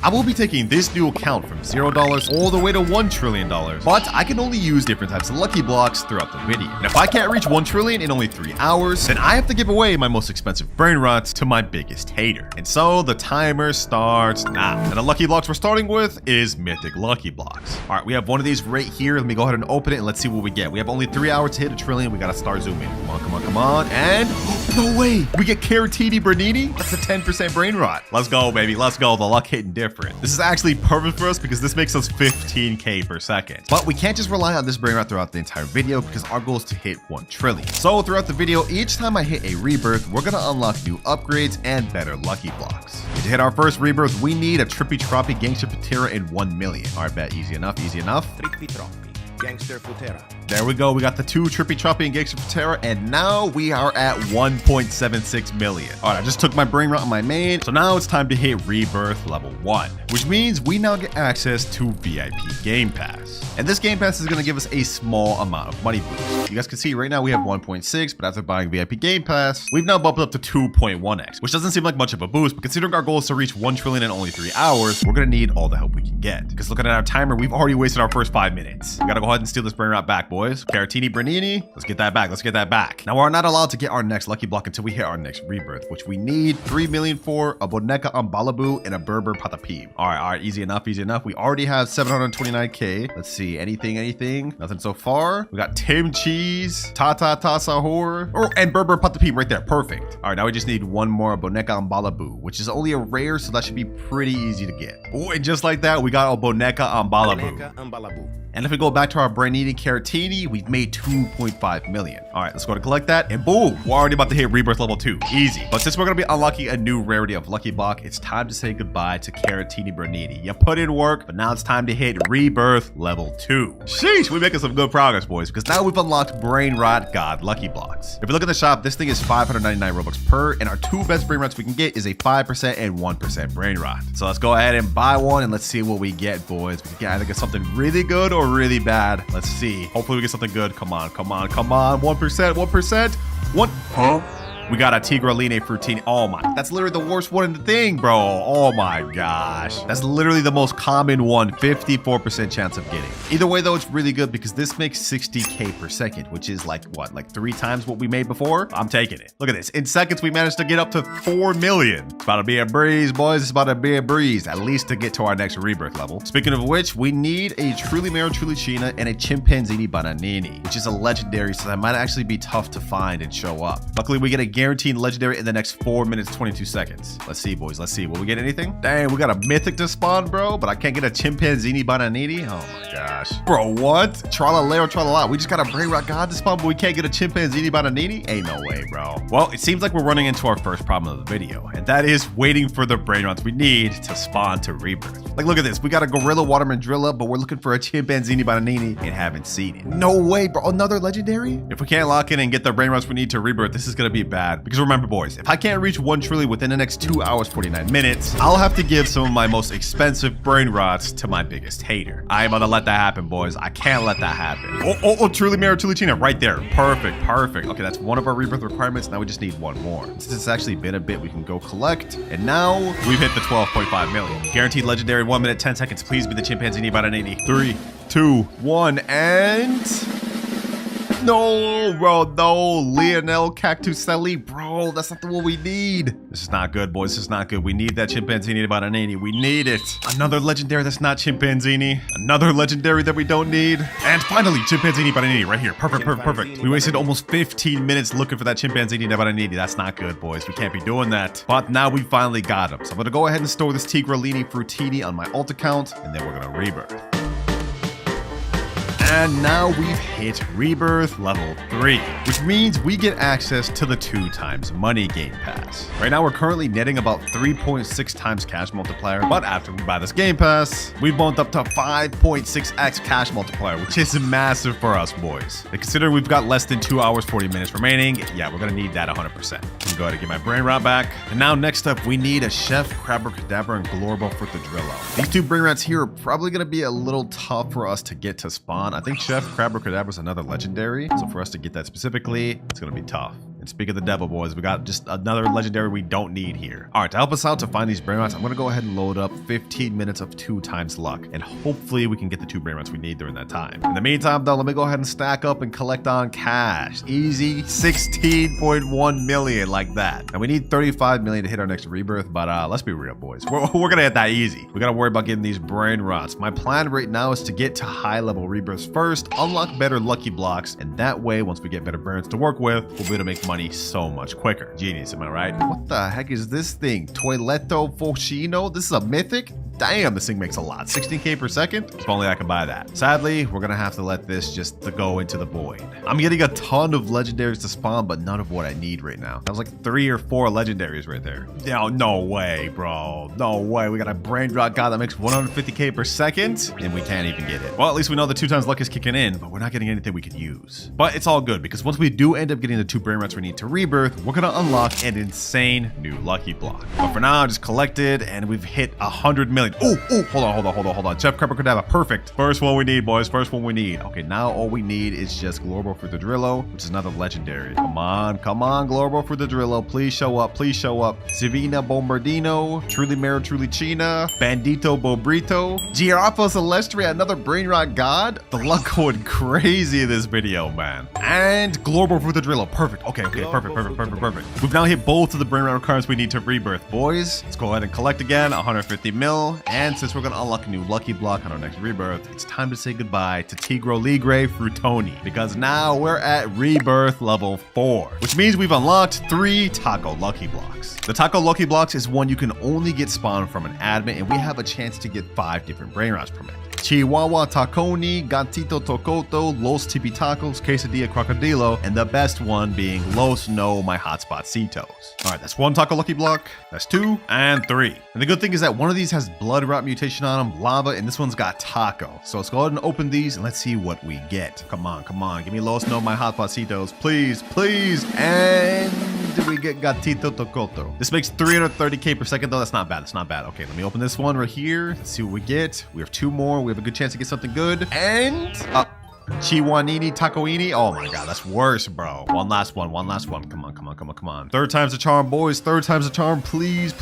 I will be taking this new account from $0 all the way to $1 trillion, but I can only use different types of lucky blocks throughout the video. And if I can't reach 1 trillion in only 3 hours, then I have to give away my most expensive brain rots to my biggest hater. And so the timer starts now. And the lucky blocks we're starting with is mythic lucky blocks. All right, we have one of these right here. Let me go ahead and open it and let's see what we get. We have only 3 hours to hit 1 trillion. We gotta start zooming. Come on, come on, come on. And no way, we get Caratini Bernini. That's a 10% brain rot. Let's go, baby. Let's go. The luck hitting different. This is actually perfect for us because this makes us 15k per second. But we can't just rely on this brain rot throughout the entire video because our goal is to hit 1 trillion. So throughout the video, each time I hit a rebirth, we're gonna unlock new upgrades and better lucky blocks. To hit our first rebirth, we need a Trippy Troppy Gangster Patera in 1 million. All right, bet. Easy enough, easy enough. Trippy Troppy Gangster Patera. There we go. We got the 2 Trippy Troppy and Gangster Patera, and now we are at 1.76 million. All right, I just took my brain rot on my main, so now it's time to hit Rebirth level 1, which means we now get access to VIP Game Pass. And this Game Pass is going to give us a small amount of money boost. You guys can see right now we have 1.6, but after buying VIP Game Pass, we've now bumped up to 2.1x, which doesn't seem like much of a boost, but considering our goal is to reach 1 trillion in only 3 hours, we're going to need all the help we can get. Because looking at our timer, we've already wasted our first 5 minutes. We got to go ahead and steal this brain rot back, boys. Caratini Bernini, let's get that back. Let's get that back. Now, we're not allowed to get our next lucky block until we hit our next rebirth, which we need 3 million for, a Boneca on Balabu, and a Berber Patapim. All right, easy enough, easy enough. We already have 729k. Let's see, anything? Nothing so far. We got Tim Cheese, Tata Sahur, and Berber Patapim right there. Perfect. All right, now we just need one more Boneca on Balabu, which is only a rare, so that should be pretty easy to get. Oh, and just like that, we got a Boneca on Balabu. And if we go back to our brain eating Caratini, we've made 2.5 million. All right, let's go to collect that. And boom, we're already about to hit Rebirth level 2. Easy. But since we're going to be unlocking a new rarity of Lucky Block, it's time to say goodbye to Caratini Bernini. You put in work, but now it's time to hit Rebirth level 2. Sheesh, we're making some good progress, boys, because now we've unlocked Brain Rot God Lucky Blocks. If you look at the shop, this thing is 599 Robux per, and our 2 best brain rots we can get is a 5% and 1% brain rot. So let's go ahead and buy one, and let's see what we get, boys. We can either get something really good or really bad. Let's see. Hopefully we get something good. Come on, come on, come on. 1%, 1%. What? Huh? We got a Tigraline Fruitini. Oh my, that's literally the worst one in the thing, bro. Oh my gosh. That's literally the most common one, 54% chance of getting. Either way though, it's really good because this makes 60k per second, which is like what, like 3 times what we made before? I'm taking it. Look at this. In seconds, we managed to get up to 4 million. It's about to be a breeze, boys. It's about to be a breeze, at least to get to our next rebirth level. Speaking of which, we need a Truly Mero Trulicina and a Chimpanzini Bananini, which is a legendary, so that might actually be tough to find and show up. Luckily, we get a guaranteed legendary in the next 4 minutes 22 seconds. Let's see, boys. Let's see. Will we get anything? Dang, we got a mythic to spawn, bro, but I can't get a Chimpanzini Bananini. Oh my gosh, bro. What? Tralalero tralala. We just got a Brain Rot God to spawn, but we can't get a Chimpanzini Bananini. Ain't no way, bro. Well, it seems like we're running into our first problem of the video, and that is waiting for the brain rots we need to spawn to rebirth. Like, look at this. We got a Gorilla Waterman Drilla, but we're looking for a Chimpanzini Bananini and haven't seen it. No way, bro. Another legendary? If we can't lock in and get the brain rots we need to rebirth, this is gonna be bad. Because remember, boys, if I can't reach 1 trillion within the next 2 hours 49 minutes, I'll have to give some of my most expensive brain rots to my biggest hater. I am about to let that happen, boys. I can't let that happen. Oh, Truly Mero Trulicina right there. Perfect, perfect. Okay, that's one of our rebirth requirements. Now we just need one more. Since it's actually been a bit, we can go collect. And now we've hit the 12.5 million. Guaranteed legendary 1 minute 10 seconds. Please be the Chimpanzini Bananini. 3, 2, 1, and... No, bro, no. Lionel Cactuselli, bro, that's not the one we need. This is not good, boys. This is not good. We need that Chimpanzini Bananini. We need it. Another legendary that's not Chimpanzini. Another legendary that we don't need. And finally, Chimpanzini Bananini right here. Perfect, perfect, perfect. We wasted almost 15 minutes looking for that Chimpanzini Bananini. That's not good, boys. We can't be doing that. But now we finally got him. So I'm going to go ahead and store this Tigralini Fruitini on my alt account, and then we're going to rebirth. And now we've hit Rebirth level 3, which means we get access to the 2 times money game pass. Right now, we're currently netting about 3.6 times cash multiplier, but after we buy this game pass, we've bumped up to 5.6x cash multiplier, which is massive for us, boys. And considering we've got less than 2 hours, 40 minutes remaining, yeah, we're gonna need that 100%. I'm gonna go ahead and get my brain rot back. And now next up, we need a Chef, Crabber, Cadabra, and Glorbo for the Drillo. These 2 brain rats here are probably gonna be a little tough for us to get to spawn. I think Chef, Crabber, Cadabra is another legendary, so for us to get that specifically, it's gonna be tough. And speak of the devil, boys, we got just another legendary we don't need here. All right, to help us out to find these brain rots, I'm gonna go ahead and load up 15 minutes of 2 times luck, and hopefully we can get the 2 brain rots we need during that time. In the meantime, though, let me go ahead and stack up and collect on cash. Easy 16.1 million like that. And we need 35 million to hit our next rebirth, but let's be real, boys. We're gonna hit that easy. We gotta worry about getting these brain rots. My plan right now is to get to high level rebirths first, unlock better lucky blocks, and that way, once we get better burns to work with, we'll be able to make money so much quicker. Genius, am I right? What the heck is this thing? Toiletto Foschino? This is a mythic? Damn, this thing makes a lot. 16k per second? If only I can buy that. Sadly, we're gonna have to let this just to go into the void. I'm getting a ton of legendaries to spawn, but none of what I need right now. That was like 3 or 4 legendaries right there. No way, bro. No way. We got a brain rot god that makes 150k per second, and we can't even get it. Well, at least we know the 2 times luck is kicking in, but we're not getting anything we can use. But it's all good, because once we do end up getting the 2 brain rots we need to rebirth, we're gonna unlock an insane new lucky block. But for now, just collected, and we've hit 100 million. Oh, hold on. Chef Crapper Cadabra, perfect. First one we need, boys. First one we need. Okay, now all we need is just Glorbo for the Drillo, which is another legendary. Come on, Glorbo for the Drillo. Please show up, Zivina Bombardino, Truly Mero Truly China, Bandito Bobrito, Giraffa Celestria, another brain rot god. The luck going crazy in this video, man. And Glorbo for the Drillo. Perfect. Okay, perfect. We've now hit both of the brain rot requirements we need to rebirth, boys. Let's go ahead and collect again, 150 mil. And since we're gonna unlock a new lucky block on our next rebirth, it's time to say goodbye to Tigro Ligre Frutoni, because now we're at rebirth level 4, which means we've unlocked 3 taco lucky blocks. The taco lucky blocks is one you can only get spawned from an admin, and we have a chance to get 5 different brain rots per minute. Chihuahua Taconi, Gatito Tocoto, Los Tipitacos, Quesadilla Crocodilo, and the best one being Los No My Hotspot Citos. All right, that's 1 taco lucky block, that's 2, and 3. And the good thing is that one of these has blood rot mutation on them, lava, and this one's got taco. So let's go ahead and open these and let's see what we get. Come on, give me Los No My Hotspot Citos, please, and we get Gatito Tocoto. This makes 330k per second though. That's not bad. Okay, let me open this one right here. Let's see what we get. We have 2 more. We have a good chance to get something good. And Chihuanini Tacoini. Oh my god, that's worse, bro. One last one. Come on. 3rd time's the charm, boys. 3rd time's the charm. Please.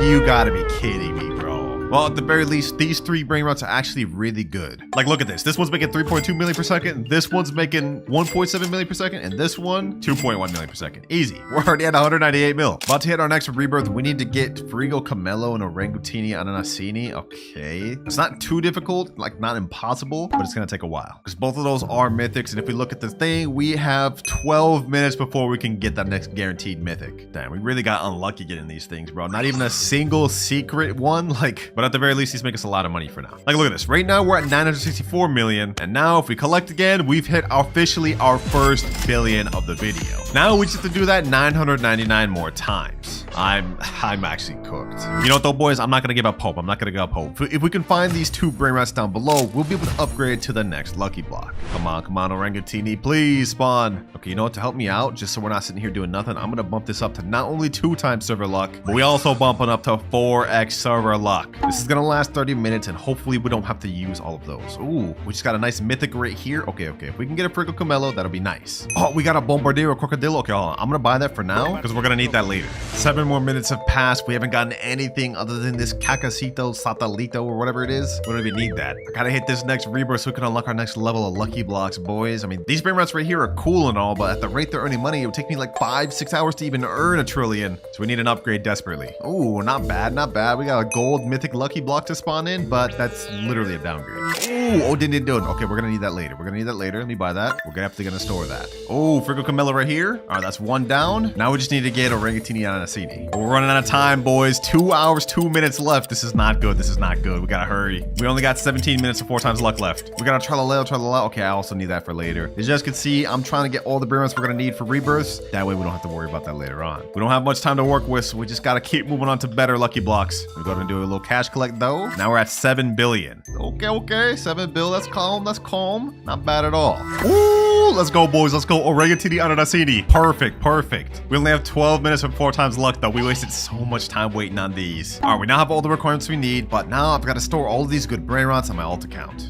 You gotta be kidding me, bro. Well, at the very least, these 3 brain rots are actually really good. Like, look at this. This one's making 3.2 million per second. This one's making 1.7 million per second. And this one, 2.1 million per second. Easy. We're already at 198 mil. About to hit our next rebirth. We need to get Frigo Camelo and Orangutini Ananasini. Okay. It's not too difficult, like not impossible, but it's going to take a while. Because both of those are mythics. And if we look at the thing, we have 12 minutes before we can get that next guaranteed mythic. Damn, we really got unlucky getting these things, bro. Not even a single secret one. Like, but at the very least, these make us a lot of money for now. Like, look at this. Right now, we're at 964 million. And now, if we collect again, we've hit officially our first billion of the video. Now, we just have to do that 999 more times. I'm actually cooked. You know what, though, boys? I'm not going to give up hope. If we can find these 2 brain rats down below, we'll be able to upgrade to the next lucky block. Come on, Orangutini. Please spawn. Okay, you know what? To help me out, just so we're not sitting here doing nothing, I'm going to bump this up to not only 2 times server luck, but we also bumping up to 4x server luck. This is going to last 30 minutes, and hopefully we don't have to use all of those. Ooh, we just got a nice mythic right here. Okay. If we can get a Frigo Camelo, that'll be nice. Oh, we got a Bombardero Crocodilo. Okay, hold on. I'm going to buy that for now, because we're going to need that later. 7 more minutes have passed. We haven't gotten anything other than this Cacacito, Satalito, or whatever it is. We don't even need that. I got to hit this next rebirth so we can unlock our next level of lucky blocks, boys. I mean, these brain rats right here are cool and all, but at the rate they're earning money, it would take me like 5-6 hours to even earn a trillion. So we need an upgrade desperately. Ooh, not bad. We got a gold mythic lucky block to spawn in, but that's literally a downgrade. Ooh, didn't do it. Okay, we're gonna need that later. Let me buy that. We're gonna store that. Oh, Frigo Camelo right here. All right, that's 1 down. Now we just need to get Orangutini Ananasini. We're running out of time, boys. 2 hours, 2 minutes left. This is not good. We gotta hurry. We only got 17 minutes and 4 times luck left. We got a Tralaleo. Okay, I also need that for later. As you guys can see, I'm trying to get all the brain rats we're gonna need for rebirths. That way we don't have to worry about that later on. We don't have much time to work with, so we just gotta keep moving on to better lucky blocks. We're gonna do a little cash collect though. Now we're at 7 billion. Okay. 7 bill. That's calm. Not bad at all. Ooh, let's go, boys. Let's go. Orangutini Ananasini. Perfect. We only have 12 minutes and 4 times luck though. We wasted so much time waiting on these. All right, we now have all the requirements we need, but now I've got to store all of these good brain rots on my alt account.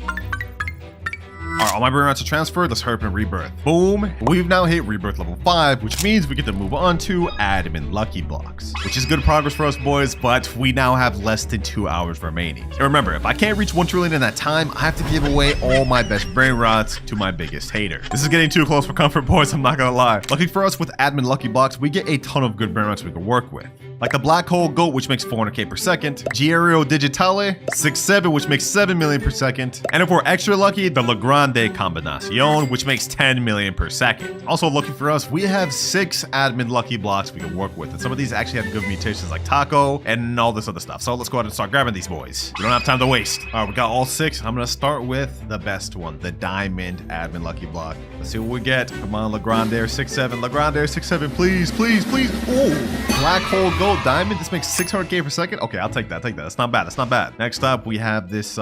right, all my brain rats are transferred. Let's hurry up and rebirth. Boom. We've now hit rebirth level 5, which means we get to move on to admin lucky blocks, which is good progress for us, boys, but we now have less than 2 hours remaining. And remember, if I can't reach 1 trillion in that time, I have to give away all my best brain rots to my biggest hater. This is getting too close for comfort, boys, I'm not gonna lie. Lucky for us, with admin lucky blocks, we get a ton of good brain rots we can work with. Like the black hole goat, which makes 400k per second, Giario Digitale, 6-7, which makes 7 million per second, and if we're extra lucky, the La Grande Combinacion, which makes 10 million per second. Also lucky for us, we have 6 admin lucky blocks we can work with, and some of these actually have good mutations like Taco and all this other stuff. So let's go ahead and start grabbing these boys. We don't have time to waste. All right, we got all 6. I'm gonna start with the best one, the diamond admin lucky block. Let's see what we get. Come on, La Grande 6-7, La Grande 6-7, please, please, please. Oh, black hole goat diamond. This makes 600k per second. Okay, I'll take that. That's not bad. That's not bad. Next up, we have this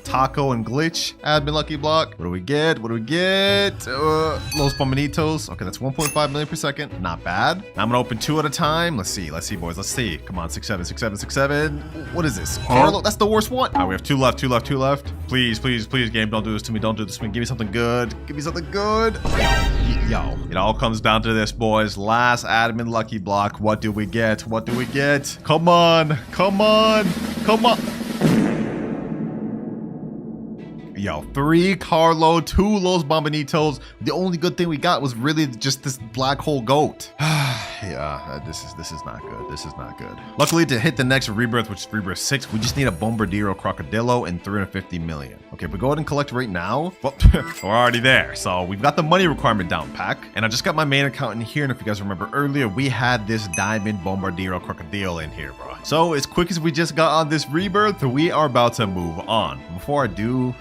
Taco and Glitch admin lucky block. What do we get? What do we get? Los Bomanitos. Okay, that's 1.5 million per second. Not bad. Now I'm gonna open 2 at a time. Let's see, boys. Let's see. Come on, 6-7, 6-7, 6-7. What is this? Carlo? That's the worst one. All right, we have 2 left. Please, please, please, game, don't do this to me. Don't do this to me. Give me something good. Give me something good. Yo, it all comes down to this, boys. Last admin lucky block. What do we get? What do we get? Come on, come on, come on. Yo, 3 Carlo, 2 Los Bombanitos. The only good thing we got was really just this black hole goat. Yeah, this is not good. This is not good. Luckily, to hit the next rebirth, which is rebirth 6, we just need a Bombardiro Crocodilo and 350 million. Okay, but go ahead and collect right now. Well, we're already there. So we've got the money requirement down pack. And I just got my main account in here. And if you guys remember earlier, we had this diamond Bombardiro Crocodile in here, bro. So as quick as we just got on this rebirth, we are about to move on. Before I do,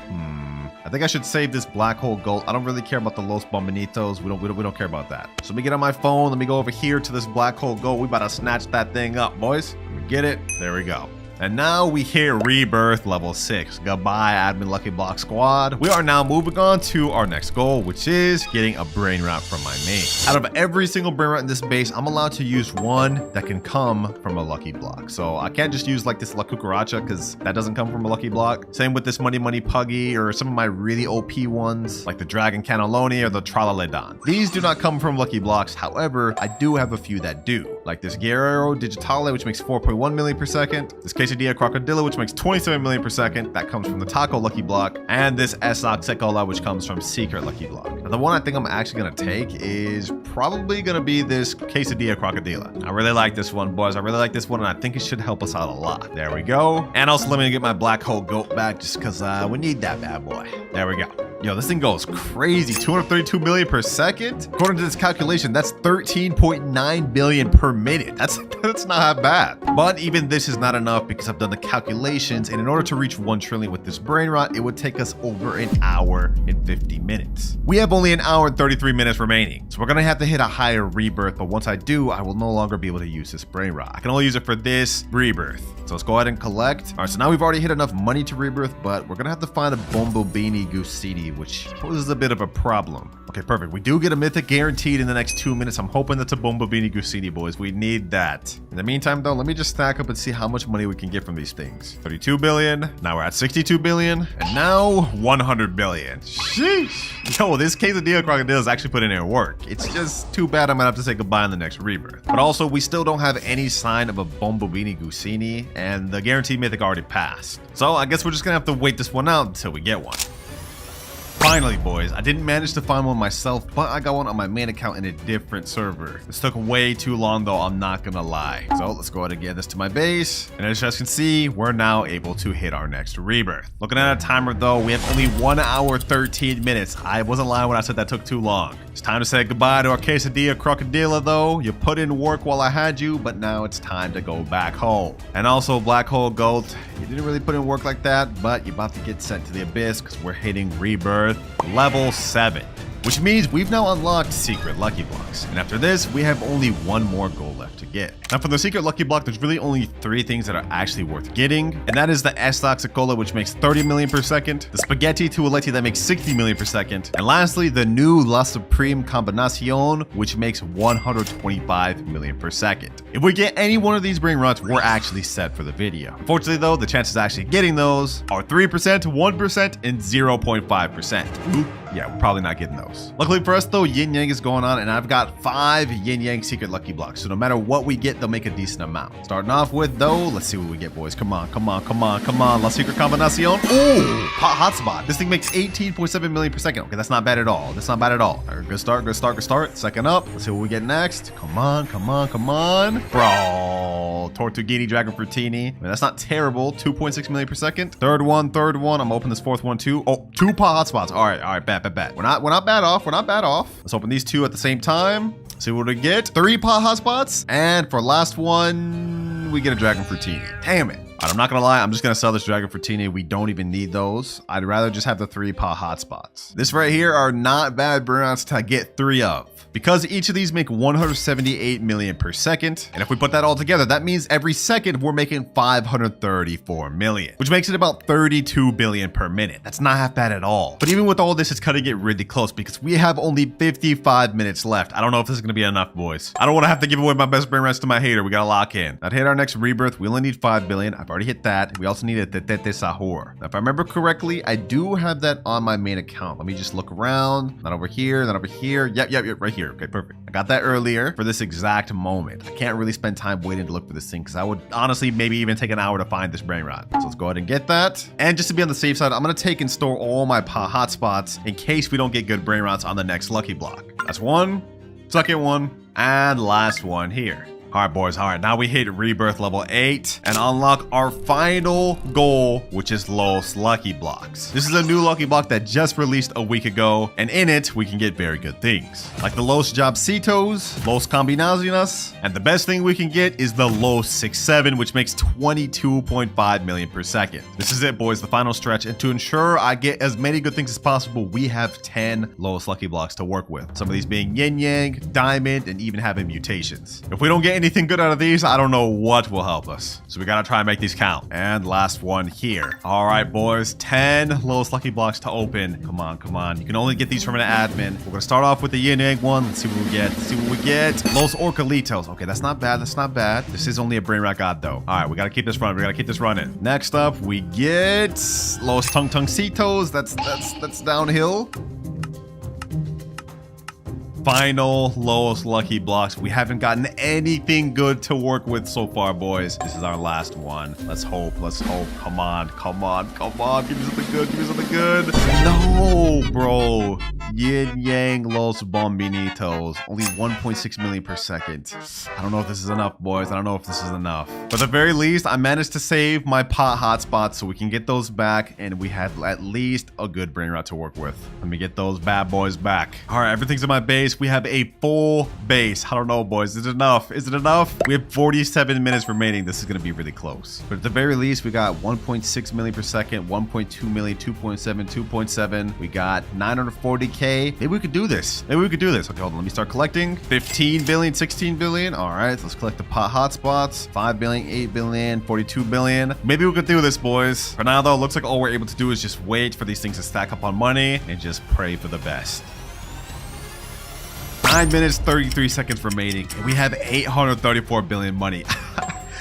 I think I should save this black hole gold. I don't really care about the Los Bombanitos. We don't care about that. So let me get on my phone. Let me go over here to this black hole gold. We about to snatch that thing up, boys. Let me get it. There we go. And now we hit rebirth level 6. Goodbye, admin lucky block squad. We are now moving on to our next goal, which is getting a brain rot from my main. Out of every single brain rot in this base, I'm allowed to use one that can come from a lucky block. So I can't just use like this La Cucaracha because that doesn't come from a lucky block. Same with this Money Money Puggy or some of my really OP ones like the Dragon Cannelloni or the Tralaledan. These do not come from lucky blocks. However, I do have a few that do, like this Guerrero Digitale, which makes 4.1 million per second. This Quesadilla Crocodilo, which makes 27 million per second. That comes from the Taco lucky block. And this Esoc Secola, which comes from Secret lucky block. Now, the one I think I'm actually going to take is probably going to be this Quesadilla Crocodila. I really like this one, boys. I really like this one, and I think it should help us out a lot. There we go. And also let me get my black hole goat back just because we need that bad boy. There we go. Yo, this thing goes crazy. 232 million per second. According to this calculation, that's 13.9 billion per minute. That's not bad. But even this is not enough because I've done the calculations, and in order to reach 1 trillion with this brain rot, it would take us over an hour and 50 minutes. We have only an hour and 33 minutes remaining, so we're gonna have to hit a higher rebirth, but once I do, I will no longer be able to use this brain rot. I can only use it for this rebirth. So let's go ahead and collect. All right, so now we've already hit enough money to rebirth, but we're gonna have to find a Bombobini Gusidi, which poses a bit of a problem. Okay, perfect. We do get a mythic guaranteed in the next 2 minutes. I'm hoping that's a Bombobini Gusidi, boys. We need that. In the meantime, though, let me just stack up and see how much money we can get from these things. 32 billion. Now we're at 62 billion. And now 100 billion. Sheesh. Yo, this Quesadilla Crocodile is actually putting in work. It's just too bad I'm gonna have to say goodbye in the next rebirth. But also, we still don't have any sign of a Bombobini Gusini, and the guaranteed mythic already passed. So I guess we're just gonna have to wait this one out until we get one. Finally, boys, I didn't manage to find one myself, but I got one on my main account in a different server. This took way too long, though, I'm not gonna lie. So let's go ahead and get this to my base. And as you guys can see, we're now able to hit our next rebirth. Looking at a timer, though, we have only 1 hour, 13 minutes. I wasn't lying when I said that took too long. It's time to say goodbye to our Quesadilla Crocodila, though. You put in work while I had you, but now it's time to go back home. And also, Black Hole Gold, you didn't really put in work like that, but you're about to get sent to the abyss because we're hitting rebirth level 7. which means we've now unlocked secret lucky blocks. And after this, we have only one more goal left to get. Now for the secret lucky block, there's really only 3 things that are actually worth getting, and that is the Estoxicola, which makes 30 million per second, the Spaghetti Tualetti that makes 60 million per second, and lastly, the new La Supreme Combinacion, which makes 125 million per second. If we get any one of these brain rots, we're actually set for the video. Unfortunately though, the chances of actually getting those are 3%, 1%, and 0.5%. Yeah, we're probably not getting those. Luckily for us though, Yin Yang is going on, and I've got 5 Yin Yang secret lucky blocks. So no matter what we get, they'll make a decent amount. Starting off with though, let's see what we get, boys. Come on, come on, come on, come on. La Secret Combinacion. Ooh, hotspot. This thing makes 18.7 million per second. Okay, that's not bad at all. That's not bad at all. All right, good start, good start, good start. Second up, let's see what we get next. Come on, come on, come on. Bro, Tortughini Dragon Fruitini. I mean, that's not terrible. 2.6 million per second. Third one. I'm opening this fourth one too. Oh, 2 hotspots. All right, bet. We're not bad off. We're not bad off. Let's open these 2 at the same time. See what we get. 3 hotspots. And for last one, we get a Dragon Fruitini. Damn it. All right, I'm not gonna lie, I'm just gonna sell this Dragon Fruitini. We don't even need those. I'd rather just have the 3 hotspots. This right here are not bad burnouts to get 3 of, because each of these make 178 million per second. And if we put that all together, that means every second we're making 534 million, which makes it about 32 billion per minute. That's not half bad at all. But even with all this, it's gonna get really close because we have only 55 minutes left. I don't know if this is gonna be enough, boys. I don't wanna have to give away my best brain rest to my hater. We gotta lock in. Now to hit our next rebirth, we only need 5 billion. I've already hit that. We also need a Tetete Sahur. Now, if I remember correctly, I do have that on my main account. Let me just look around. Not over here, not over here. Yep, right here. Okay, perfect. I got that earlier for this exact moment. I can't really spend time waiting to look for this thing because I would honestly maybe even take an hour to find this brain rot. So let's go ahead and get that. And just to be on the safe side, I'm going to take and store all my hotspots in case we don't get good brain rots on the next lucky block. That's one, second one, and last one here. All right, boys. All right, now we hit Rebirth level 8 and unlock our final goal, which is Los Lucky Blocks. This is a new lucky block that just released a week ago, and in it, we can get very good things, like the Los Jobcitos, Los Combinaciones, and the best thing we can get is the Los 6-7, which makes 22.5 million per second. This is it, boys, the final stretch, and to ensure I get as many good things as possible, we have 10 Los Lucky Blocks to work with. Some of these being Yin Yang, Diamond, and even having mutations. If we don't get anything good out of these, I don't know what will help us. So we gotta try and make these count. And last one here. All right, boys, 10 lowest lucky blocks to open. Come on, come on. You can only get these from an admin. We're gonna start off with the Yin Egg one. Let's see what we get. Let's see what we get. Los Orcalitos. Okay, that's not bad. That's not bad. This is only a brain rat god though. All right, we gotta keep this running. We gotta keep this running. Next up, we get Los Tungtungcitos. That's downhill. Final lowest lucky blocks. We haven't gotten anything good to work with so far, boys. This is our last one. Let's hope. Let's hope. Come on. Come on. Come on. Give me something good. Give me something good. No, bro. Yin Yang Los Bombinitos. Only 1.6 million per second. I don't know if this is enough, boys. I don't know if this is enough. But at the very least, I managed to save my pot hotspots so we can get those back, and we had at least a good brain rot to work with. Let me get those bad boys back. All right, everything's in my base. We have a full base. I don't know, boys. Is it enough? Is it enough? We have 47 minutes remaining. This is going to be really close. But at the very least, we got 1.6 million per second, 1.2 million, 2.7, 2.7. We got 940K. Maybe we could do this. Maybe we could do this. Okay, hold on. Let me start collecting. 15 billion, 16 billion. All right, let's collect the pot hotspots. 5 billion, 8 billion, 42 billion. Maybe we could do this, boys. For now, though, it looks like all we're able to do is just wait for these things to stack up on money and just pray for the best. 9 minutes, 33 seconds remaining, and we have 834 billion money.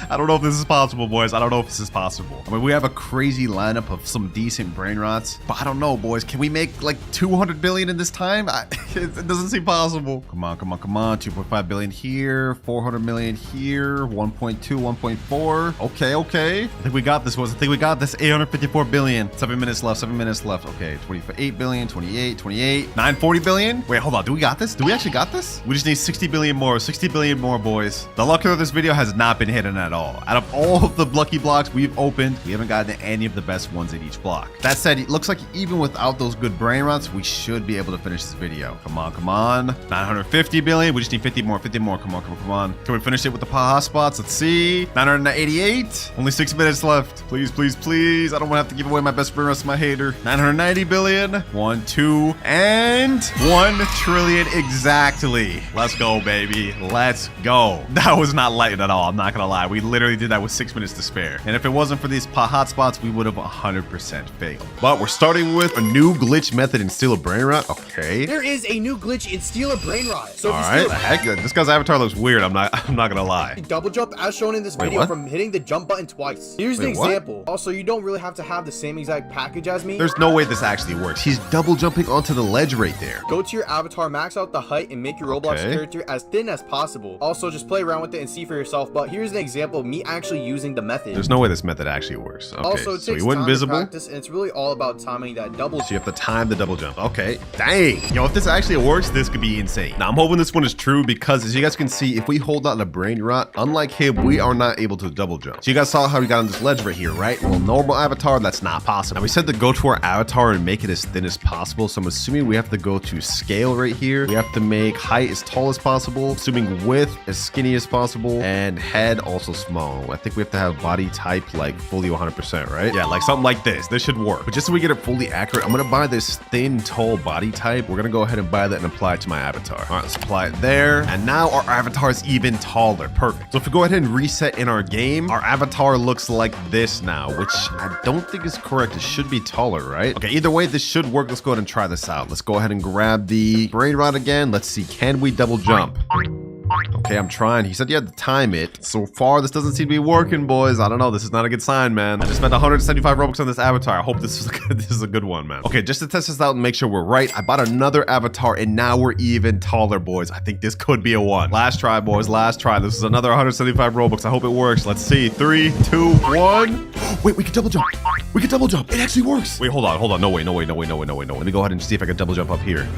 I don't know if this is possible, boys. I don't know if this is possible. I mean, we have a crazy lineup of some decent brain rots, but I don't know, boys. Can we make like 200 billion in this time? It doesn't seem possible. Come on, come on, come on. 2.5 billion here, 400 million here, 1.2, 1.4. Okay, okay. I think we got this, boys. I think we got this. 854 billion. 7 minutes left, 7 minutes left. Okay, 28 billion, 28, 28, 940 billion. Wait, hold on. Do we got this? Do we actually got this? We just need 60 billion more, 60 billion more, boys. The luck of this video has not been hidden at all. all. Out of all of the lucky blocks we've opened, we haven't gotten any of the best ones in each block. That said, it looks like even without those good brain rots, we should be able to finish this video. Come on, come on. 950 billion. We just need 50 more, 50 more. Come on, come on, come on. Can we finish it with the paha spots? Let's see. 988. Only 6 minutes left. Please, please, please. I don't want to have to give away my best brain rots to my hater. 990 billion. 1, 2, and 1 trillion exactly. Let's go, baby. Let's go. That was not light at all. I'm not gonna lie. We literally did that with 6 minutes to spare. And if it wasn't for these hotspots, we would have 100% failed. But we're starting with a new glitch method in Steal a Brain Rot. Okay. There is a new glitch in Steal a Brain Rot. So all right. Heck, this guy's avatar looks weird. I'm not gonna lie. Double jump as shown in this video from hitting the jump button twice. Here's the example. Also, you don't really have to have the same exact package as me. There's no way this actually works. He's double jumping onto the ledge right there. Go to your avatar, max out the height, and make your Roblox character as thin as possible. Also, just play around with it and see for yourself. But here's an example of me actually using the method. There's no way this method actually works. Okay, also, it takes time to practice, and it's really all about timing that double jump. So you have to time the double jump. Okay. Dang. Yo, if this actually works, this could be insane. Now, I'm hoping this one is true because as you guys can see, if we hold out a brain rot, unlike him, we are not able to double jump. So you guys saw how we got on this ledge right here, right? Well, normal avatar, that's not possible. Now, we said to go to our avatar and make it as thin as possible. So I'm assuming we have to go to scale right here. We have to make height as tall as possible, assuming width as skinny as possible, and head also small. I think we have to have body type like fully 100%, right? Yeah, like something like this. This should work. But just so we get it fully accurate, I'm gonna buy this thin, tall body type. We're gonna go ahead and buy that and apply it to my avatar. All right, let's apply it there. And now our avatar is even taller. Perfect. So if we go ahead and reset in our game, our avatar looks like this now, which I don't think is correct. It should be taller, right? Okay, either way, this should work. Let's go ahead and try this out. Let's go ahead and grab the brain rod again. Let's see, can we double jump? Okay, I'm trying. He said you had to time it. So far, this doesn't seem to be working, boys. I don't know. This is not a good sign, man. I just spent 175 Robux on this avatar. I hope this is a good one, man. Okay, just to test this out and make sure we're right, I bought another avatar, and now we're even taller, boys. I think this could be a 1. Last try, boys. Last try. This is another 175 Robux. I hope it works. Let's see. 3, 2, 1. Wait, we can double jump. We can double jump. It actually works. Wait, hold on. Hold on. No way. No way. No way. No way. No way. No way. Let me go ahead and see if I can double jump up here.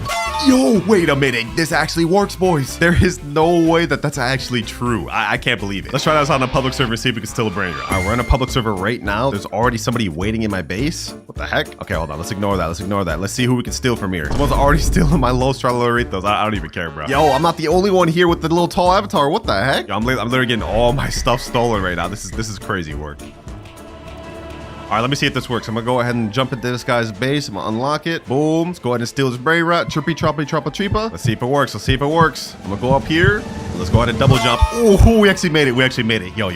Yo, wait a minute. This actually works, boys. There is no way that that's actually true. I can't believe it. Let's try this on a public server and see if we can steal a brain rot. All right, we're in a public server right now. There's already somebody waiting in my base. What the heck? Okay, hold on. Let's ignore that. Let's ignore that. Let's see who we can steal from here. Someone's already stealing my Los Traloritos. I don't even care, bro. Yo, I'm not the only one here with the little tall avatar. What the heck? Yo, I'm literally getting all my stuff stolen right now. This is crazy work. All right, let me see if this works. I'm gonna go ahead and jump into this guy's base. I'm gonna unlock it. Boom. Let's go ahead and steal his brain rot. Chirpy, troppy, troppa, treepa. Let's see if it works. Let's see if it works. I'm gonna go up here. Let's go ahead and double jump. Oh, we actually made it. We actually made it. Yo.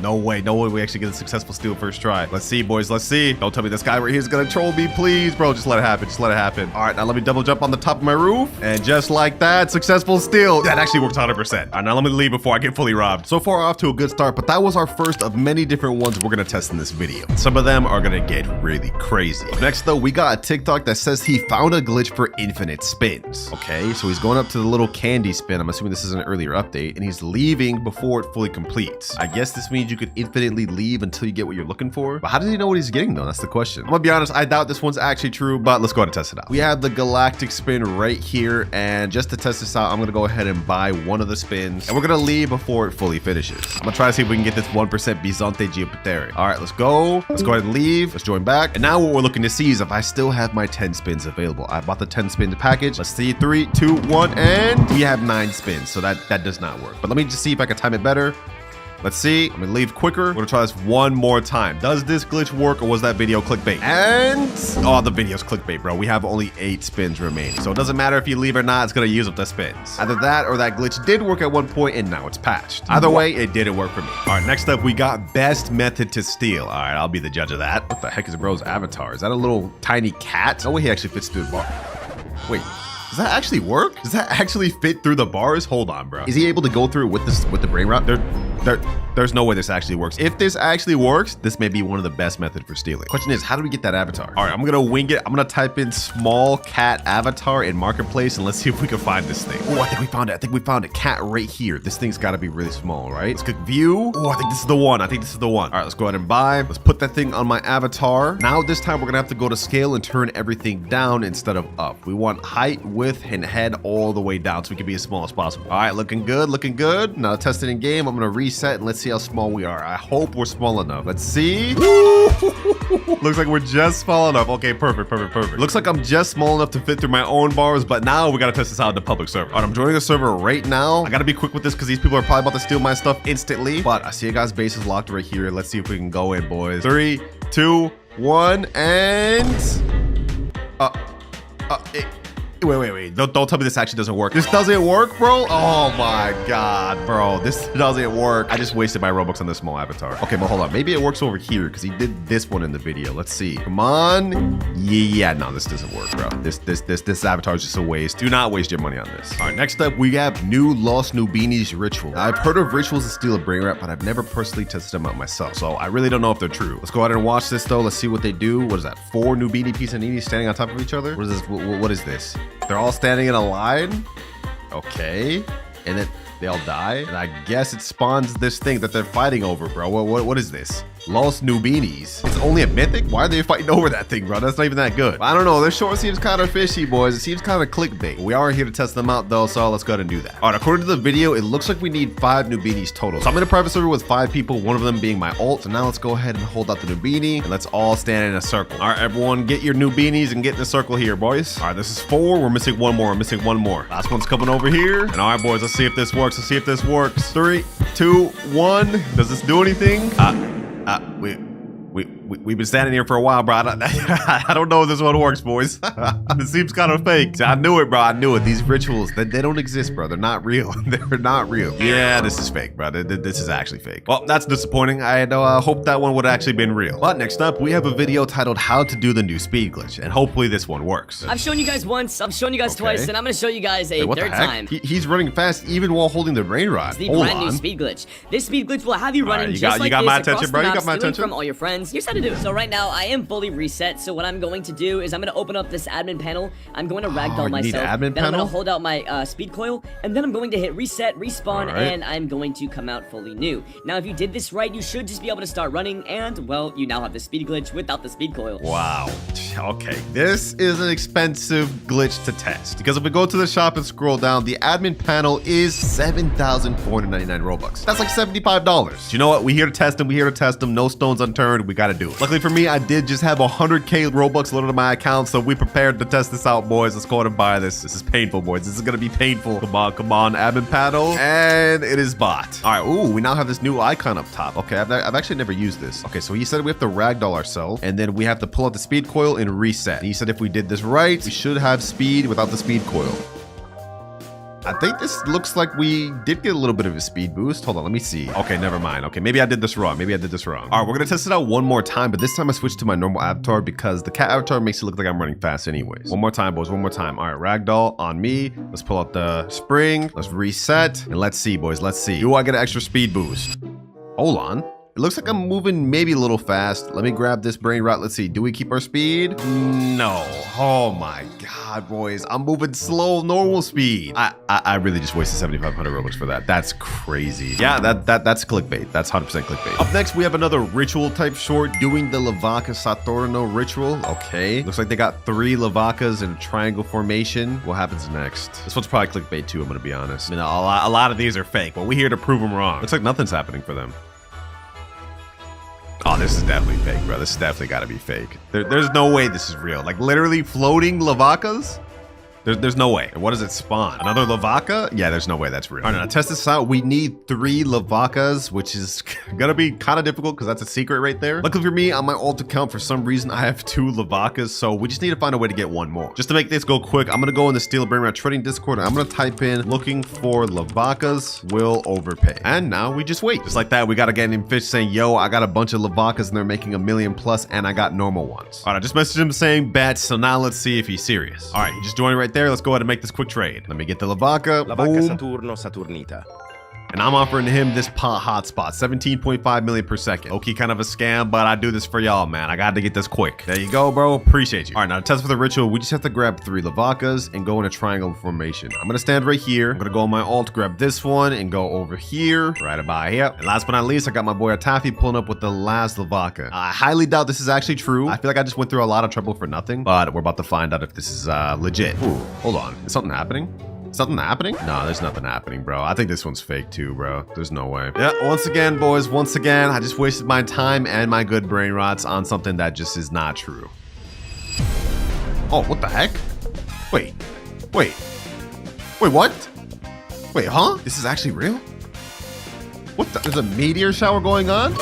No way. No way we actually get a successful steal first try. Let's see, boys. Let's see. Don't tell me this guy right here is gonna troll me, please. Bro, just let it happen. Just let it happen. All right, now let me double jump on the top of my roof. And just like that, successful steal. That actually works 100%. All right, now let me leave before I get fully robbed. So far, off to a good start, but that was our first of many different ones we're gonna test in this video. Some of them are gonna get really crazy. Next though, we got a TikTok that says he found a glitch for infinite spins. Okay, so he's going up to the little candy spin. I'm assuming this is an earlier update, and he's leaving before it fully completes. I guess this means you could infinitely leave until you get what you're looking for. But how does he know what he's getting though? That's the question. I'm gonna be honest, I doubt this one's actually true, but let's go ahead and test it out. We have the galactic spin right here, and just to test this out, I'm gonna go ahead and buy one of the spins, and we're gonna leave before it fully finishes. I'm gonna try to see if we can get this 1% Bisonte Geopatheric. All right, let's go. Let's go ahead and leave. Let's join back. And now what we're looking to see is if I still have my 10 spins available. I bought the 10 spins package. Let's see, 3, 2, 1, and we have 9 spins. So that does not work. But let me just see if I can time it better. Let's see. I'm gonna leave quicker. We're gonna try this one more time. Does this glitch work, or was that video clickbait? And oh, the video's clickbait, bro. We have only 8 spins remaining, so it doesn't matter if you leave or not. It's gonna use up the spins. Either that or that glitch did work at one point and now it's patched. Either way, it didn't work for me. All right, next up we got best method to steal. All right, I'll be the judge of that. What the heck is bro's avatar? Is that a little tiny cat? No way he actually fits through the bar. Wait. Does that actually work? Does that actually fit through the bars? Hold on, bro. Is he able to go through with the brain rot? There's no way this actually works. If this actually works, this may be one of the best methods for stealing. Question is, how do we get that avatar? All right, I'm gonna wing it. I'm gonna type in small cat avatar in marketplace and let's see if we can find this thing. Oh, I think we found it. I think we found a cat right here. This thing's gotta be really small, right? Let's click view. Oh, I think this is the one. I think this is the one. All right, let's go ahead and buy. Let's put that thing on my avatar. Now this time we're gonna have to go to scale and turn everything down instead of up. We want height, width, and head all the way down so we can be as small as possible. All right, looking good, looking good. Now test it in game. I'm gonna reset reset and let's see how small we are. I hope we're small enough. Let's see. Looks like we're just small enough. Okay, perfect. Looks like I'm just small enough to fit through my own bars, but now we gotta test this out in the public server. All right, I'm joining the server right now. I gotta be quick with this because these people are probably about to steal my stuff instantly. But I see a guy's base is locked right here. Let's see if we can go in, boys. 3, 2, 1, and wait. Don't tell me this actually doesn't work. This doesn't work, bro? Oh my God, bro. This doesn't work. I just wasted my Robux on this small avatar. Okay, but hold on. Maybe it works over here because he did this one in the video. Let's see. Come on. Yeah, no, this doesn't work, bro. This avatar is just a waste. Do not waste your money on this. All right, next up, we have new Lost Nubinis ritual. Now, I've heard of rituals to steal a brain rat, but I've never personally tested them out myself. So I really don't know if they're true. Let's go ahead and watch this though. Let's see what they do. What is that? 4 Nubini Pisaninis standing on top of each other? What is this? What is this? They're all standing in a line. Okay. And then they all die. And I guess it spawns this thing that they're fighting over, bro. What is this? Lost Nubinis. It's only a mythic? Why are they fighting over that thing, bro? That's not even that good. I don't know. This short seems kind of fishy, boys. It seems kind of clickbait. We are here to test them out, though, so let's go ahead and do that. All right, according to the video, it looks like we need 5 Nubinis total. So I'm in a private server with 5 people, one of them being my ult. So now let's go ahead and hold out the Nubini, and let's all stand in a circle. All right, everyone, get your Nubinis and get in the circle here, boys. All right, this is 4. We're missing 1 more. Last one's coming over here. And all right, boys, let's see if this works. 3, 2, 1. Does this do anything? We've been standing here for a while, bro. I don't know if this one works, boys. It seems kind of fake. I knew it, bro. I knew it. These rituals, they don't exist, bro. They're not real. They're not real. Yeah, this is fake, bro. This is actually fake. Well, that's disappointing. I had hoped that one would have actually been real. But next up, we have a video titled How to Do the New Speed Glitch, and hopefully this one works. I've shown you guys once, I've shown you guys twice, and I'm gonna show you guys a third time. He's running fast even while holding the brain rod. It's the brand new speed glitch. This speed glitch will have you running just like this my attention, across bro. the You map, got my attention from all your friends. Here's how to do it. So right now, I am fully reset, so what I'm going to do is I'm going to open up this admin panel. I'm going to ragdoll myself. Then I'm going to hold out my speed coil, and then I'm going to hit reset, respawn, and I'm going to come out fully new. Now, if you did this right, you should just be able to start running, and, well, you now have the speed glitch without the speed coil. Wow. Okay, this is an expensive glitch to test, because if we go to the shop and scroll down, the admin panel is 7,499 Robux. That's like $75. You know what? We're here to test them. No stones unturned. We got to do it. Luckily for me, I did just have 100k Robux loaded to my account, so we prepared to test this out, boys. Let's go ahead and buy this. This is painful, boys. This is gonna be painful. Come on, admin panel, and it is bought. All right, ooh, we now have this new icon up top. Okay, I've actually never used this. Okay, so he said we have to ragdoll ourselves, and then we have to pull out the speed coil and reset. And he said if we did this right, we should have speed without the speed coil. I think this looks like we did get a little bit of a speed boost. Hold on, let me see. Okay, never mind. Okay, maybe I did this wrong. All right, we're gonna test it out one more time, but this time I switched to my normal avatar because the cat avatar makes it look like I'm running fast anyways. One more time, boys, one more time. All right, ragdoll on me. Let's pull out the spring. Let's reset, and let's see, boys. Let's see. Do I get an extra speed boost? Hold on. It looks like I'm moving maybe a little fast. Let me grab this brain rot. Let's see. Do we keep our speed? No. Oh my God, boys. I'm moving slow, normal speed. I really just wasted 7,500 Robux for that. That's crazy. Yeah, that's clickbait. That's 100% clickbait. Up next, we have another ritual type short doing the Lavaca Saturno ritual. Okay. Looks like they got 3 Lavacas in a triangle formation. What happens next? This one's probably clickbait too, I'm gonna be honest. I mean, a lot of these are fake, but we're here to prove them wrong. Looks like nothing's happening for them. Oh, this is definitely fake, bro. This has definitely got to be fake. There's no way this is real. Like, literally floating Lavacas? There's no way. And what does it spawn? Another Lavaca? Yeah, there's no way that's real. All right, now to test this out, we need 3 Lavacas, which is gonna be kind of difficult because that's a secret right there. Luckily for me, on my alt account, for some reason, I have 2 Lavacas, so we just need to find a way to get 1 more. Just to make this go quick, I'm gonna go in the Steal a Brain Rat Trading Discord, and I'm gonna type in looking for Lavacas will overpay. And now we just wait. Just like that, we got a guy named Fish saying, yo, I got a bunch of Lavacas and they're making $1 million plus, and I got normal ones. All right, I just messaged him saying bet, so now let's see if he's serious. All right, he just joined right there. Let's go ahead and make this quick trade. Let me get the Lavaca. Lavaca Saturno Saturnita. And I'm offering him this pot hotspot, 17.5 million per second. Okay, kind of a scam, but I do this for y'all, man. I got to get this quick. There you go, bro. Appreciate you. All right, now to test for the ritual, we just have to grab 3 Lavacas and go in a triangle formation. I'm going to stand right here. I'm going to go on my alt, grab this one, and go over here, right about here. And last but not least, I got my boy Atafi pulling up with the last Lavaca. I highly doubt this is actually true. I feel like I just went through a lot of trouble for nothing, but we're about to find out if this is legit. Ooh, hold on. Is something happening? Is something happening? No, there's nothing happening, bro. I think this one's fake too, bro. There's no way. Yeah, once again, boys, once again, I just wasted my time and my good brain rots on something that just is not true. Oh, what the heck? Wait, what? Wait, huh? This is actually real? What the? There's a meteor shower going on?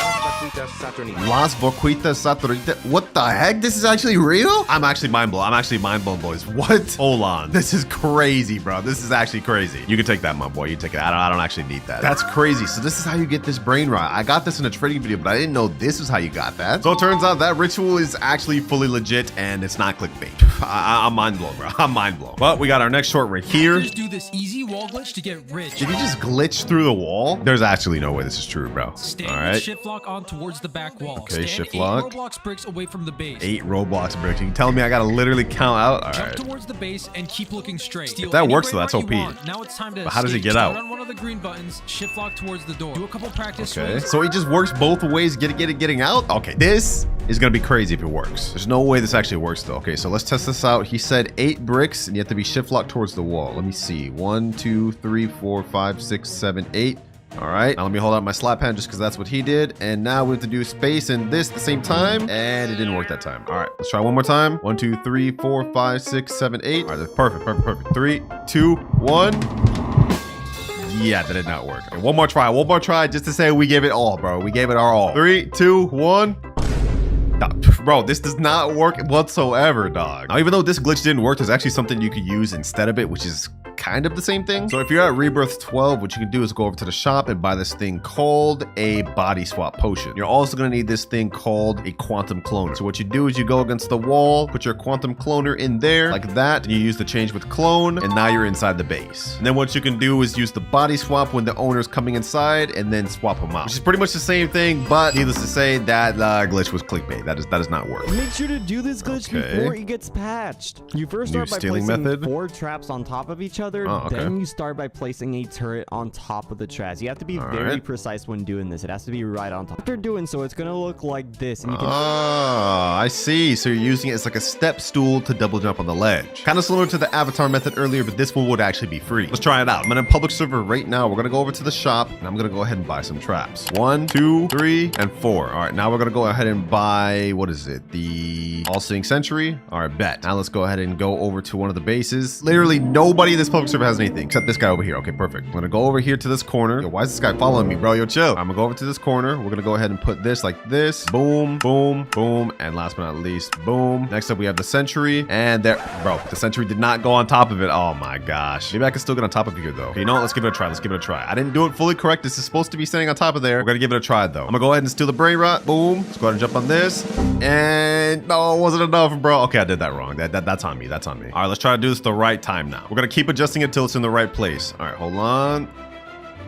Las Boquitas Saturnita. What the heck? This is actually real? I'm actually mind blown. Boys. What? Hold on. This is crazy, bro. This is actually crazy. You can take that, my boy. You take it. I don't actually need that. That's crazy. So this is how you get this brain rot. I got this in a trading video, but I didn't know this is how you got that. So it turns out that ritual is actually fully legit and it's not clickbait. I'm mind blown, bro. I'm mind blown. But we got our next short right here. Just do this easy wall glitch to get rich. Did he just glitch through the wall? There's actually no way this is true, bro. Stand all right. shift lock on towards the back wall. Okay, Stand shift 8 lock. Roblox bricks away from the base. 8 Roblox bricks. You telling me I gotta literally count out? All Jump right. towards the base and keep looking straight. Steal If that any works, brain though, that's rot you OP. want. Now it's time to But how does he escape. get out? Start on one of the green buttons, shift lock towards the door. Do a couple practice Okay. swings. So he just works both ways, getting out? Okay, this is gonna be crazy if it works. There's no way this actually works though. Okay, so let's test this out. He said 8 bricks and you have to be shift locked towards the wall. Let me see. 1, 2, 3, 4, 5, 6, 7, 8. All right, now let me hold out my slap hand just because that's what he did. And now we have to do space and this at the same time. And it didn't work that time. All right, let's try one more time. 1, 2, 3, 4, 5, 6, 7, 8. All right, that's perfect. 3, 2, 1. Yeah, that did not work. Okay, one more try just to say we gave it all, bro. We gave it our all. 3, 2, 1. Bro, this does not work whatsoever, dog. Now, even though this glitch didn't work, there's actually something you could use instead of it, which is kind of the same thing. So if you're at Rebirth 12, what you can do is go over to the shop and buy this thing called a body swap potion. You're also going to need this thing called a quantum cloner. So what you do is you go against the wall, put your quantum cloner in there like that, and you use the change with clone, and now you're inside the base. And then what you can do is use the body swap when the owner's coming inside and then swap them out, which is pretty much the same thing, but needless to say, that glitch was clickbait. That does not work. Make sure to do this glitch before it gets patched. You first start by placing 4 traps on top of each other. Then you start by placing a turret on top of the traps. You have to be very precise when doing this. It has to be right on top. After doing so, it's going to look like this. And you can I see. So you're using it as like a step stool to double jump on the ledge. Kind of similar to the avatar method earlier, but this one would actually be free. Let's try it out. I'm in a public server right now. We're going to go over to the shop and I'm going to go ahead and buy some traps. 1, 2, 3, and 4. All right, now we're going to go ahead and buy, what is it? The all-seeing sentry. All right, bet. Now let's go ahead and go over to one of the bases. Literally nobody in this public server has anything except this guy over here. Okay, perfect. I'm gonna go over here to this corner. Yo, why is this guy following me, bro? Yo, chill. I'm gonna go over to this corner. We're gonna go ahead and put this like this. Boom, boom, boom. And last but not least, boom. Next up, we have the sentry. And there, bro, the sentry did not go on top of it. Oh my gosh. Maybe I can still get on top of here though. Okay, you know what? Let's give it a try. I didn't do it fully correct. This is supposed to be standing on top of there. We're gonna give it a try though. I'm gonna go ahead and steal the brain rot. Boom. Let's go ahead and jump on this. And no, it wasn't enough, bro. Okay, I did that wrong. That's on me. All right, let's try to do this the right time now. We're gonna keep adjusting it till it's in the right place. All right, hold on.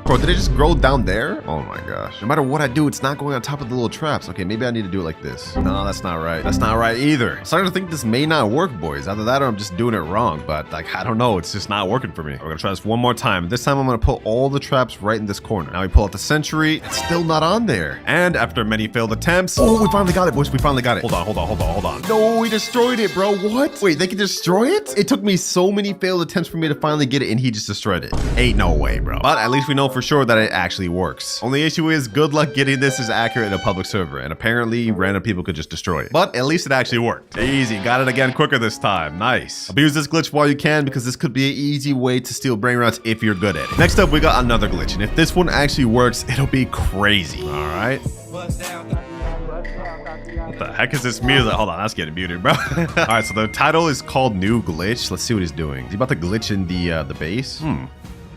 Bro, did it just grow down there? Oh my gosh. No matter what I do, it's not going on top of the little traps. Okay, maybe I need to do it like this. No, that's not right. That's not right either. I'm starting to think this may not work, boys. Either that or I'm just doing it wrong. But like, I don't know. It's just not working for me. We're gonna try this one more time. This time I'm gonna put all the traps right in this corner. Now we pull out the sentry. It's still not on there. And after many failed attempts, oh, we finally got it, boys. We finally got it. Hold on. No, we destroyed it, bro. What? Wait, they can destroy it? It took me so many failed attempts for me to finally get it, and he just destroyed it. Ain't no way, bro. But at least we know for sure that it actually works. Only issue is good luck getting this as accurate in a public server, and apparently random people could just destroy it. But at least it actually worked. Easy, got it again quicker this time. Nice. Abuse this glitch while you can because this could be an easy way to steal brain rots if you're good at it. Next up, we got another glitch, and if this one actually works, it'll be crazy. All right. What the heck is this music? Hold on, that's getting muted, bro. All right, so the title is called New Glitch. Let's see what he's doing. Is he about to glitch in the base?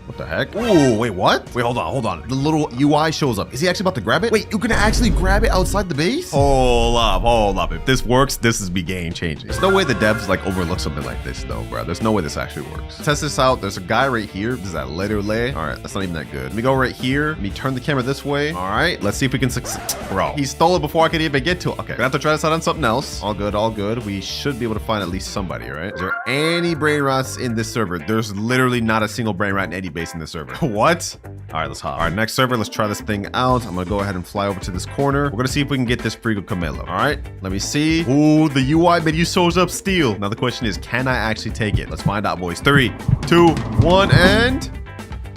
What the heck? Ooh, wait, what? Wait, hold on. The little UI shows up. Is he actually about to grab it? Wait, you can actually grab it outside the base? Hold up. If this works, this is be game changing. There's no way the devs like overlook something like this though, bro. There's no way this actually works. Test this out. There's a guy right here. This is that literally. All right, that's not even that good. Let me go right here. Let me turn the camera this way. All right, let's see if we can succeed. Bro, he stole it before I could even get to it. Okay, gonna have to try this out on something else. All good. We should be able to find at least somebody, right? Is there any brain rots in this server? There's literally not a single brain rot in any base in this server. What? All right, let's hop. All right, next server, let's try this thing out. I'm gonna go ahead and fly over to this corner. We're gonna see if we can get this Frigo Camelo. All right, let me see. Ooh, the UI menu shows up steel. Now the question is, can I actually take it? Let's find out, boys. 3, 2, 1, and...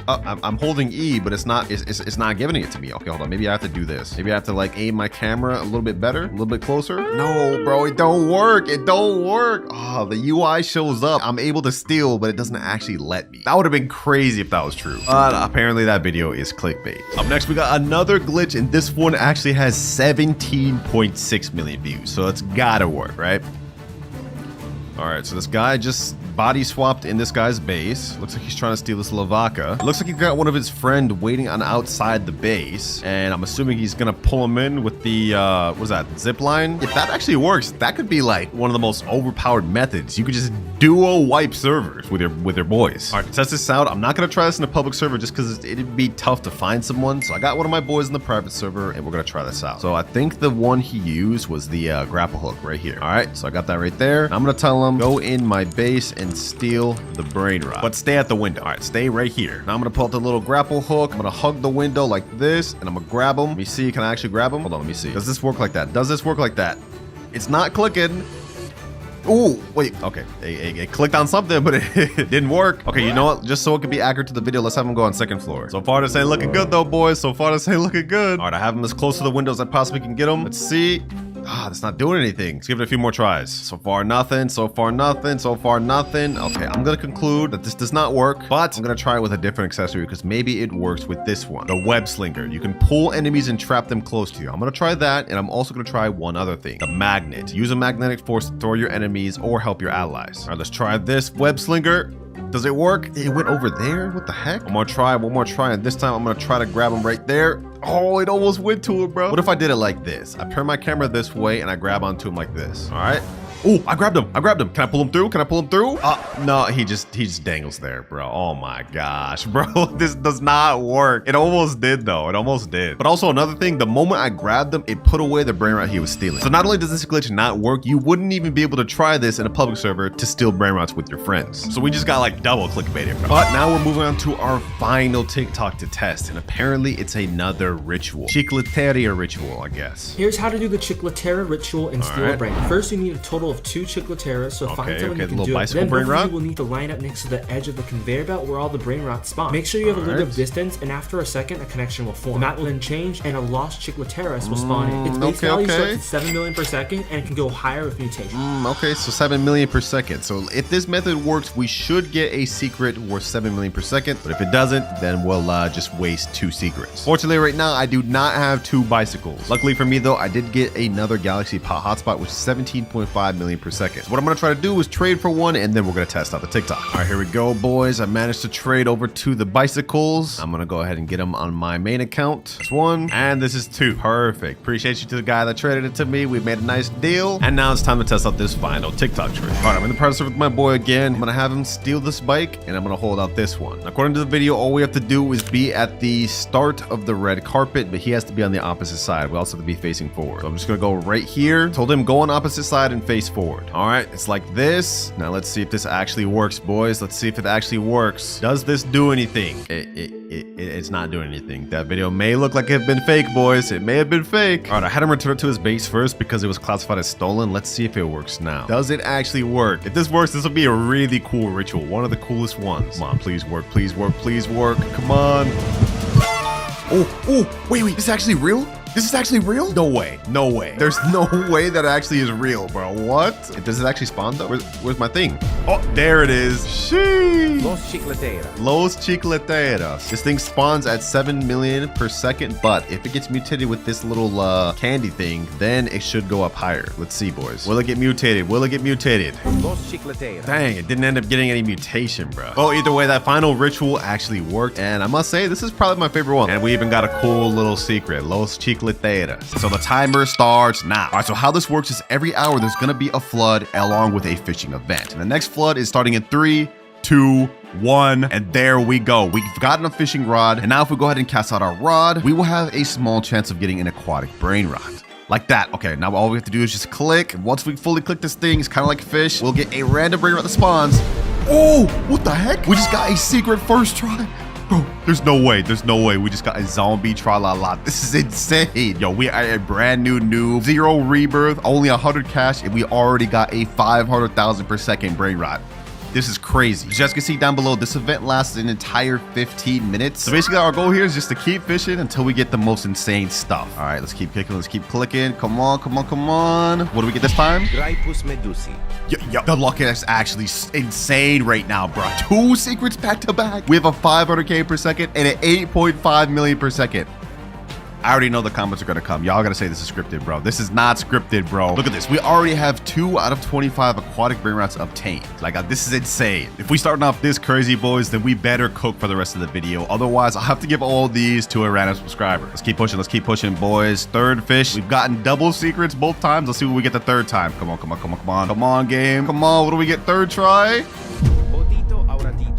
I'm holding E, but it's not giving it to me. Okay, hold on. Maybe I have to do this. Maybe I have to like aim my camera a little bit better, a little bit closer. No, bro, it don't work. It don't work. Oh, the UI shows up. I'm able to steal, but it doesn't actually let me. That would have been crazy if that was true. Apparently that video is clickbait. Up next, we got another glitch, and this one actually has 17.6 million views. So it's gotta work, right? All right, so this guy just body swapped in this guy's base. Looks like he's trying to steal this Lavaka. Looks like he's got one of his friend waiting on outside the base. And I'm assuming he's gonna pull him in with the, what is that, zip line? If that actually works, that could be like one of the most overpowered methods. You could just duo wipe servers with your boys. All right, to test this out, I'm not gonna try this in a public server just because it'd be tough to find someone. So I got one of my boys in the private server and we're gonna try this out. So I think the one he used was the grapple hook right here. All right, so I got that right there. I'm gonna tell him, go in my base and steal the brain rod, but stay at the window. All right, stay right here. Now I'm gonna pull out the little grapple hook. I'm gonna hug the window like this, and I'm gonna grab him. Let me see, can I actually grab him? Hold on, let me see. Does this work like that? Does this work like that? It's not clicking. Ooh, wait, okay. It clicked on something, but it didn't work. Okay, you know what? Just so it can be accurate to the video, let's have him go on second floor. So far this ain't looking good though, boys. So far this ain't looking good. All right, I have him as close to the window as I possibly can get him. Let's see. That's not doing anything. Let's give it a few more tries. So far, nothing. So far, nothing. So far, nothing. Okay, I'm gonna conclude that this does not work, but I'm gonna try it with a different accessory because maybe it works with this one, the web slinger. You can pull enemies and trap them close to you. I'm gonna try that, and I'm also gonna try one other thing, the magnet. Use a magnetic force to throw your enemies or help your allies. All right, let's try this web slinger. Does it work? It went over there? What the heck? One more try, and this time I'm gonna try to grab him right there. Oh, it almost went to it, bro. What if I did it like this? I turn my camera this way and I grab onto him like this. All right. Oh, I grabbed him. Can I pull him through? No, he just dangles there, bro. Oh my gosh, bro. This does not work. It almost did though. It almost did. But also another thing, the moment I grabbed him, it put away the brain rot he was stealing. So not only does this glitch not work, you wouldn't even be able to try this in a public server to steal brain rots with your friends. So we just got like double clickbaited, bro. But now we're moving on to our final TikTok to test. And apparently it's another ritual. Chicleteria ritual, I guess. Here's how to do the Chicleteria ritual and steal a brain. First, you need a total of 2 Chicleteras, so find someone you can do it. Then both of you will need to line up next to the edge of the conveyor belt where all the brain rots spawn. Make sure you have a little bit of distance, and after a second, a connection will form. The map will then change, and a lost Chicleteras will spawn in. Its base value starts at 7 million per second, and it can go higher with mutation. Okay, so 7 million per second. So if this method works, we should get a secret worth 7 million per second. But if it doesn't, then we'll just waste 2 secrets. Fortunately, right now, I do not have 2 bicycles. Luckily for me, though, I did get another Galaxy Pod hotspot, which is 17.5 million per second. So what I'm gonna try to do is trade for one, and then we're gonna test out the TikTok. All right, here we go, boys. I managed to trade over to the bicycles. I'm gonna go ahead and get them on my main account. That's 1, and this is 2. Perfect. Appreciate you to the guy that traded it to me. We made a nice deal, and now it's time to test out this final TikTok trade. All right, I'm in the process with my boy again. I'm gonna have him steal this bike, and I'm gonna hold out this one. According to the video, all we have to do is be at the start of the red carpet, but he has to be on the opposite side. We also have to be facing forward. So I'm just gonna go right here. Told him go on opposite side and face forward. All right, it's like this. Now let's see if this actually works, boys. Let's see if it actually works. Does this do anything? It's not doing anything. That video may look like it had been fake, boys. It may have been fake. All right, I had him return it to his base first because it was classified as stolen. Let's see if it works now. Does it actually work? If this works, this will be a really cool ritual. One of the coolest ones. Come on, please work, please work, please work. Come on. Oh, wait, this is actually real? This is actually real? No way. No way. There's no way that actually is real, bro. What? Does it actually spawn though? Where's my thing? Oh, there it is. Sheesh. Los Chicleteras. Los Chicleteras. This thing spawns at 7 million per second, but if it gets mutated with this little candy thing, then it should go up higher. Let's see, boys. Will it get mutated? Will it get mutated? Los Chicleteras. Dang, it didn't end up getting any mutation, bro. Oh, either way, that final ritual actually worked, and I must say, this is probably my favorite one. And we even got a cool little secret. Los Chicleteras. So the timer starts now. All right, so how this works is every hour there's gonna be a flood along with a fishing event. And the next flood is starting in 3, 2, 1, and there we go. We've gotten a fishing rod, and now if we go ahead and cast out our rod, we will have a small chance of getting an aquatic brain rot. Like that. Okay, now all we have to do is just click. And once we fully click this thing, it's kind of like fish. We'll get a random brain rot that spawns. Oh, what the heck? We just got a secret first try. Bro, there's no way. There's no way. We just got a zombie tra-la-la. This is insane. Yo, we are a brand new noob. 0 rebirth, only 100 cash, and we already got a 500,000 per second brain rot. This is crazy. As you guys can see down below, this event lasts an entire 15 minutes. So basically our goal here is just to keep fishing until we get the most insane stuff. All right, let's keep kicking. Let's keep clicking. Come on, come on, come on. What do we get this time? Yo, the luck is actually insane right now, bro. 2 secrets back to back. We have a 500K per second and an 8.5 million per second. I already know the comments are gonna come. Y'all gotta say this is scripted, bro. This is not scripted, bro. Look at this. We already have 2 out of 25 aquatic brain rots obtained. Like, this is insane. If we starting off this crazy, boys, then we better cook for the rest of the video. Otherwise, I'll have to give all these to a random subscriber. Let's keep pushing. Let's keep pushing, boys. 3rd fish. We've gotten double secrets both times. Let's see what we get the 3rd time. Come on, come on, come on, come on. Come on, game. Come on. What do we get 3rd try?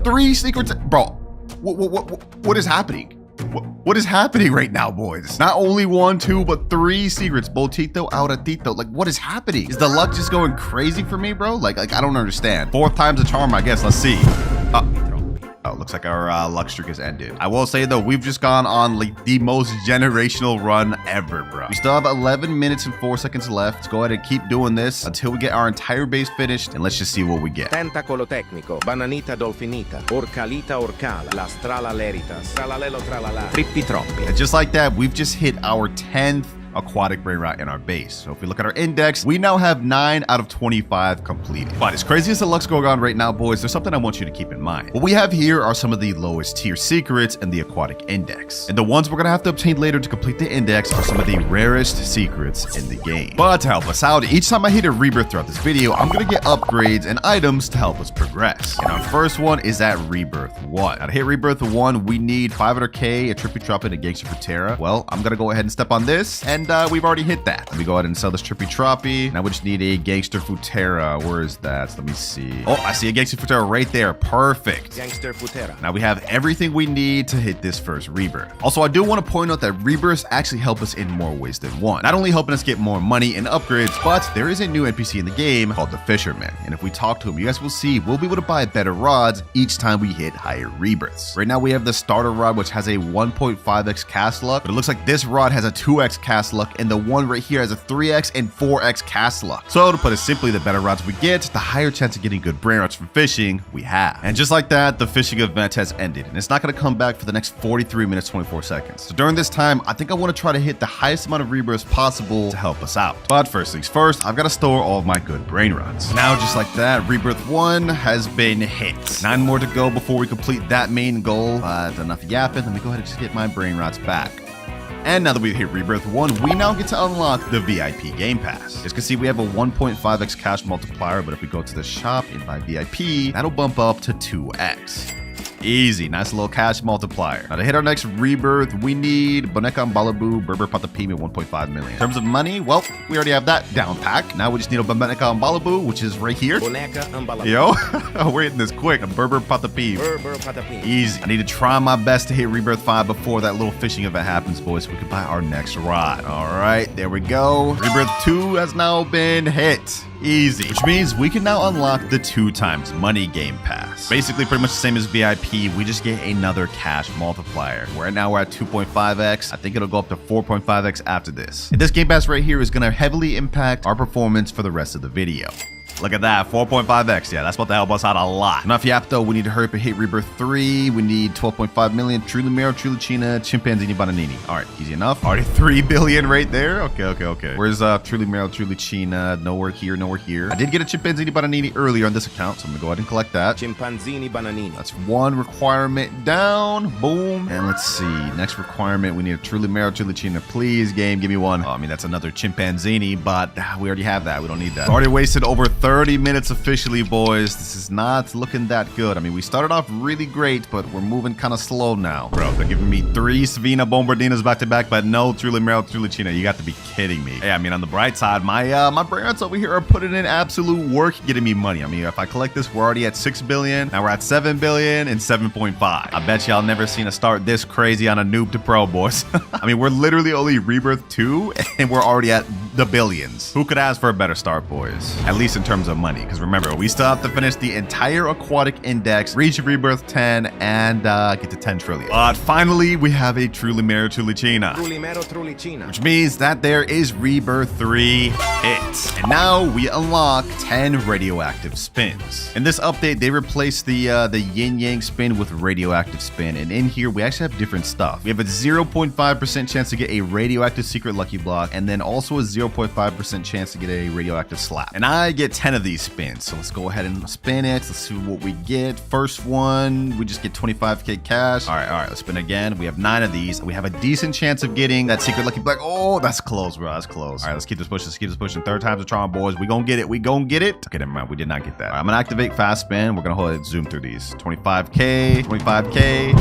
3 secrets. Bro, what is happening? What is happening right now, boys? Not only 1, 2, but 3 secrets. Boltito, Auratito. Like, what is happening? Is the luck just going crazy for me, bro? Like I don't understand. 4th time's a charm, I guess. Let's see. Oh, looks like our luck streak has ended. I will say, though, we've just gone on like the most generational run ever, bro. We still have 11 minutes and 4 seconds left. Let's go ahead and keep doing this until we get our entire base finished, and let's just see what we get. Tentacolo tecnico, bananita dolfinita, orcalita orcala, la strala leritas, tralalelo tralala, trippi troppi. And just like that, we've just hit our 10th aquatic brain rot in our base. So if we look at our index, we now have 9 out of 25 completed. But as crazy as the luck's going on right now, boys, there's something I want you to keep in mind. What we have here are some of the lowest tier secrets in the aquatic index. And the ones we're gonna have to obtain later to complete the index are some of the rarest secrets in the game. But to help us out, each time I hit a rebirth throughout this video, I'm gonna get upgrades and items to help us progress. And our first one is at Rebirth 1. Now to hit Rebirth 1, we need 500K, a trippy trop, and a gangster for Terra. Well, I'm gonna go ahead and step on this, and we've already hit that. Let me go ahead and sell this trippy troppy. Now we just need a gangster Futera. Where is that? Let me see. Oh, I see a gangster Futera right there. Perfect. Gangster Futera. Now we have everything we need to hit this first rebirth. Also, I do want to point out that rebirths actually help us in more ways than one. Not only helping us get more money and upgrades, but there is a new NPC in the game called the Fisherman. And if we talk to him, you guys will see we'll be able to buy better rods each time we hit higher rebirths. Right now we have the starter rod, which has a 1.5x cast luck, but it looks like this rod has a 2x cast luck, and the one right here has a 3x and 4x cast luck. So to put it simply, the better rods we get, the higher chance of getting good brain rods from fishing we have. And just like that, the fishing event has ended, and it's not going to come back for the next 43 minutes 24 seconds. So during this time, I think I want to try to hit the highest amount of rebirths possible to help us out. But first things first, I've got to store all of my good brain rods. Now just like that, rebirth 1 has been hit. 9 more to go before we complete that main goal. Enough yapping. Let me go ahead and just get my brain rods back. And now that we've hit Rebirth 1, we now get to unlock the VIP Game Pass. As you can see, we have a 1.5x cash multiplier, but if we go to the shop and buy VIP, that'll bump up to 2x. Easy, nice little cash multiplier. Now to hit our next rebirth, we need Boneca Mbalabu, Berber Patapim at 1.5 million. In terms of money, well, we already have that down pack. Now we just need a Boneca Mbalabu, which is right here. Boneca Mbalabu. Yo, we're hitting this quick. A Berber Patapim. Berber Patapim. Easy. I need to try my best to hit Rebirth 5 before that little fishing event happens, boys, so we can buy our next rod. All right, there we go. Rebirth 2 has now been hit. Easy. Which means we can now unlock the 2x money game pass. Basically pretty much the same as VIP, we just get another cash multiplier. Right now we're at 2.5x. I think it'll go up to 4.5x after this. And this game pass right here is going to heavily impact our performance for the rest of the video. Look at that, 4.5x. Yeah, that's about to help us out a lot. Enough yap though, we need to hurry up and hit Rebirth 3. We need 12.5 million. Truly Mero, Truly China, Chimpanzini, Bananini. All right, easy enough. Already 3 billion right there. Okay. Where's Truly Mero, Truly China? Nowhere here, nowhere here. I did get a Chimpanzini, Bananini earlier on this account, so I'm gonna go ahead and collect that. Chimpanzini, Bananini. That's one requirement down. Boom. And let's see, next requirement, we need a Truly Mero, Truly China. Please, game, give me one. Oh, I mean, that's another Chimpanzini, but we already have that. We don't need that. Already wasted over 30 minutes officially, boys. This is not looking that good. I mean, we started off really great, but we're moving kind of slow now. Bro, they're giving me 3 Svina Bombardinas back to back, but no Truly Mero, Truly China. You got to be kidding me. Hey, I mean, on the bright side, my brands over here are putting in absolute work getting me money. I mean, if I collect this, we're already at 6 billion. Now we're at 7 billion and 7.5. I bet y'all never seen a start this crazy on a noob to pro, boys. I mean, we're literally only Rebirth 2 and we're already at the billions. Who could ask for a better start, boys? At least in terms terms of money. Because remember, we still have to finish the entire aquatic index, reach Rebirth 10, and get to 10 trillion. But finally, we have a Trulimero Trulicina. Trulimero Trulicina. Which means that there is Rebirth 3 hits. And now we unlock 10 radioactive spins. In this update, they replaced the yin yang spin with radioactive spin. And in here, we actually have different stuff. We have a 0.5% chance to get a radioactive secret lucky block, and then also a 0.5% chance to get a radioactive slap. And I get 10 of these spins. So let's go ahead and spin it. Let's see what we get. First one, we just get 25k cash. All right, let's spin again. We have 9 of these. We have a decent chance of getting that secret lucky block. Oh, that's close, bro. That's close. All right, let's keep this pushing. Let's keep this pushing. Third time's a charm, boys. We gonna get it. We gonna get it. Okay, never mind. We did not get that. All right, I'm gonna activate fast spin. We're gonna hold it, zoom through these. 25k, 25k.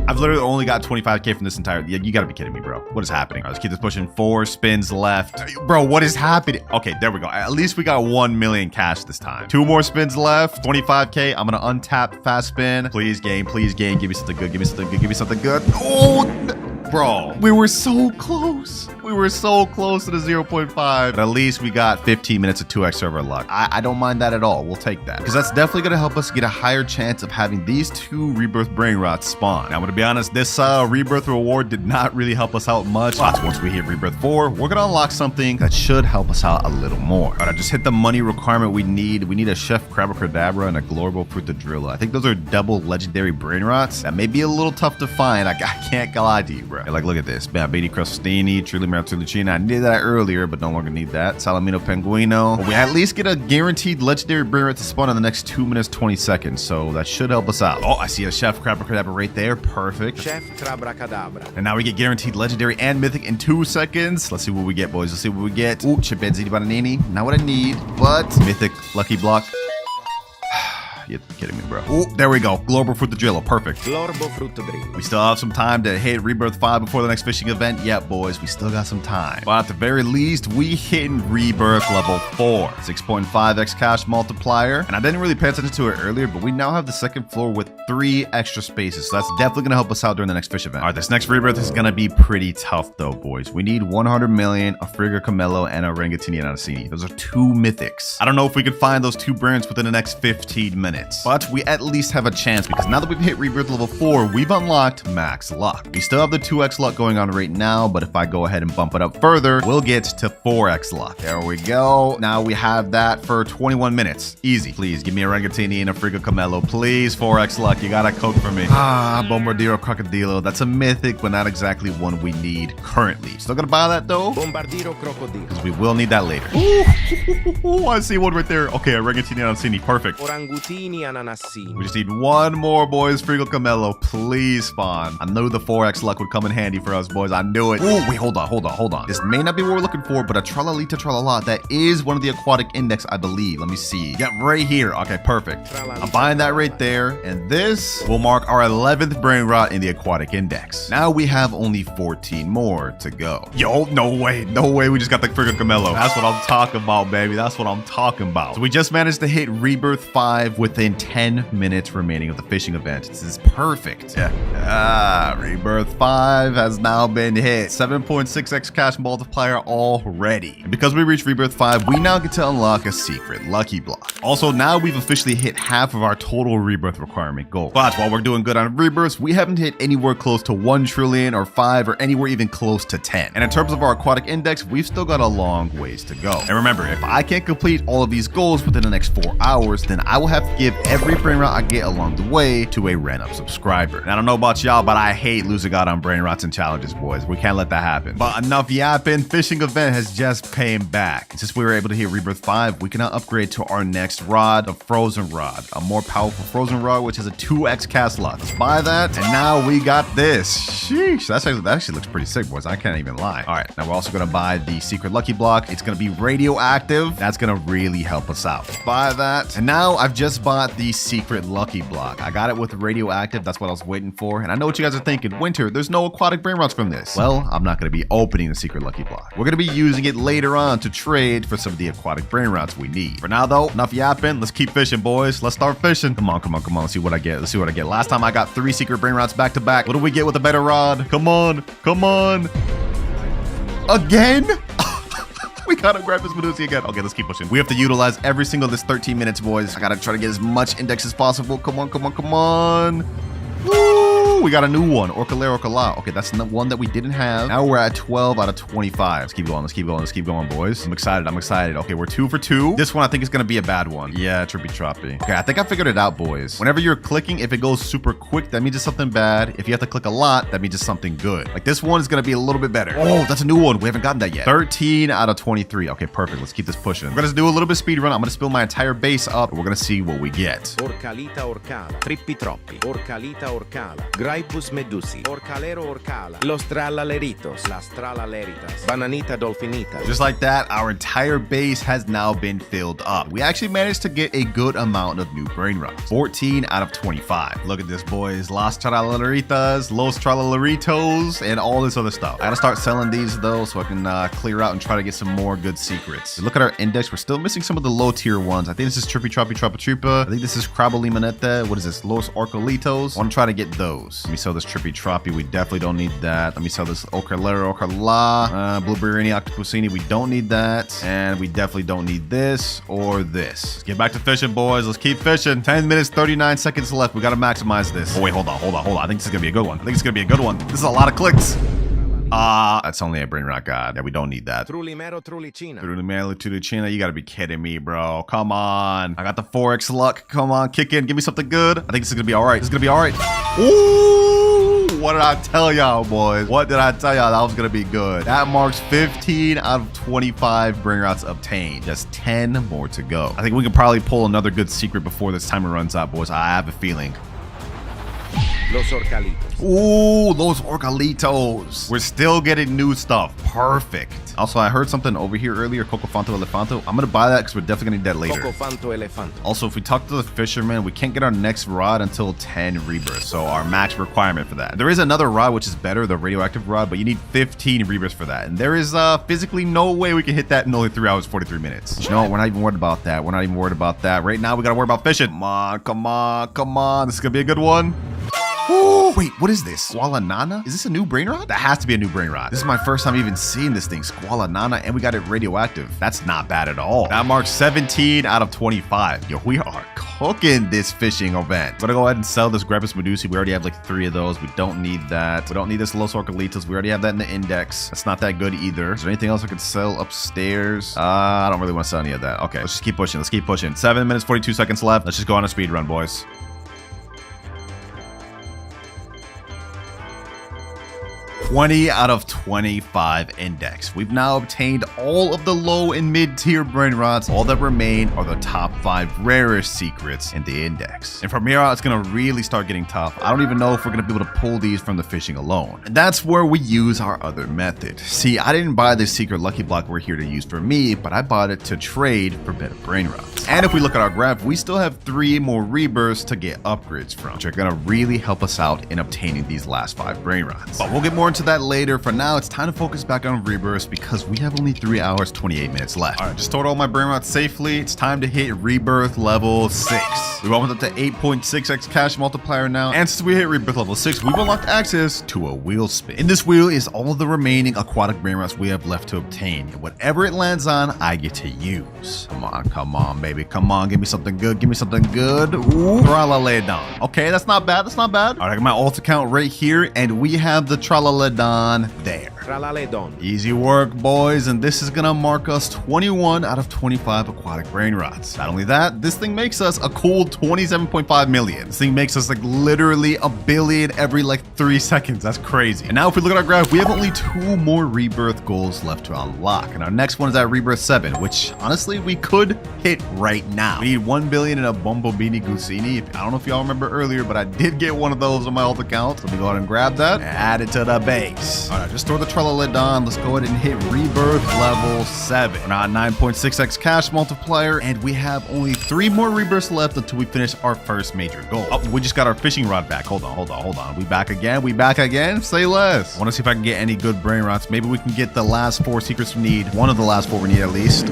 I've literally only got 25k from this entire. You gotta be kidding me, bro. What is happening? All right, let's keep this pushing. 4 spins left. Bro, what is happening? Okay, there we go. At least we got 1 million cash this time. 2 more spins left. 25k. I'm gonna untap fast spin. Please, game. Please, game. Give me something good. Give me something good. Give me something good. Oh, bro. We were so close. We were so close to the 0.5. But at least we got 15 minutes of 2x server luck. I don't mind that at all. We'll take that. Because that's definitely gonna help us get a higher chance of having these 2 Rebirth brain rots spawn. Now, I'm gonna be honest, this Rebirth reward did not really help us out much. But once we hit Rebirth 4, we're gonna unlock something that should help us out a little more. All right, I just hit the money requirement we need. We need a Chef Crabacadabra and a Global Frutadrilla. I think those are double legendary brain rots. That may be a little tough to find. I can't lie to you, bro. Like, look at this. Bambini Crostini, Trulimero Trulicina. I needed that earlier, but no longer need that. Salamino Penguino. But we at least get a guaranteed legendary brain rat to spawn in the next 2 minutes, 20 seconds. So that should help us out. Oh, I see a Chef Crabacadabra right there. Perfect. Chef Crabacadabra. And now we get guaranteed legendary and mythic in 2 seconds. Let's see what we get, boys. Let's see what we get. Ooh, Chimpanzee Bananini. Not what I need, but mythic lucky block. You're kidding me, bro. Oh, there we go. Global Frutadrilla. Perfect. Global Frutadrilla. We still have some time to hit Rebirth 5 before the next fishing event. Yep, boys, we still got some time. But at the very least, we hit Rebirth level 4. 6.5x cash multiplier. And I didn't really pay attention to it earlier, but we now have the second floor with 3 extra spaces. So that's definitely going to help us out during the next fish event. All right, this next Rebirth is going to be pretty tough, though, boys. We need 100 million, a Frigga Camello, and a Rangatini Anasini. Those are 2 mythics. I don't know if we can find those 2 brands within the next 15 minutes. But we at least have a chance because now that we've hit Rebirth level 4, we've unlocked max luck. We still have the 2x luck going on right now, but if I go ahead and bump it up further, we'll get to 4x luck. There we go. Now we have that for 21 minutes. Easy. Please give me a Rangatini and a Frigga Camello. Please, 4x luck. You gotta coke for me. Bombardiro Crocodilo. That's a mythic, but not exactly one we need currently. Still gonna buy that though? Bombardiro Crocodilo. Because we will need that later. Ooh, I see one right there. Okay, a Rangatini Anasini. Perfect. Orangutini Ananasini. We just need 1 more, boys. Frigga Camello, please spawn. I knew the 4x luck would come in handy for us, boys. I knew it. Oh, wait, hold on. This may not be what we're looking for, but a Tralalita Tralala, that is one of the aquatic index, I believe. Let me see. Yep, right here. Okay, perfect. I'm buying that right there. And this will mark our 11th brain rot in the aquatic index. Now we have only 14 more to go. Yo, no way. We just got the Frigga Camello. That's what I'm talking about, baby. That's what I'm talking about. So we just managed to hit Rebirth 5 within 10 minutes remaining of the fishing event. This is perfect. Yeah. Rebirth 5 has now been hit. 7.6x cash multiplier already. And because we reached Rebirth 5, we now get to unlock a secret lucky block. Also, now we've officially hit half of our total Rebirth requirement goal. But while we're doing good on Rebirths, we haven't hit anywhere close to 1 trillion or 5 or anywhere even close to 10. And in terms of our aquatic index, we've still got a long ways to go. And remember, if I can't complete all of these goals within the next 4 hours, then I will have to give every brain rot I get along the way to a random subscriber. And I don't know about y'all, but I hate losing out on brain rots and challenges, boys. We can't let that happen. But enough yapping. Fishing event has just came back. Since we were able to hit Rebirth 5, we can now upgrade to our next rod, the Frozen Rod. A more powerful Frozen Rod, which has a 2x cast luck. Let's buy that. And now we got this. Sheesh. That actually looks pretty sick, boys. I can't even lie. All right. Now we're also going to buy the secret lucky block. It's going to be radioactive. That's going to really help us out. Buy that. And now I've just bought the secret lucky block. I got it with radioactive. That's what I was waiting for. And I know what you guys are thinking. Winter, there's no aquatic brain rots from this. Well, I'm not going to be opening the secret lucky block. We're going to be using it later on to trade for some of the aquatic brain rots we need. For now, though, enough yapping. Let's keep fishing, boys. Let's start fishing. Come on. Let's see what I get. Last time I got 3 secret brain rots back to back. What do we get with a better rod? Come on. Again? We gotta grab this Medusa again. Okay, let's keep pushing. We have to utilize every single of this 13 minutes, boys. I gotta try to get as much index as possible. Come on, come on, come on. Woo! We got a new one. Orcala. Okay, that's the one that we didn't have. Now we're at 12 out of 25. Let's keep going. Let's keep going. Let's keep going, boys. I'm excited. I'm excited. Okay, we're 2 for 2. This one I think is going to be a bad one. Yeah, trippy troppy. Okay, I think I figured it out, boys. Whenever you're clicking, if it goes super quick, that means it's something bad. If you have to click a lot, that means it's something good. Like this one is going to be a little bit better. Oh, that's a new one. We haven't gotten that yet. 13 out of 23. Okay, perfect. Let's keep this pushing. We're going to do a little bit of speed run. I'm going to spill my entire base up. And we're going to see what we get. Orcalita orcala. Trippi troppi. Orcalita orcala. Graipus medusi, orcalero orcala, los tralaleritos, las tralaleritas, bananita dolfinita. Just like that, our entire base has now been filled up. We actually managed to get a good amount of new brain rots. 14 out of 25. Look at this, boys. Las tralaleritas, los tralaleritos, and all this other stuff. I gotta start selling these though, so I can clear out and try to get some more good secrets. Look at our index. We're still missing some of the low tier ones. I think this is Trippy Troppy Trappa Trippa. I think this is Crabble Limonetta. What is this? Los Orcalitos. I want to try to get those. Let me sell this Trippy Troppy. We definitely don't need that. Let me sell this Orcalero Orcala. Blueberry Octopusini. We don't need that. And we definitely don't need this or this. Let's get back to fishing, boys. Let's keep fishing. 10 minutes, 39 seconds left. We got to maximize this. Oh, wait, hold on. I think this is going to be a good one. This is a lot of clicks. That's only a brain rot god. Yeah, we don't need that. Trulimero Trulicina. Trulimero Trulicina. You gotta be kidding me, bro. Come on. I got the 4x luck. Come on, kick in. Give me something good. I think this is gonna be alright. Ooh! What did I tell y'all, boys? What did I tell y'all? That was gonna be good. That marks 15 out of 25 brain rots obtained. Just 10 more to go. I think we can probably pull another good secret before this timer runs out, boys. I have a feeling. Los Orcalitos. Ooh, those Orcalitos. We're still getting new stuff. Perfect. Also, I heard something over here earlier, Cocofanto Elefanto. I'm going to buy that because we're definitely going to need that later. Cocofanto Elefanto. Also, if we talk to the fisherman, we can't get our next rod until 10 rebirths. So our max requirement for that. There is another rod, which is better, the radioactive rod, but you need 15 rebirths for that. And there is physically no way we can hit that in only 3 hours, 43 minutes. But you know what? We're not even worried about that. Right now, we got to worry about fishing. Come on. This is going to be a good one. Oh, wait, what is this? Squala Nana? Is this a new brain rod? That has to be a new brain rod. This is my first time even seeing this thing. Squala Nana, and we got it radioactive. That's not bad at all. That marks 17 out of 25. Yo, we are cooking this fishing event. I'm gonna go ahead and sell this Grapple Medusa. We already have like 3 of those. We don't need that. We don't need this Los Orcalitos. We already have that in the index. That's not that good either. Is there anything else I could sell upstairs? I don't really want to sell any of that. Okay, let's just keep pushing. 7 minutes, 42 seconds left. Let's just go on a speed run, boys. 20 out of 25 index. We've now obtained all of the low and mid tier brain rots. All that remain are the top 5 rarest secrets in the index. And from here out, it's gonna really start getting tough. I don't even know if we're gonna be able to pull these from the fishing alone. And that's where we use our other method. See, I didn't buy this secret lucky block we're here to use for me, but I bought it to trade for better brain rots. And if we look at our graph, we still have 3 more rebirths to get upgrades from, which are gonna really help us out in obtaining these last 5 brain rots. But we'll get more into that later. For now, it's time to focus back on rebirths because we have only 3 hours 28 minutes left. All right, just stored all my brain rots safely. It's time to hit rebirth level 6. We went up to 8.6x cash multiplier now, and since we hit rebirth level 6, we've unlocked access to a wheel spin. In this wheel is all of the remaining aquatic brain rots we have left to obtain, and whatever it lands on, I get to use. Come on, baby, come on, give me something good, Ooh, Tralaledon. Okay, that's not bad. All right, I got my alt account right here, and we have the Tralaledon there. Tralaledon. Easy work, boys, and this is gonna mark us 21 out of 25 aquatic brain rots. Not only that, this thing makes us a cool 27.5 million. This thing makes us like literally a billion every like 3 seconds. That's crazy. And now if we look at our graph, we have only 2 more rebirth goals left to unlock, and our next one is at rebirth 7, which honestly we could hit right now. We need 1 billion in a Bombobini Gusini. I don't know if y'all remember earlier, but I did get one of those on my alt account. So let me go ahead and grab that and add it to the base. All right, just store the Tralaledon. Let's go ahead and hit rebirth level 7. We're now at 9.6x cash multiplier, and we have only 3 more rebirths left until we finish our first major goal. Oh, we just got our fishing rod back. Hold on. We back again? Say less. I want to see if I can get any good brain rots. Maybe we can get the last 4 secrets we need. One of the last 4 we need at least.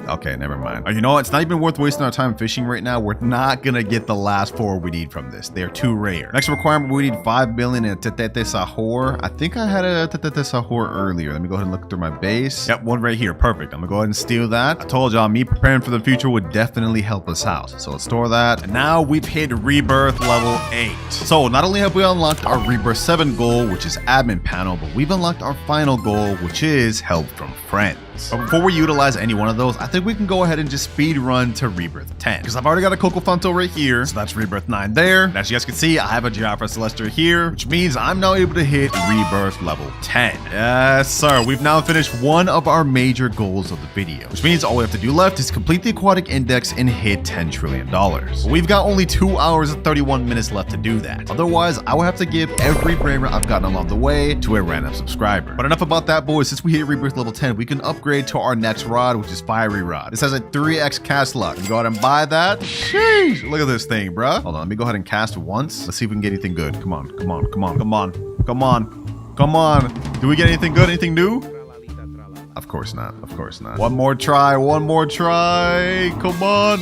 Okay, never mind. You know what? It's not even worth wasting our time fishing right now. We're not gonna get the last 4 we need from this. They're too rare. Next requirement, we need 5 billion in a Tetete Sahur. I think I had a Tetete Sahur earlier. Let me go ahead and look through my base. Yep, one right here. Perfect. I'm gonna go ahead and steal that. I told y'all, me preparing for the future would definitely help us out. So let's store that. And now we've hit Rebirth level 8. So not only have we unlocked our Rebirth 7 goal, which is admin panel, but we've unlocked our final goal, which is help from friends. But before we utilize any one of those, I think we can go ahead and just speed run to Rebirth 10. Because I've already got a Coco Fanto right here. So that's Rebirth 9 there. And as you guys can see, I have a Giafra Celestia here, which means I'm now able to hit Rebirth level 10. Yes, sir. We've now finished one of our major goals of the video, which means all we have to do left is complete the aquatic index and hit $10 trillion. But we've got only 2 hours and 31 minutes left to do that. Otherwise, I will have to give every brain rot I've gotten along the way to a random subscriber. But enough about that, boys. Since we hit Rebirth level 10, we can upgrade to our next rod, which is Fiery Rod. This has a 3x cast luck. Go ahead and buy that. Sheesh, look at this thing, bruh. Hold on, let me go ahead and cast once. Let's see if we can get anything good. Come on, come on, come on, come on, come on, come on. Do we get anything good, anything new? Of course not, of course not. One more try, one more try. Come on.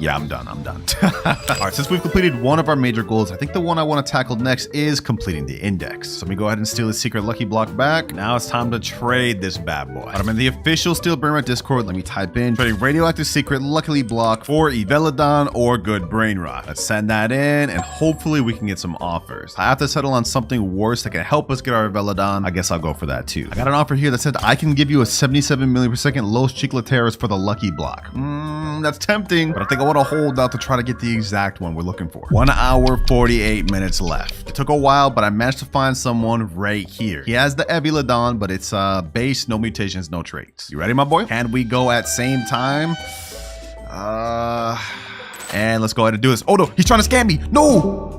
Yeah, I'm done. I'm done. All right, since we've completed one of our major goals, I think the one I want to tackle next is completing the index. So let me go ahead and steal the secret lucky block back. Now it's time to trade this bad boy. I'm in the official Steel Brainrot Discord. Let me type in trading radioactive secret luckily block for Evelodon or good brain rot. Let's send that in and hopefully we can get some offers. I have to settle on something worse that can help us get our Evelodon. I guess I'll go for that too. I got an offer here that said I can give you a 77 million per second Los Chicleteras for the lucky block. That's tempting, but I think I want to hold out to try to get the exact one we're looking for. 1 hour, 48 minutes left. It took a while, but I managed to find someone right here. He has the Evelodon, but it's base, no mutations, no traits. You ready, my boy? Can we go at same time? And let's go ahead and do this. Oh no, he's trying to scam me. No!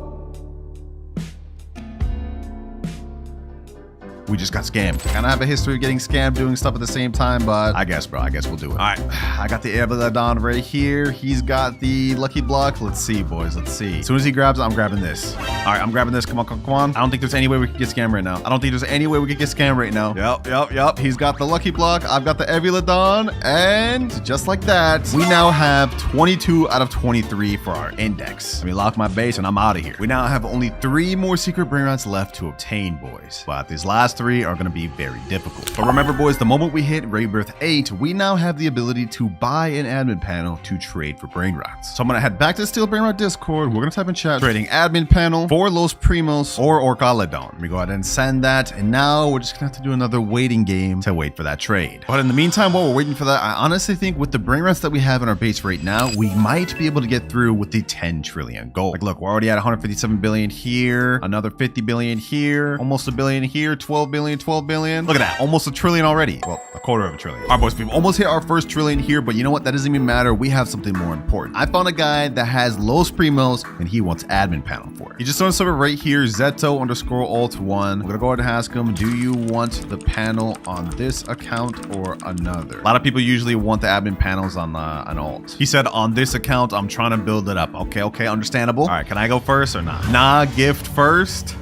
We just got scammed. Kind of have a history of getting scammed doing stuff at the same time, but I guess, bro, I guess we'll do it. All right, I got the Evelodon right here. He's got the lucky block. Let's see, boys, let's see. As soon as he grabs it, I'm grabbing this. All right, I'm grabbing this. Come on, come on. I don't think there's any way we can get scammed right now. I don't think there's any way we can get scammed right now. Yep. He's got the lucky block. I've got the Evelodon. And just like that, we now have 22 out of 23 for our index. Let me lock my base and I'm out of here. We now have only 3 more secret brain rots left to obtain, boys. But these last 3 are going to be very difficult. But remember, boys, the moment we hit Rebirth 8, we now have the ability to buy an admin panel to trade for brain rots. So I'm going to head back to the Steel Brain Rot Discord. We're going to type in chat, trading admin panel for Los Primos or Orcaledon. Let me go ahead and send that. And now we're just going to have to do another waiting game to wait for that trade. But in the meantime, while we're waiting for that, I honestly think with the brain rots that we have in our base right now, we might be able to get through with the 10 trillion goal. Like, look, we're already at 157 billion here, another 50 billion here, almost a billion here, 12 billion. Look at that, almost a trillion already. Well, a quarter of a trillion. All right, boys, we've almost hit our first trillion here, but you know what? That doesn't even matter. We have something more important. I found a guy that has Los Primos and he wants admin panel for it. He just on a server right here, Zeto_alt1. I'm gonna go ahead and ask him, do you want the panel on this account or another? A lot of people usually want the admin panels on an alt. He said, on this account, I'm trying to build it up. Okay, understandable. All right, can I go first or not? Nah, gift first.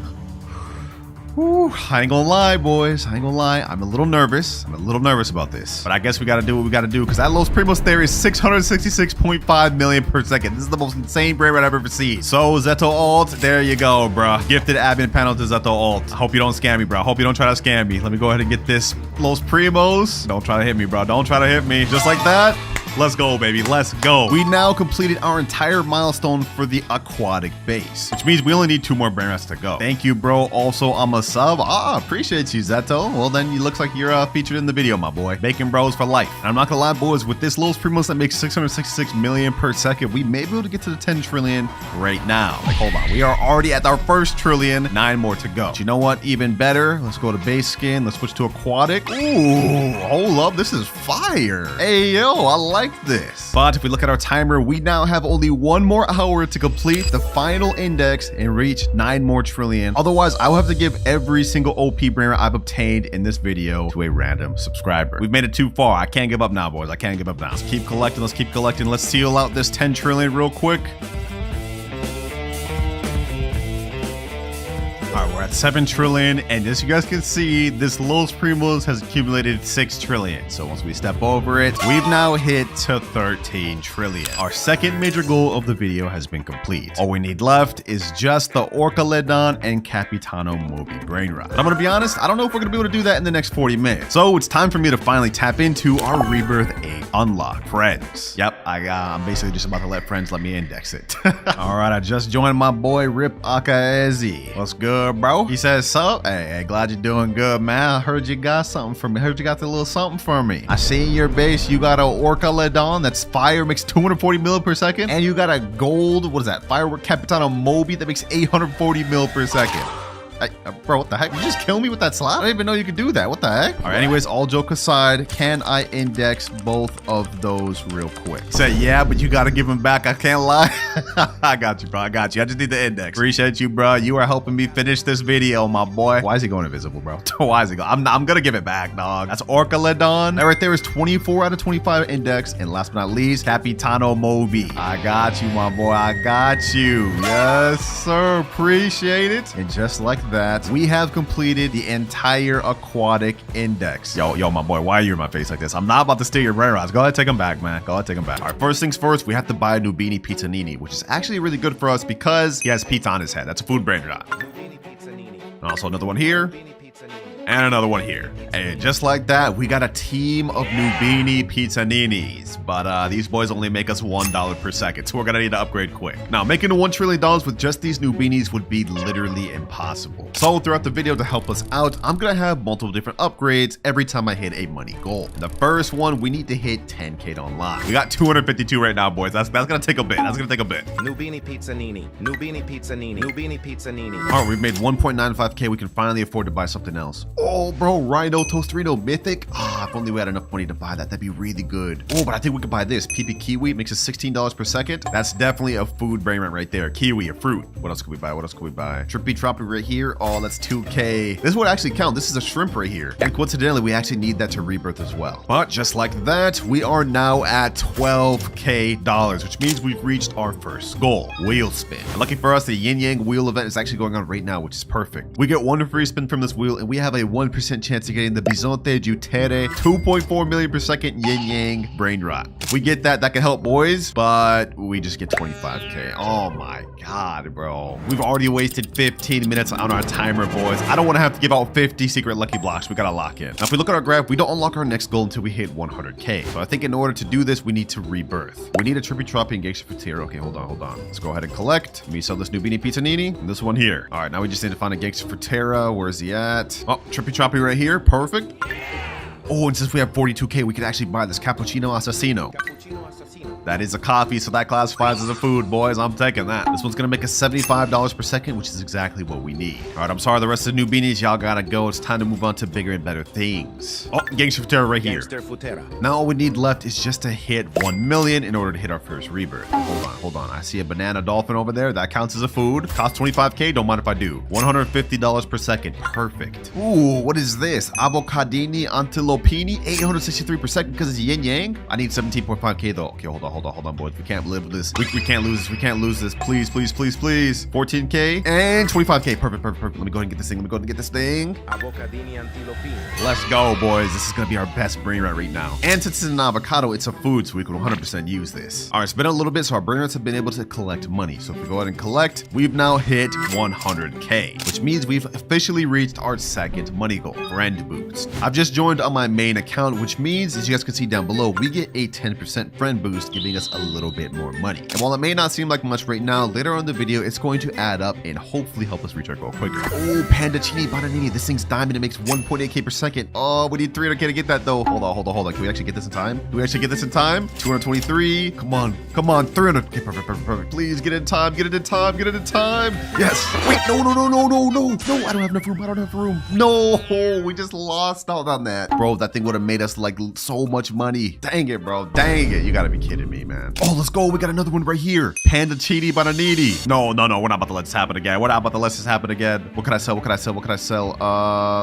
Whew, I ain't gonna lie, boys. I ain't gonna lie. I'm a little nervous. About this. But I guess we gotta do what we gotta do because that Los Primos there is 666.5 million per second. This is the most insane brain rot I've ever seen. So, Zeto Alt, there you go, bruh. Gifted admin panel to Zeto Alt. I hope you don't scam me, bro. I hope you don't try to scam me. Let me go ahead and get this Los Primos. Don't try to hit me, bro. Don't try to hit me. Just like that. Let's go, baby. Let's go. We now completed our entire milestone for the aquatic base, which means we only need 2 more brain rots to go. Thank you, bro. Also, I'm a sub. Appreciate you, Zeto. Well, then it looks like you're featured in the video, my boy. Bacon bros for life. And I'm not gonna lie, boys, with this Los Primos that makes 666 million per second, we may be able to get to the 10 trillion right now. Like, hold on. We are already at our first trillion. 9 more to go. But you know what? Even better. Let's go to base skin. Let's switch to aquatic. Ooh, hold up. This is fire. Hey, yo, I like this. But if we look at our timer, we now have only 1 more hour to complete the final index and reach 9 more trillion. Otherwise, I will have to give every single OP brain rot I've obtained in this video to a random subscriber. We've made it too far. I can't give up now, boys. I can't give up now. Let's keep collecting. Let's keep collecting. Let's seal out this 10 trillion real quick. right, we're at 7 trillion. And as you guys can see, this Los Primos has accumulated 6 trillion. So once we step over it, we've now hit to 13 trillion. Our second major goal of the video has been complete. All we need left is just the Orcaledon and Capitano Mobi brain rot. But I'm gonna be honest, I don't know if we're gonna be able to do that in the next 40 minutes. So it's time for me to finally tap into our Rebirth 8 unlock. Friends. Yep, I'm basically just about to let friends let me index it. All right, I just joined my boy Rip Akaezi. What's good, bro? He says, so, hey, glad you're doing good, man. I heard you got something for me. Heard you got the little something for me. I see in your base you got a Orcaledon that's fire, makes 240 mil per second, and you got a gold, what is that? Firework Capitano Mobi that makes 840 mil per second. Bro, what the heck? You just kill me with that slap? I didn't even know you could do that. What the heck? All right, anyways, all joke aside, can I index both of those real quick? He said, yeah, but you got to give them back. I can't lie. I got you, bro. I got you. I just need the index. Appreciate you, bro. You are helping me finish this video, my boy. Why is he going invisible, bro? Why is he going? I'm going to give it back, dog. That's Orcaledon. That right there is 24 out of 25 index. And last but not least, Capitano Mobi. I got you, my boy. I got you. Yes, sir. Appreciate it. And just like that, we have completed the entire aquatic index. Yo, my boy, why are you in my face like this? I'm not about to steal your brain rods. Go ahead, take them back, man. Go ahead, take them back. All right, first things first, we have to buy a Nubini Pizzanini, which is actually really good for us because he has pizza on his head. That's a food brain rot. Also another one here. And another one here. And just like that, we got a team of Nubini Pizzaninis. But these boys only make us $1 per second, so we're gonna need to upgrade quick. Now, making the $1 trillion with just these Nubinis would be literally impossible. So throughout the video, to help us out, I'm gonna have multiple different upgrades every time I hit a money goal. The first one, we need to hit 10K to unlock. We got 252 right now, boys. That's gonna take a bit. That's gonna take a bit. Nubini Pizzanini, Nubini Pizzanini, Nubini Pizzanini. All right, we've made 1.95K. We can finally afford to buy something else. Oh, bro, Rhino Tostrino Mythic. If only we had enough money to buy that. That'd be really good. Oh, but I think we could buy this. PP Kiwi makes us $16 per second. That's definitely a food brain rent right there. Kiwi, a fruit. What else could we buy? What else could we buy? Trippy Troppy right here. Oh, that's 2K. This would actually count. This is a shrimp right here. And coincidentally, we actually need that to rebirth as well. But just like that, we are now at $12K, which means we've reached our first goal. Wheel spin. And lucky for us, the Yin Yang wheel event is actually going on right now, which is perfect. We get one free spin from this wheel, and we have a 1% chance of getting the Bisonte Jutere 2.4 million per second Yin Yang brain rot. If we get that, that can help, boys, but we just get 25K. Oh my God, bro. We've already wasted 15 minutes on our timer, boys. I don't want to have to give out 50 secret lucky blocks. We got to lock in. Now, if we look at our graph, we don't unlock our next goal until we hit 100K. So I think in order to do this, we need to rebirth. We need a Trippy Troppy and Gangster Frontier. Okay, hold on. Let's go ahead and collect. Let me sell this Nubini Pizzanini and this one here. All right, now we just need to find a Gangster Frontier. Where is he at? Oh, Trippy Troppy right here. Perfect. Oh, and since we have 42K, we could actually buy this Cappuccino Assassino. That is a coffee, so that classifies as a food, boys. I'm taking that. This one's gonna make us $75 per second, which is exactly what we need. All right, I'm sorry, the rest of the Nubinis, y'all gotta go. It's time to move on to bigger and better things. Oh, Gangster Futera right here. Now all we need left is just to hit 1 million in order to hit our first rebirth. Hold on. I see a banana dolphin over there. That counts as a food. Costs 25K, don't mind if I do. $150 per second, perfect. Ooh, what is this? Avocadini Antilopini, 863 per second because it's yin yang. I need 17.5K though. Okay, hold on, boys. We can't live with this. We can't lose this. We can't lose this. Please. 14K and 25K. Perfect. Let me go ahead and get this thing. Let's go, boys. This is gonna be our best brain rot right now. And since it's an avocado, it's a food, so we can 100% use this. All right, it's been a little bit, so our brain rats have been able to collect money. So if we go ahead and collect, we've now hit 100K, which means we've officially reached our second money goal, friend boost. I've just joined on my main account, which means, as you guys can see down below, we get a 10% friend boost, giving us a little bit more money. And while it may not seem like much right now, later on in the video, it's going to add up and hopefully help us reach our goal quicker. Oh, Pandacini Bananini. This thing's diamond. It makes 1.8K per second. Oh, we need 300K to get that though. Hold on. Can we actually get this in time? 223. Come on. 300K. Perfect. Please get it in time. Yes. Wait, no. I don't have enough room. No, we just lost out on that. Bro, that thing would have made us like so much money. Dang it, bro. You gotta be kidding me. me, man. Oh, let's go. We got another one right here. Panda Chini Bananini. No. We're not about to let this happen again. We're not about to let this happen again. What can I sell? What can I sell? What can I sell?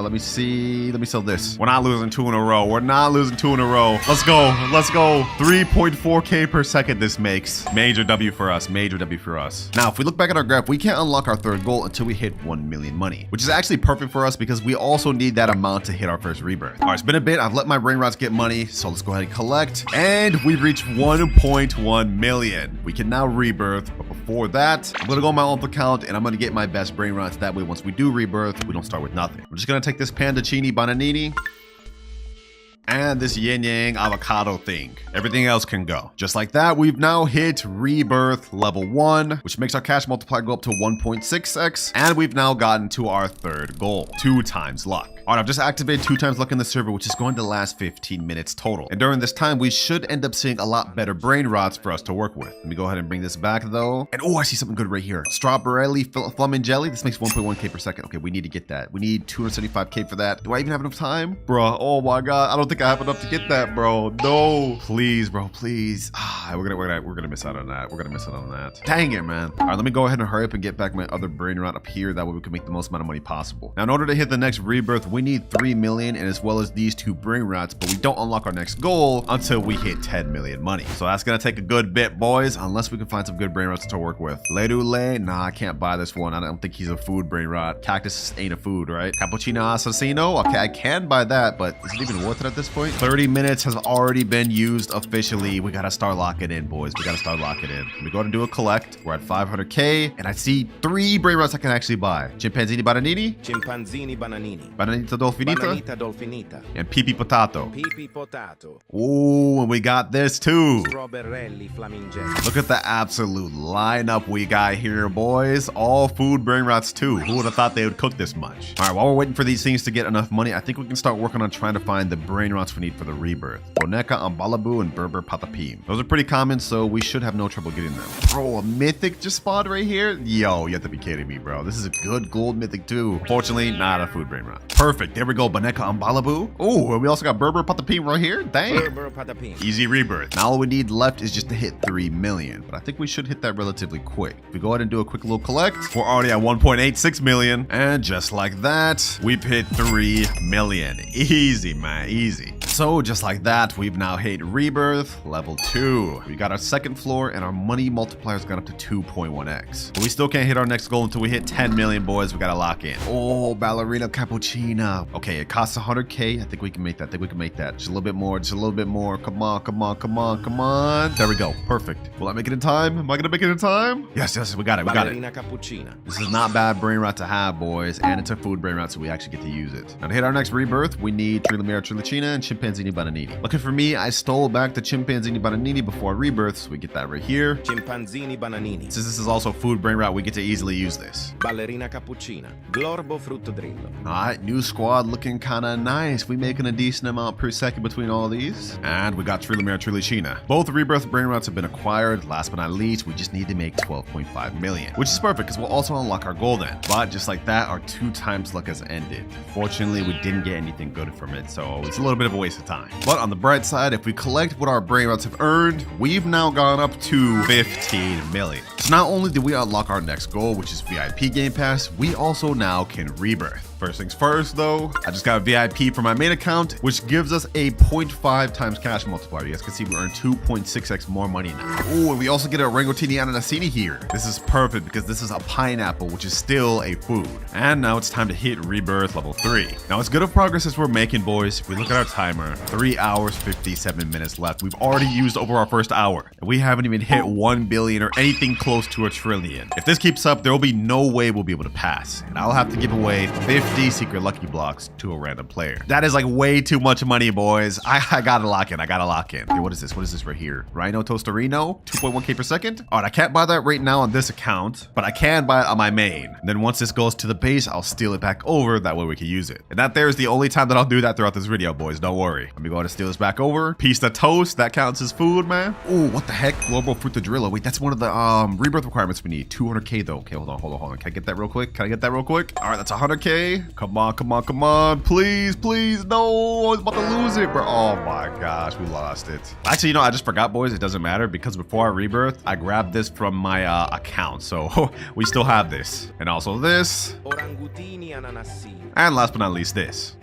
Let me see. Let me sell this. We're not losing 2 in a row. We're not losing 2 in a row. Let's go. Let's go. 3.4K per second this makes. Major W for us. Major W for us. Now, if we look back at our graph, we can't unlock our third goal until we hit 1 million money, which is actually perfect for us because we also need that amount to hit our first rebirth. All right, it's been a bit. I've let my brain rots get money, so let's go ahead and collect. And we've reached 1.1 million. We can now rebirth, but before that, I'm gonna go on my alt account and I'm gonna get my best brain rots. That way, once we do rebirth, we don't start with nothing. I'm just gonna take this Panda Chini Bananini and this yin yang avocado thing. Everything else can go. Just like that, we've now hit rebirth level 1, which makes our cash multiplier go up to 1.6x, and we've now gotten to our third goal, 2 times luck. All right, I've just activated 2 times luck in the server, which is going to last 15 minutes total. And during this time, we should end up seeing a lot better brain rots for us to work with. Let me go ahead and bring this back though. And oh, I see something good right here. Strawberry flamin jelly. This makes 1.1K per second. Okay, we need to get that. We need 275K for that. Do I even have enough time? Bro, oh my God. I don't think I have enough to get that, bro. No, please, bro, please. We're gonna miss out on that. We're gonna miss out on that. Dang it, man. All right, let me go ahead and hurry up and get back my other brain rot up here. That way we can make the most amount of money possible. Now, in order to hit the next rebirth, we need 3 million and as well as these 2 brain rots, but we don't unlock our next goal until we hit 10 million money. So that's gonna take a good bit, boys, unless we can find some good brain rots to work with. Ledule, nah, I can't buy this one. I don't think he's a food brain rot. Cactus ain't a food, right? Cappuccino Assassino, okay, I can buy that, but is it even worth it at this point? 30 minutes has already been used officially. We gotta start locking in, boys. We gotta start locking in. We go ahead and do a collect. We're at 500K, and I see 3 brain rots I can actually buy. Chimpanzini Bananini, Chimpanzini Bananini, Bananita Dolfinita, Bananita Dolfinita, and Pipi Potato. Pipi Potato. Ooh, and we got this too. Strawberry flamingelli. Look at the absolute lineup we got here, boys. All food brain rots too. Who would have thought they would cook this much? All right, while we're waiting for these things to get enough money, I think we can start working on trying to find the brain rots we need for the rebirth. Boneka, Ambalabu, and Berber Patapim. Those are pretty common, so we should have no trouble getting them. Bro, a mythic just spawned right here? Yo, you have to be kidding me, bro. This is a good gold mythic too. Fortunately, not a food brain rot. Perfect. There we go. Boneka, Ambalabu. Oh, and we also got Berber Patapim right here. Dang. Berber Patapim. Easy rebirth. Now all we need left is just to hit 3 million, but I think we should hit that relatively quick. If we go ahead and do a quick little collect, we're already at 1.86 million, and just like that, we've hit 3 million. Easy, man, easy. So just like that, we've now hit rebirth level 2. We got our second floor, and our money multiplier's gone up to 2.1x. But we still can't hit our next goal until we hit 10 million, boys. We gotta lock in. Oh, ballerina cappuccina. Okay, it costs 100K. I think we can make that. Just a little bit more. Just a little bit more. Come on, come on, come on, come on. There we go. Perfect. Will I make it in time? Am I gonna make it in time? Yes, we got it. We got it. Cappuccina. This is not bad brain rot to have, boys, and it's a food brain rot, so we actually get to use it. Now to hit our next rebirth, we need Trilamera Trilacina and Chimpanzini Bananini. Lucky for me, I stole back the Chimpanzini Bananini before rebirth, so we get that right here. Chimpanzini Bananini. Since this is also food brain rot, we get to easily use this. Ballerina Cappuccina. Glorbo Fruttodrillo. Alright, new squad looking kinda nice. We making a decent amount per second between all these. And we got Trilamera Trilacina. Both rebirth brain rots have been acquired. Last but not least, we just need to make 12.5 million, which is perfect because we'll also unlock our goal then. But just like that, our 2 times luck has ended. Fortunately, we didn't get anything good from it, so it's a little bit of a waste of time. But on the bright side, if we collect what our brain rots have earned, we've now gone up to 15 million. So not only did we unlock our next goal, which is VIP Game Pass, we also now can rebirth. First things first though, I just got a VIP for my main account, which gives us a 0.5 times cash multiplier. You guys can see we earn 2.6x more money now. Oh, and we also get a Rangotini Ananasini here. This is perfect because this is a pineapple, which is still a food. And now it's time to hit rebirth level 3. Now as good of progress as we're making, boys, if we look at our timer, 3 hours, 57 minutes left. We've already used over our first hour, and we haven't even hit 1 billion or anything close to a trillion. If this keeps up, there will be no way we'll be able to pass, and I'll have to give away 50 secret lucky blocks to a random player. That is like way too much money, boys. I gotta lock in. Okay, what is this? What is this right here? Rhino Tostarino, 2.1K per second. All right, I can't buy that right now on this account, but I can buy it on my main. And then once this goes to the base, I'll steal it back over. That way we can use it. And that there is the only time that I'll do that throughout this video, boys. Don't worry. Let me go ahead and steal this back over. Piece of toast. That counts as food, man. Ooh, what the heck? Global Fruitadrillo. Wait, that's one of the rebirth requirements we need. 200K though. Okay, hold on. Can I get that real quick? All right, that's 100K. Come on, come on, come on. Please, please. No, I was about to lose it, bro. Oh my gosh, we lost it. Actually, you know, I just forgot, boys. It doesn't matter because before I rebirth, I grabbed this from my account. So we still have this. And also this. And last but not least, this.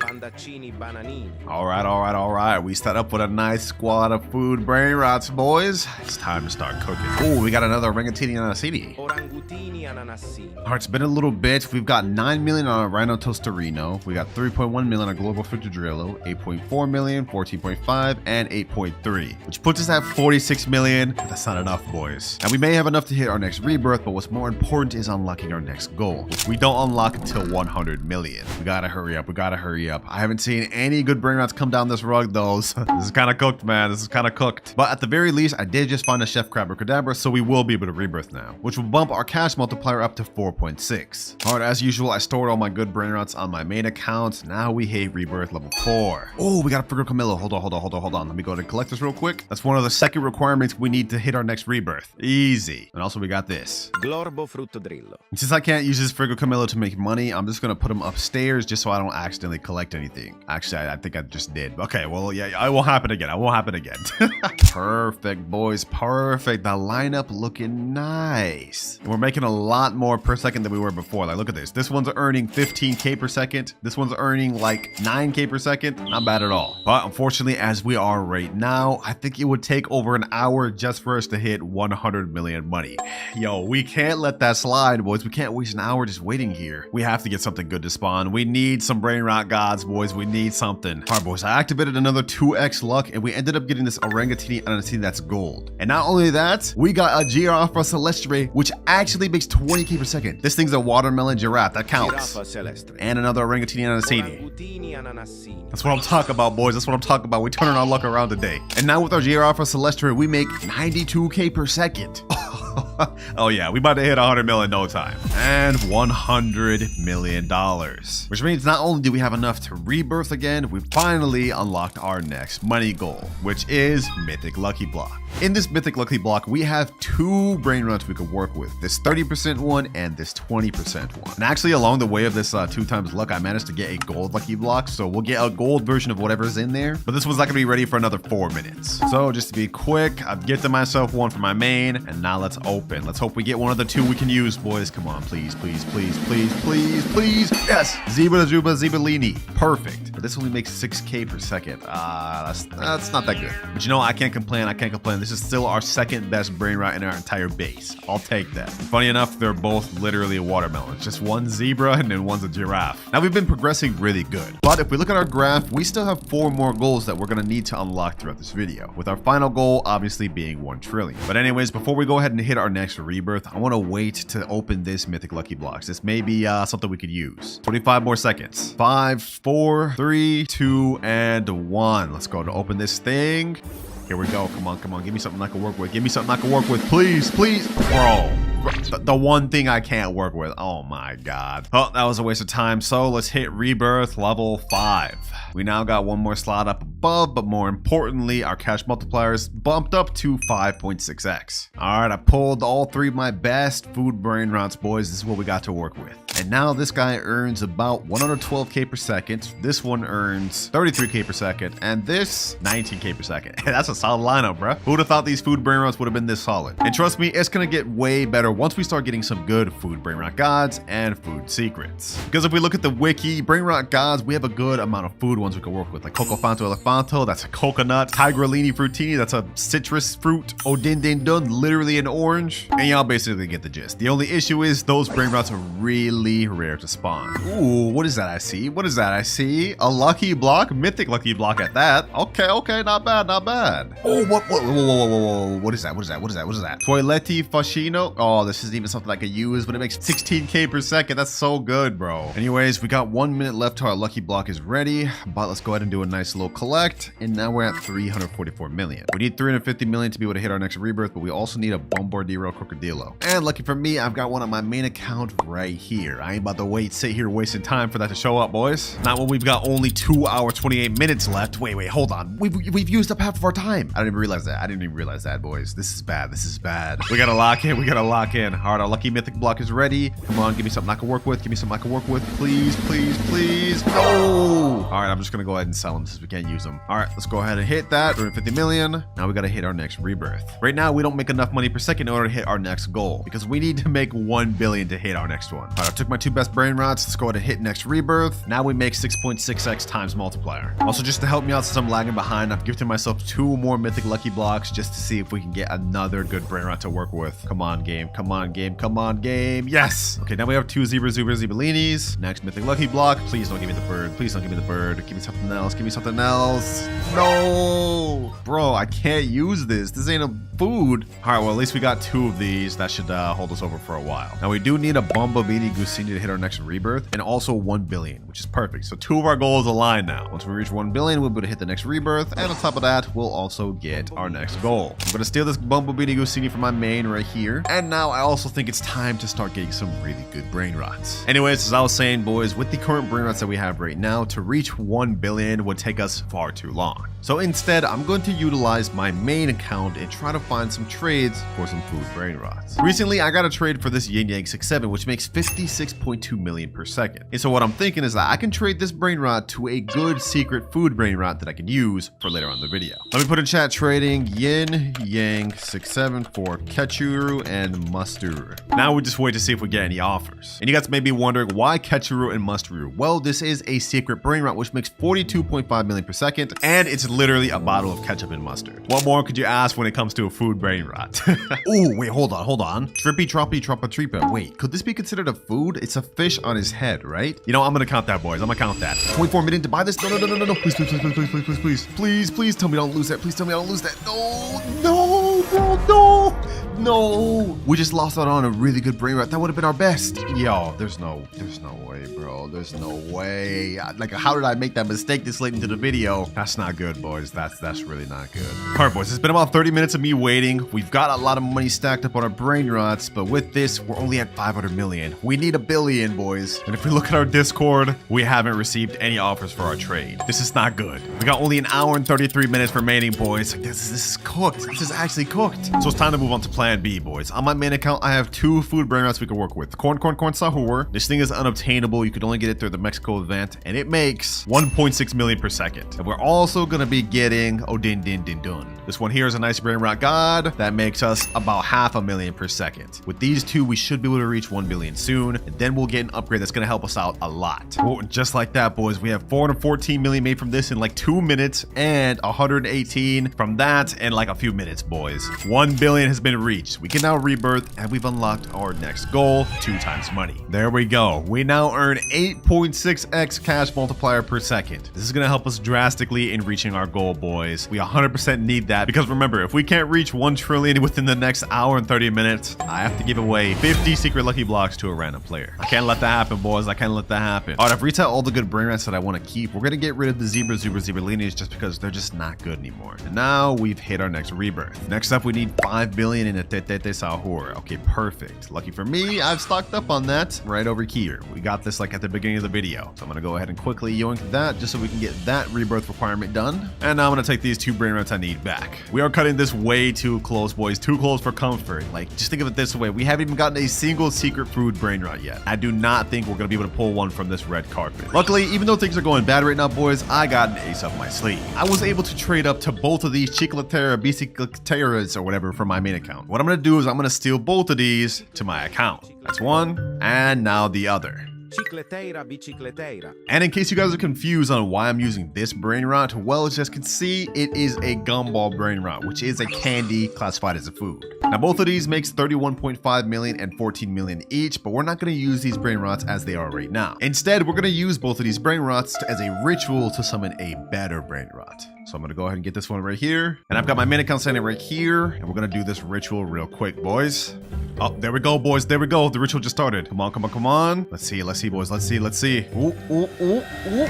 All right, all right, all right. We set up with a nice squad of food brain rots, boys. It's time to start cooking. Oh, we got another orangutan ananas. All right, it's been a little bit. We've got 9 million on a Rhino Tostarino. We got 3.1 million on a Global Frutadrillo, 8.4 million, 14.5, and 8.3, which puts us at 46 million. That's not enough, boys. And we may have enough to hit our next rebirth, but what's more important is unlocking our next goal, which we don't unlock until 100 million. We gotta hurry up. We gotta hurry up. I haven't seen any good brain rots come down this rug, though. So this is kind of cooked, man. This is kind of cooked. But at the very least, I did just find a Chef Crab or Cadabra, so we will be able to rebirth now, which will bump our cash multiplier up to 4.6. All right, as usual, I stored all my good brain rots on my main account. Now we hit rebirth level 4. Oh, we got a Frigga Camillo. Hold on. Let me go to collect this real quick. That's one of the second requirements we need to hit our next rebirth. Easy. And also we got this. Glorbo Frutodrillo. Since I can't use this Frigga Camillo to make money, I'm just gonna put him upstairs just so I don't accidentally collect anything. Actually, I think I just did. Okay, well, yeah, it won't happen again. Perfect, boys. Perfect. The lineup looking nice. We're making a lot more per second than we were before. Like, look at this. This one's earning 15k per second. This one's earning like 9k per second. Not bad at all. But unfortunately, as we are right now, I think it would take over an hour just for us to hit 100 million money. Yo, we can't let that slide, boys. We can't waste an hour just waiting here. We have to get something good to spawn. We need some brain rot gods, boys. We need something. All right, boys. I activated another 2x luck, and we ended up getting this orangutan ananas that's gold. And not only that, we got a Giraffe Celestre, which actually makes 20k per second. This thing's a watermelon giraffe. That counts. And another orangutan ananas. That's what I'm talking about, boys. That's what I'm talking about. We're turning our luck around today. And now with our Giraffe Celestre, we make 92k per second. Oh yeah, we about to hit 100 million in no time. And $100 million. Which means not only do we have enough to rebirth again, we finally unlocked our next money goal, which is Mythic Lucky Block. In this Mythic Lucky Block, we have 2 brain runs we could work with. This 30% one and this 20% one. And actually along the way of this 2 times luck, I managed to get a gold Lucky Block. So we'll get a gold version of whatever's in there. But this one's not gonna be ready for another 4 minutes. So just to be quick, I've gifted myself one for my main. And now let's open. Let's hope we get one of the 2 we can use, boys. Come on, please, please, please, please, please, please. Yes, Zebra Juba Zebellini. Perfect. But this only makes 6k per second. That's not that good. But you know, I can't complain. This is still our second best brain rot in our entire base. I'll take that. And funny enough, they're both literally watermelons. Just one zebra and then one's a giraffe. Now we've been progressing really good. But if we look at our graph, we still have 4 more goals that we're gonna need to unlock throughout this video. With our final goal obviously being 1 trillion. But anyways, before we go ahead and hit our next rebirth, I want to wait to open this Mythic Lucky Blocks. This may be something we could use. 25 more seconds. 5, 4, 3, 2, and 1. Let's go to open this thing. Here we go. Come on. Give me something I can work with. Please, please. Bro. The one thing I can't work with. Oh my god. Oh, that was a waste of time. So let's hit rebirth level 5. We now got 1 more slot up above, but more importantly, our cash multipliers bumped up to 5.6x. All right, I pulled all 3 of my best food brain rots, boys. This is what we got to work with. And now this guy earns about 112k per second. This one earns 33k per second, and this 19k per second. That's a solid lineup, bro. Who would have thought these food brain rots would have been this solid? And trust me, it's gonna get way better once we start getting some good food brain rot gods and food secrets. Because if we look at the wiki, brain rot gods, we have a good amount of food ones we can work with, like Coco Fanto Elefanto, that's a coconut. Tigrellini Frutini, that's a citrus fruit. Odin Din Dun, literally an orange. And y'all basically get the gist. The only issue is those brain rots are really rare to spawn. Ooh, what is that I see? I see a lucky block, mythic lucky block at that. Okay, not bad. Oh, what is that? Toiletti Fascino. Oh, this isn't even something I could use, but it makes 16k per second. That's so good, bro. Anyways, we got 1 minute left till our lucky block is ready, but let's go ahead and do a nice little collect. And now we're at 344 million. We need 350 million to be able to hit our next rebirth, but we also need a Bombardiro Crocodilo. And lucky for me, I've got one on my main account right here. I ain't about to sit here wasting time for that to show up, boys. Not when we've got only 2 hours 28 minutes left. Wait, hold on. We've used up half of our time. I didn't even realize that. Boys. This is bad. We gotta lock lock in. All right, our lucky mythic block is ready. Come on, give me something I can work with. Give me something I can work with. Please, please, please. No! All right, I'm just gonna go ahead and sell them since we can't use them. All right, let's go ahead and hit that. We're at 50 million. Now we gotta hit our next rebirth. Right now, we don't make enough money per second in order to hit our next goal because we need to make 1 billion to hit our next one. All right, I took my 2 best brain rots. Let's go ahead and hit next rebirth. Now we make 6.6x times multiplier. Also, just to help me out since I'm lagging behind, I've gifted myself 2 more mythic lucky blocks just to see if we can get another good brain rot to work with. Come on, game. Come on, game. Come on, game. Yes. Okay, now we have 2 Zebelinis. Next mythic lucky block. Please don't give me the bird. Please don't give me the bird. Give me something else. Give me something else. No, bro, I can't use this. This ain't a food. All right, well, at least we got 2 of these. That should hold us over for a while. Now we do need a Bombabini Gusini to hit our next rebirth and also 1 billion, which is perfect. So 2 of our goals align now. Once we reach 1 billion, we'll be able to hit the next rebirth. And on top of that, we'll also get our next goal. I'm gonna steal this Bombabini Gusini from my main right here. And now I also think it's time to start getting some really good brain rots. Anyways, as I was saying, boys, with the current brain rots that we have right now, to reach 1 billion would take us far too long. So instead, I'm going to utilize my main account and try to find some trades for some food brain rots. Recently, I got a trade for this Yin Yang 6-7, which makes 56.2 million per second. And so what I'm thinking is that I can trade this brain rot to a good secret food brain rot that I can use for later on in the video. Let me put in chat trading Yin Yang 6-7 for Ketchuru and Musturu. Now we just wait to see if we get any offers. And you guys may be wondering why Ketchuru and Musturu. Well, this is a secret brain rot which makes 42.5 million per second, and it's literally a bottle of ketchup and mustard. What more could you ask when it comes to a food brain rot? Ooh, wait, hold on. Trippy Troppy Troppa Tripa. Wait, could this be considered a food? It's a fish on his head, right? You know, I'm gonna count that, boys. I'm gonna count that. 24 million to buy this? No. Please tell me I don't lose that. Please tell me I don't lose that. No, bro, no. We just lost out on a really good brain rot. That would have been our best. Yo, there's no way, bro. There's no way. Like, how did I make that mistake this late into the video? That's not good, boys. That's really not good. All right, boys, it's been about 30 minutes of me waiting. We've got a lot of money stacked up on our brain rots, but with this, we're only at 500 million. We need 1 billion, boys. And if we look at our Discord, we haven't received any offers for our trade. This is not good. We got only 1 hour and 33 minutes remaining, boys. Like, this is cooked. This is actually cooked. So it's time to move on to plan B, boys. On my main account, I have 2 food brain rots we can work with. Corn Sahur. This thing is unobtainable. You could only get it through the Mexico event, and it makes 1.6 million per second. And we're also gonna be getting Odin Din Din Dun. This one here is a nice brain rot god that makes us about 500,000 per second. With these 2, we should be able to reach 1 billion soon, and then we'll get an upgrade that's gonna help us out a lot. Well, just like that, boys, we have 414 million made from this in like 2 minutes, and 118 from that in like a few minutes, boys. 1 billion has been reached. We can now rebirth, and we've unlocked our next goal, 2 times money. There we go. We now earn 8.6x cash multiplier per second. This is gonna help us drastically in reaching our goal, boys. We 100% need that because remember, if we can't reach 1 trillion within the next hour and 30 minutes, I have to give away 50 secret lucky blocks to a random player. I can't let that happen, boys. I can't let that happen. All right, I've reset all the good brain rats that I want to keep. We're gonna get rid of the Zebelinis just because they're just not good anymore. And now we've hit our next rebirth. Next up, we need 5 billion in a Tete Sahur. Okay, perfect. Lucky for me, I've stocked up on that right over here. We got this like at the beginning of the video. So I'm gonna go ahead and quickly yoink that just so we can get that rebirth requirement done. And now I'm gonna take these 2 brain rats I need back. We are cutting this way too close, boys. Too close for comfort. Like, just think of it this way. We haven't even gotten a single secret food brain rot yet. I do not think we're gonna be able to pull one from this red carpet. Luckily, even though things are going bad right now, boys, I got an ace up my sleeve. I was able to trade up to both of these Bicicleteras or whatever from my main account. What I'm gonna do is I'm gonna steal both of these to my account. That's one, and now the other. Bicicleteira. And in case you guys are confused on why I'm using this brain rot, well, as you guys can see, it is a gumball brain rot, which is a candy classified as a food. Now, both of these makes 31.5 million and 14 million each, but we're not going to use these brain rots as they are right now. Instead, we're going to use both of these brain rots as a ritual to summon a better brain rot. So I'm gonna go ahead and get this one right here. And I've got my main account standing right here. And we're gonna do this ritual real quick, boys. Oh, there we go, boys. There we go. The ritual just started. Come on. Let's see, boys. Let's see. Ooh.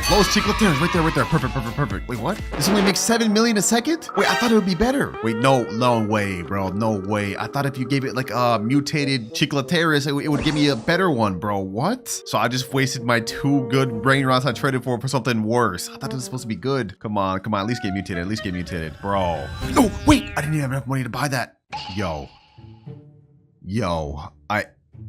Los chicleteras, right there. Perfect. Wait, what? This only makes 7 million a second? Wait, I thought it would be better. Wait, no way, bro. No way. I thought if you gave it like mutated chicleteras, it would give me a better one, bro. What? So I just wasted my 2 good brain rots I traded for something worse. I thought it was supposed to be good. Come on. At least get mutated, bro. No, wait, I didn't even have enough money to buy that. Yo. Yo,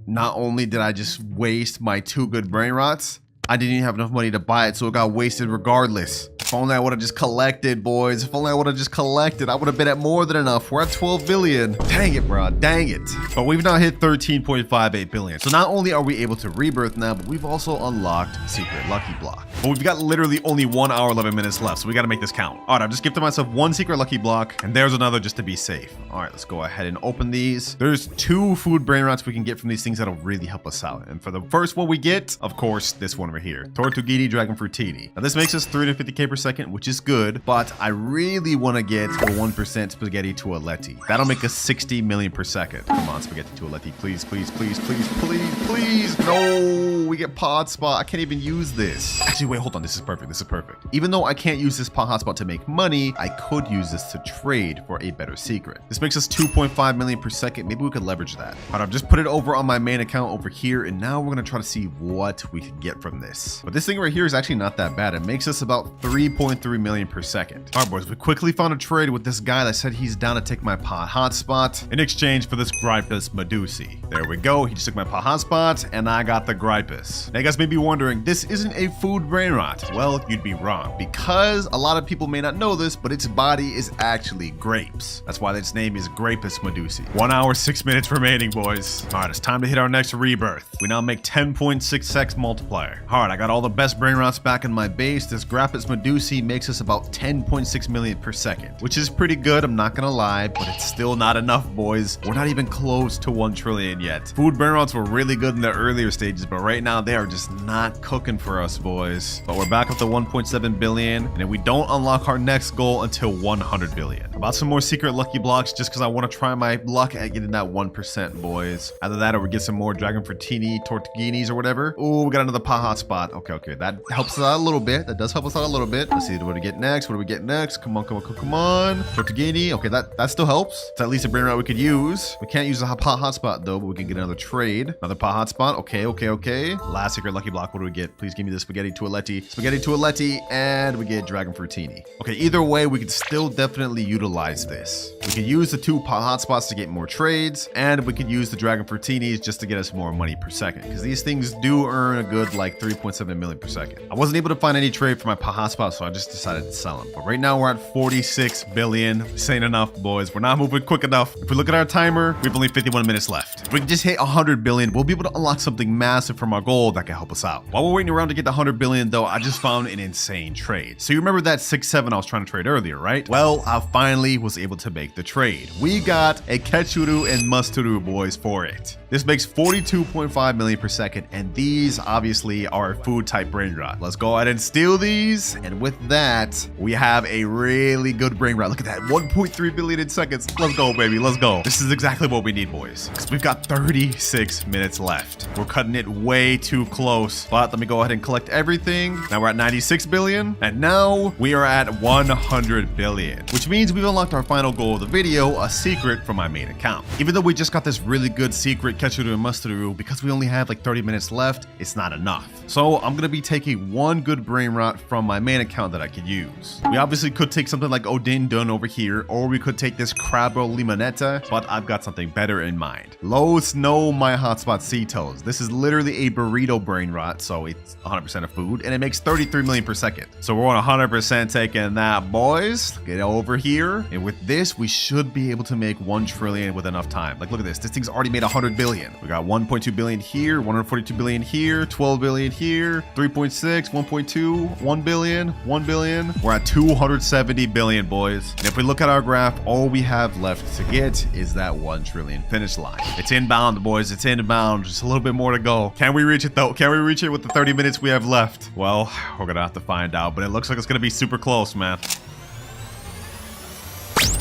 not only did I just waste my 2 good brain rots, I didn't even have enough money to buy it, so it got wasted regardless. If only I would have just collected, boys. If only I would have just collected, I would have been at more than enough. We're at 12 billion. Dang it, bro. Dang it. But we've now hit 13.58 billion. So not only are we able to rebirth now, but we've also unlocked Secret Lucky Block. But we've got literally only 1 hour, 11 minutes left, so we got to make this count. All right, I've just gifted myself 1 Secret Lucky Block, and there's another just to be safe. All right, let's go ahead and open these. There's 2 food brain rots we can get from these things that'll really help us out. And for the first one we get, of course, this one right here. Tortuguini Dragon Fruitini. Now this makes us 350k per second, which is good, but I really want to get a 1% Spaghetti Toaletti. That'll make us 60 million per second. Come on, Spaghetti Toaletti, please, please, please, please, please, please. No, we get Pod Spot. I can't even use this. Actually, wait, hold on. This is perfect. This is perfect. Even though I can't use this Pod Hotspot to make money, I could use this to trade for a better secret. This makes us 2.5 million per second. Maybe we could leverage that. All right, I've just put it over on my main account over here, and now we're going to try to see what we can get from this. But this thing right here is actually not that bad. It makes us about 3.3 million per second. All right, boys, we quickly found a trade with this guy that said he's down to take my Pod Hotspot in exchange for this Grapple Medusi. There we go. He just took my Pod Hotspot, and I got the Grapple. Now, you guys may be wondering, this isn't a food brain rot. Well, you'd be wrong, because a lot of people may not know this, but its body is actually grapes. That's why its name is Grapple Medusi. 1 hour, 6 minutes remaining, boys. All right, it's time to hit our next rebirth. We now make 10.6x multiplier. All right, I got all the best brain rots back in my base. This Grapple Medusi makes us about 10.6 million per second, which is pretty good, I'm not gonna lie, but it's still not enough, boys. We're not even close to 1 trillion yet. Food brain rots were really good in the earlier stages, but right now they are just not cooking for us, boys. But we're back up to 1.7 billion, and we don't unlock our next goal until 100 billion. About some more secret lucky blocks, just because I want to try my luck at getting that 1%, boys. Either that or we get some more Dragon Fruitini, Tortuguinis, or whatever. Oh, we got another Pod Hotspot. Okay, that helps us out a little bit. That does help us out a little bit. Let's see, what do we get next? What do we get next? Come on. Tortuguini. Okay, that still helps. It's at least a brain rot we could use. We can't use a Pod Hotspot though, but we can get another trade. Another Pod Hotspot. Okay. Last secret lucky block. What do we get? Please give me the Spaghetti Toaletti, and we get Dragon Fruitini. Okay, either way, we could still definitely utilize this. We could use the 2 Pod Hotspots to get more trades, and we could use the Dragon Fruitinis just to get us more money per second, because these things do earn a good like 3.7 million per second. I wasn't able to find any trade for my Pod Hotspot, so I just decided to sell them. But right now we're at 46 billion. This ain't enough, boys. We're not moving quick enough. If we look at our timer, we have only 51 minutes left. If we can just hit 100 billion, we'll be able to unlock something massive from our goal that can help us out. While we're waiting around to get the 100 billion though, I just found an insane trade. So you remember that 6-7 I was trying to trade earlier, right? Well, I finally was able to make the trade. We got a Ketchuru and Musturu, boys, for it. This makes 42.5 million per second, and these obviously are food type brain rot. Let's go ahead and steal these, and with that, we have a really good brain rot. Look at that, 1.3 billion in seconds. Let's go, baby, let's go. This is exactly what we need, boys, because we've got 36 minutes left. We're cutting it way too close, but let me go ahead and collect everything. Now we're at 96 billion, and now we are at 100 billion, which means we've unlocked our final goal of the video, a secret from my main account. Even though we just got this really good secret, Ketchuru and Musturu, because we only have like 30 minutes left, it's not enough. So I'm gonna be taking 1 good brain rot from my main account that I could use. We obviously could take something like Odin Dun over here, or we could take this Crabbo Limonetta, but I've got something better in mind. Los No My Hotspot Cetos. This is literally a burrito brain rot, so it's 100% of food, and it makes 33 million per second. So we're on 100% taking that, boys. Get over here, and with this, we should be able to make 1 trillion with enough time. Like, look at this. This thing's already made 100 billion. We got 1.2 billion here, 142 billion here, 12 billion here, 3.6, 1.2, 1 billion, 1 billion. We're at 270 billion, boys. And if we look at our graph, all we have left to get is that 1 trillion finish line. It's inbound, boys. It's inbound. Just a little bit more to go. Can we reach it though? Can we reach it with the 30 minutes we have left? Well, we're gonna have to find out, but it looks like it's gonna be super close, man.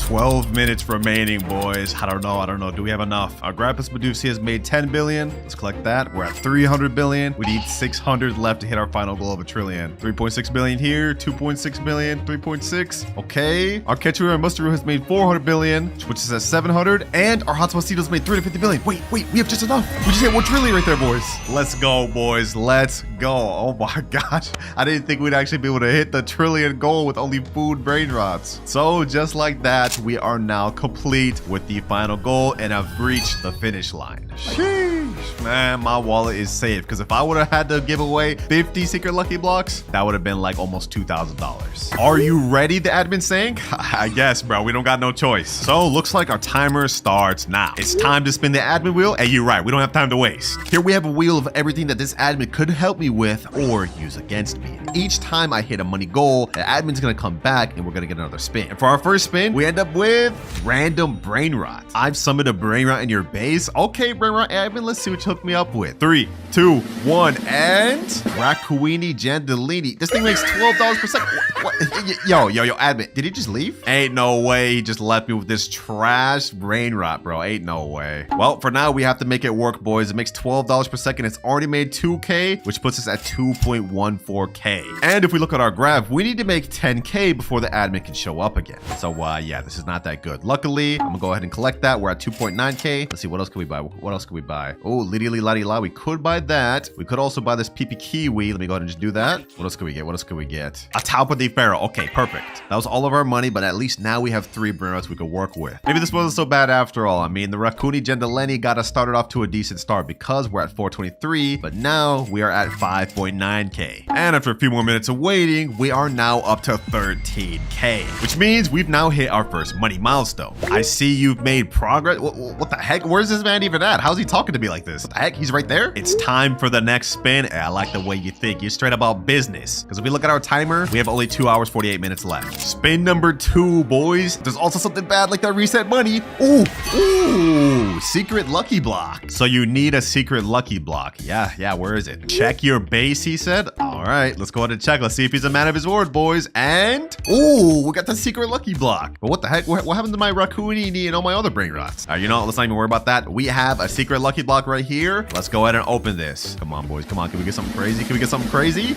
12 minutes remaining, boys. I don't know. Do we have enough? Our Grapple Medusi has made 10 billion. Let's collect that. We're at 300 billion. We need 600 left to hit our final goal of 1 trillion. 3.6 billion here, 2.6 billion, 3.6. Okay. Our Ketchuru and Musturu has made 400 billion, which is at 700. And our Hotspot Cetos made 350 billion. Wait, we have just enough. We just hit 1 trillion right there, boys. Let's go, boys. Let's go. Oh my gosh. I didn't think we'd actually be able to hit the trillion goal with only food brain rots. So just like that, we are now complete with the final goal and have reached the finish line. Sheesh, man, my wallet is safe because if I would have had to give away 50 secret lucky blocks, that would have been like almost $2,000. Are you ready, the admin saying? I guess, bro, we don't got no choice. So looks like our timer starts now. It's time to spin the admin wheel, and you're right, we don't have time to waste. Here we have a wheel of everything that this admin could help me with or use against me. Each time I hit a money goal, the admin's gonna come back and we're gonna get another spin. And for our first spin, we end up with random brain rot. I've summoned a brain rot in your base. Okay, brain rot admin, let's see what you hooked me up with. 3, 2, 1, and Raccoini Jandalini. This thing makes $12 per second. What? Yo, admin, did he just leave? Ain't no way he just left me with this trash brain rot, bro. Ain't no way. Well, for now, we have to make it work, boys. It makes $12 per second. It's already made 2K, which puts us at 2.14K. And if we look at our graph, we need to make 10K before the admin can show up again. So, yeah, this is not that good. Luckily, I'm gonna go ahead and collect that. We're at 2.9K. Let's see, what else can we buy? What else can we buy? Oh, Liddy Ladi La. We could buy that. We could also buy this PP Kiwi. Let me go ahead and just do that. What else can we get? What else can we get? A Taupa de Pharaoh. Okay, perfect. That was all of our money, but at least now we have 3 brain rots we could work with. Maybe this wasn't so bad after all. I mean, the Raccooni Jandaleni got us started off to a decent start because we're at 423, but now we are at 5.9K. And after a few more minutes of waiting, we are now up to 13K, which means we've now hit our first money milestone. I see you've made progress. What the heck? Where's this man even at? How's he talking to me like this? What the heck? He's right there? It's time for the next spin. I like the way you think. You're straight about business. Because if we look at our timer, we have only 2 hours, 48 minutes left. Spin number 2, boys. There's also something bad like that reset money. Ooh, secret lucky block. So you need a secret lucky block. Yeah, where is it? Check your base, he said. All right, let's go ahead and check. Let's see if he's a man of his word, boys. And, we got the secret lucky block. But what the heck? What happened to my Raccoonini and all my other brain rots? All right, you know what? Let's not even worry about that. We have a secret lucky block right here. Let's go ahead and open this. Come on, boys. Come on. Can we get something crazy? Can we get something crazy?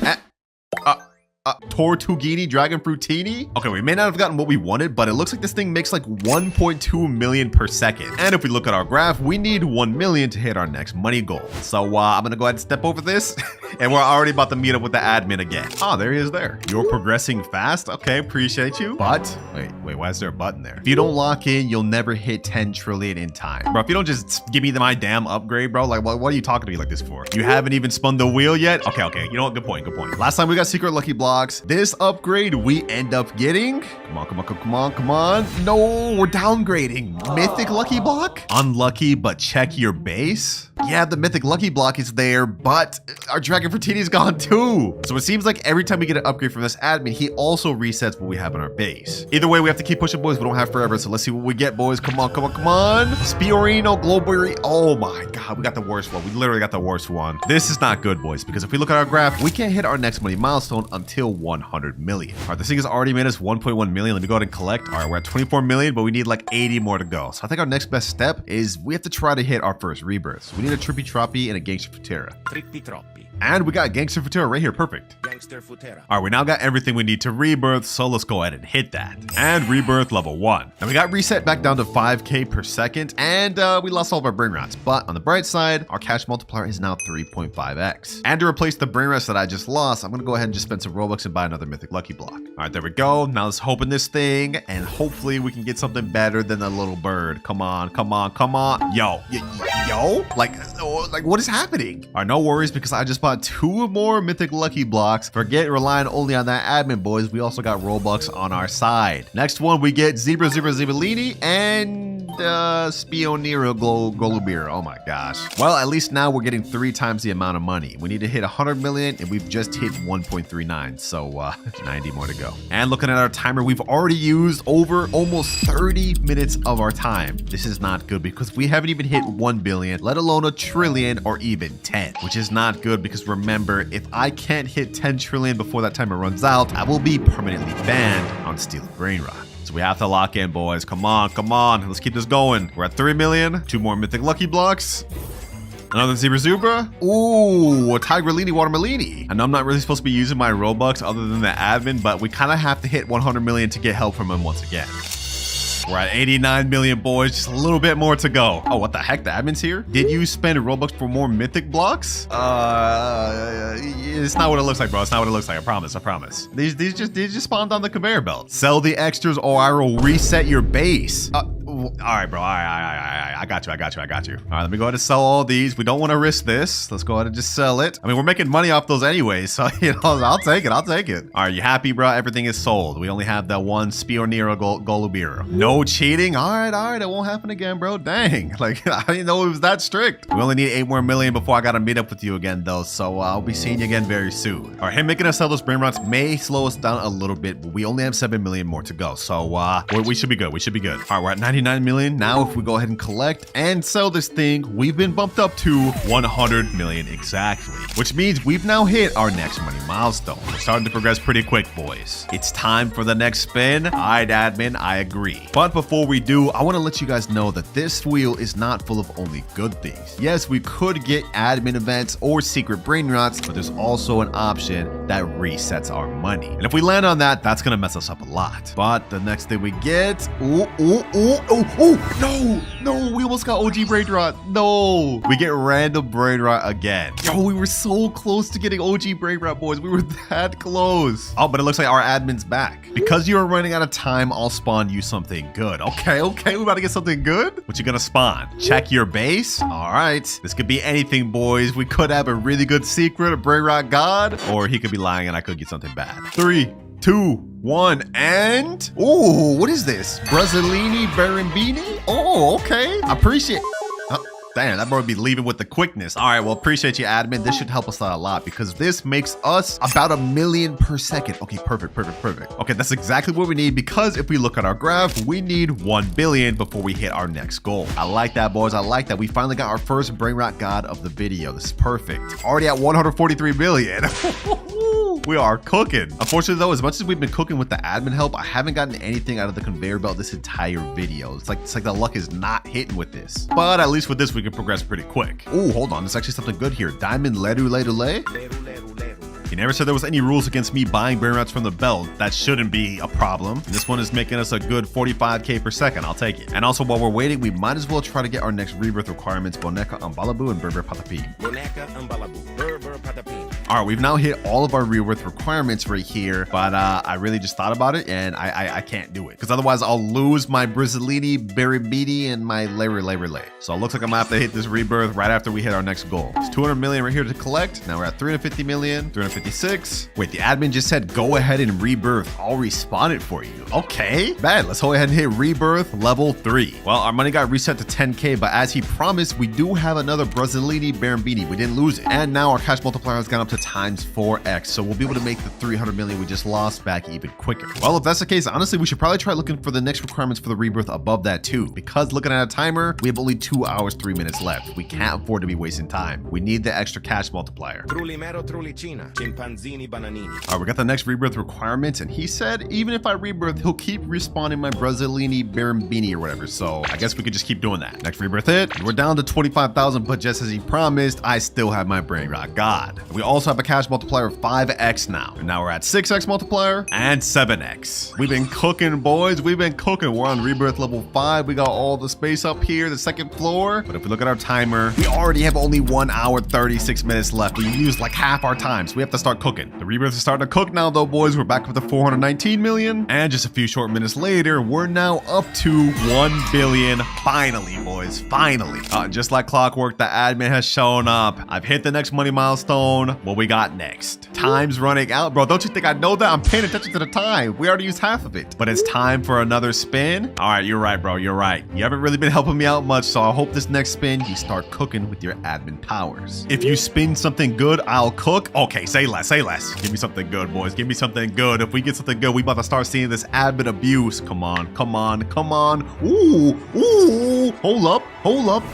Tortughini Dragon Fruitini. Okay, we may not have gotten what we wanted, but it looks like this thing makes like 1.2 million per second. And if we look at our graph, we need 1 million to hit our next money goal. So I'm gonna go ahead and step over this and we're already about to meet up with the admin again. Oh, there he is there. You're progressing fast. Okay, appreciate you. But wait, why is there a button there? If you don't lock in, you'll never hit 10 trillion in time. Bro, if you don't just give me my damn upgrade, bro, like what are you talking to me like this for? You haven't even spun the wheel yet? Okay. You know what? Good point. Last time we got secret lucky blocks. This upgrade we end up getting. Come on. No, we're downgrading. Mythic lucky block? Unlucky, but check your base. Yeah, the mythic lucky block is there, but our Dragon Fruitini is gone too. So it seems like every time we get an upgrade from this admin, he also resets what we have on our base. Either way, we have to keep pushing, boys. We don't have forever, so let's see what we get, boys. Come on. Spiorino, Glowberry. Oh my God, we got the worst one. We literally got the worst one. This is not good, boys, because if we look at our graph, we can't hit our next money milestone until 100 million. All right, this thing has already made us 1.1 million. Let me go ahead and collect. All right, we're at 24 million, but we need like 80 more to go. So I think our next best step is we have to try to hit our first rebirths. We need a Trippy Troppy and a Gangster Futera. Trippy Troppi. And we got Gangster Futera right here. Perfect. Gangster Futera. All right, we now got everything we need to rebirth, so let's go ahead and hit that. And rebirth level 1. Now we got reset back down to 5K per second, and we lost all of our brain rots. But on the bright side, our cash multiplier is now 3.5x. And to replace the brain rots that I just lost, I'm gonna go ahead and just spend some Robux and buy another mythic lucky block. All right, there we go. Now let's open this thing, and hopefully we can get something better than the little bird. Come on. Yo. Like what is happening? All right, no worries, because I just bought 2 more mythic lucky blocks. Forget relying only on that admin, boys. We also got Robux on our side. Next one, we get Zebra Zibalini and Spionero Golubir. Oh my gosh. Well, at least now we're getting 3 times the amount of money. We need to hit 100 million, and we've just hit 1.39. So 90 more to go. And looking at our timer, we've already used over almost 30 minutes of our time. This is not good because we haven't even hit 1 billion, let alone a trillion or even 10, which is not good because remember, if I can't hit 10 trillion before that timer runs out, I will be permanently banned on stealing brain rot. So we have to lock in, boys. Come on. Let's keep this going. We're at 3 million, 2 more mythic lucky blocks. Another Zebra. Ooh, a Tigrelini Watermelini. And I'm not really supposed to be using my Robux other than the admin, but we kind of have to hit 100 million to get help from him once again. We're at 89 million, boys. Just a little bit more to go. Oh, what the heck? The admin's here? Did you spend Robux for more mythic blocks? It's not what it looks like, bro. It's not what it looks like. I promise. I promise. These just spawned on the conveyor belt. Sell the extras or I will reset your base. All right, bro. All right. I got you. All right, let me go ahead and sell all these. We don't want to risk this. Let's go ahead and just sell it. I mean, we're making money off those anyways, so, you know, I'll take it. All right, you happy, bro? Everything is sold. We only have that one Spionero Golubiro. No cheating? All right. It won't happen again, bro. Dang. Like, I didn't know it was that strict. We only need 8 more million before I got to meet up with you again, though, so I'll be seeing you again very soon. All right, him making us sell those brain rots may slow us down a little bit, but we only have 7 million more to go, so we should be good. All right, we're at 99 million. Now, if we go ahead and collect and sell this thing, we've been bumped up to 100 million exactly, which means we've now hit our next money milestone. We're starting to progress pretty quick, boys. It's time for the next spin. All right, admin, I agree. But before we do, I want to let you guys know that this wheel is not full of only good things. Yes, we could get admin events or secret brain rots, but there's also an option that resets our money. And if we land on that, that's gonna mess us up a lot. But the next thing we get, no, we almost got OG brain rot. No, we get random brain rot again. Yo, we were so close to getting OG brain rot, boys. We were that close. Oh, but it looks like our admin's back. Because you are running out of time, I'll spawn you something good. Okay, we about to get something good. What you gonna spawn? Check your base. All right, this could be anything, boys. We could have a really good secret, a brain rot god, or he could be lying and I could get something bad. 3, 2, 1, and what is this? Brazzolini Barambini? Oh, okay. I appreciate. Damn, that boy would be leaving with the quickness. All right, well, appreciate you, admin. This should help us out a lot because this makes us about 1 million per second. Okay, perfect. Okay, that's exactly what we need because if we look at our graph, we need 1 billion before we hit our next goal. I like that, boys. I like that. We finally got our first brain rot god of the video. This is perfect. Already at 143 billion. We are cooking. Unfortunately, though, as much as we've been cooking with the admin help, I haven't gotten anything out of the conveyor belt this entire video. It's like the luck is not hitting with this. But at least with this, we can progress pretty quick. Oh, hold on. There's actually something good here. Diamond Leru. He never said there was any rules against me buying brain rots from the belt. That shouldn't be a problem. And this one is making us a good 45k per second. I'll take it. And also, while we're waiting, we might as well try to get our next rebirth requirements, Boneka Ambalabu and Berber Patapim. All right, we've now hit all of our rebirth requirements right here, but I really just thought about it and I can't do it because otherwise I'll lose my Brazzolini, Barabidi, and my Lere. So it looks like I'm gonna have to hit this rebirth right after we hit our next goal. It's 200 million right here to collect. Now we're at 350 million, 356. Wait, the admin just said go ahead and rebirth. I'll respawn it for you. Okay, bad. Let's go ahead and hit rebirth level 3. Well, our money got reset to 10k, but as he promised, we do have another Brazzolini Barambini. We didn't lose it. And now our cash multiplier has gone up to times 4x, so we'll be able to make the 300 million we just lost back even quicker. Well, if that's the case, honestly, we should probably try looking for the next requirements for the rebirth above that too, because looking at a timer, we have only 2 hours, 3 minutes left. We can't afford to be wasting time. We need the extra cash multiplier. All right, we got the next rebirth requirements, and he said even if I rebirth, he'll keep respawning my Brazzolini Barambini or whatever, so I guess we could just keep doing that. Next rebirth hit. We're down to 25,000, but just as he promised, I still have my brain rot god. We also have a cash multiplier of 5x now. And now we're at 6x multiplier and 7x. We've been cooking, boys. We've been cooking. We're on rebirth level 5. We got all the space up here, the second floor. But if we look at our timer, we already have only 1 hour, 36 minutes left. We used like half our time, so we have to start cooking. The rebirth is starting to cook now, though, boys. We're back up to 419 million. And just a few short minutes later, we're now up to 1 billion. Finally, boys. Finally. Just like clockwork, the admin has shown up. I've hit the next money milestone. What we got next? Time's running out, bro. Don't you think I know that? I'm paying attention to the time. We already used half of it, but it's time for another spin. All right, you're right, bro. You're right. You haven't really been helping me out much, so I hope this next spin you start cooking with your admin powers. If you spin something good, I'll cook. Okay, say less. Give me something good, boys. Give me something good. If we get something good, we about to start seeing this admin abuse. Come on. Ooh. Hold up.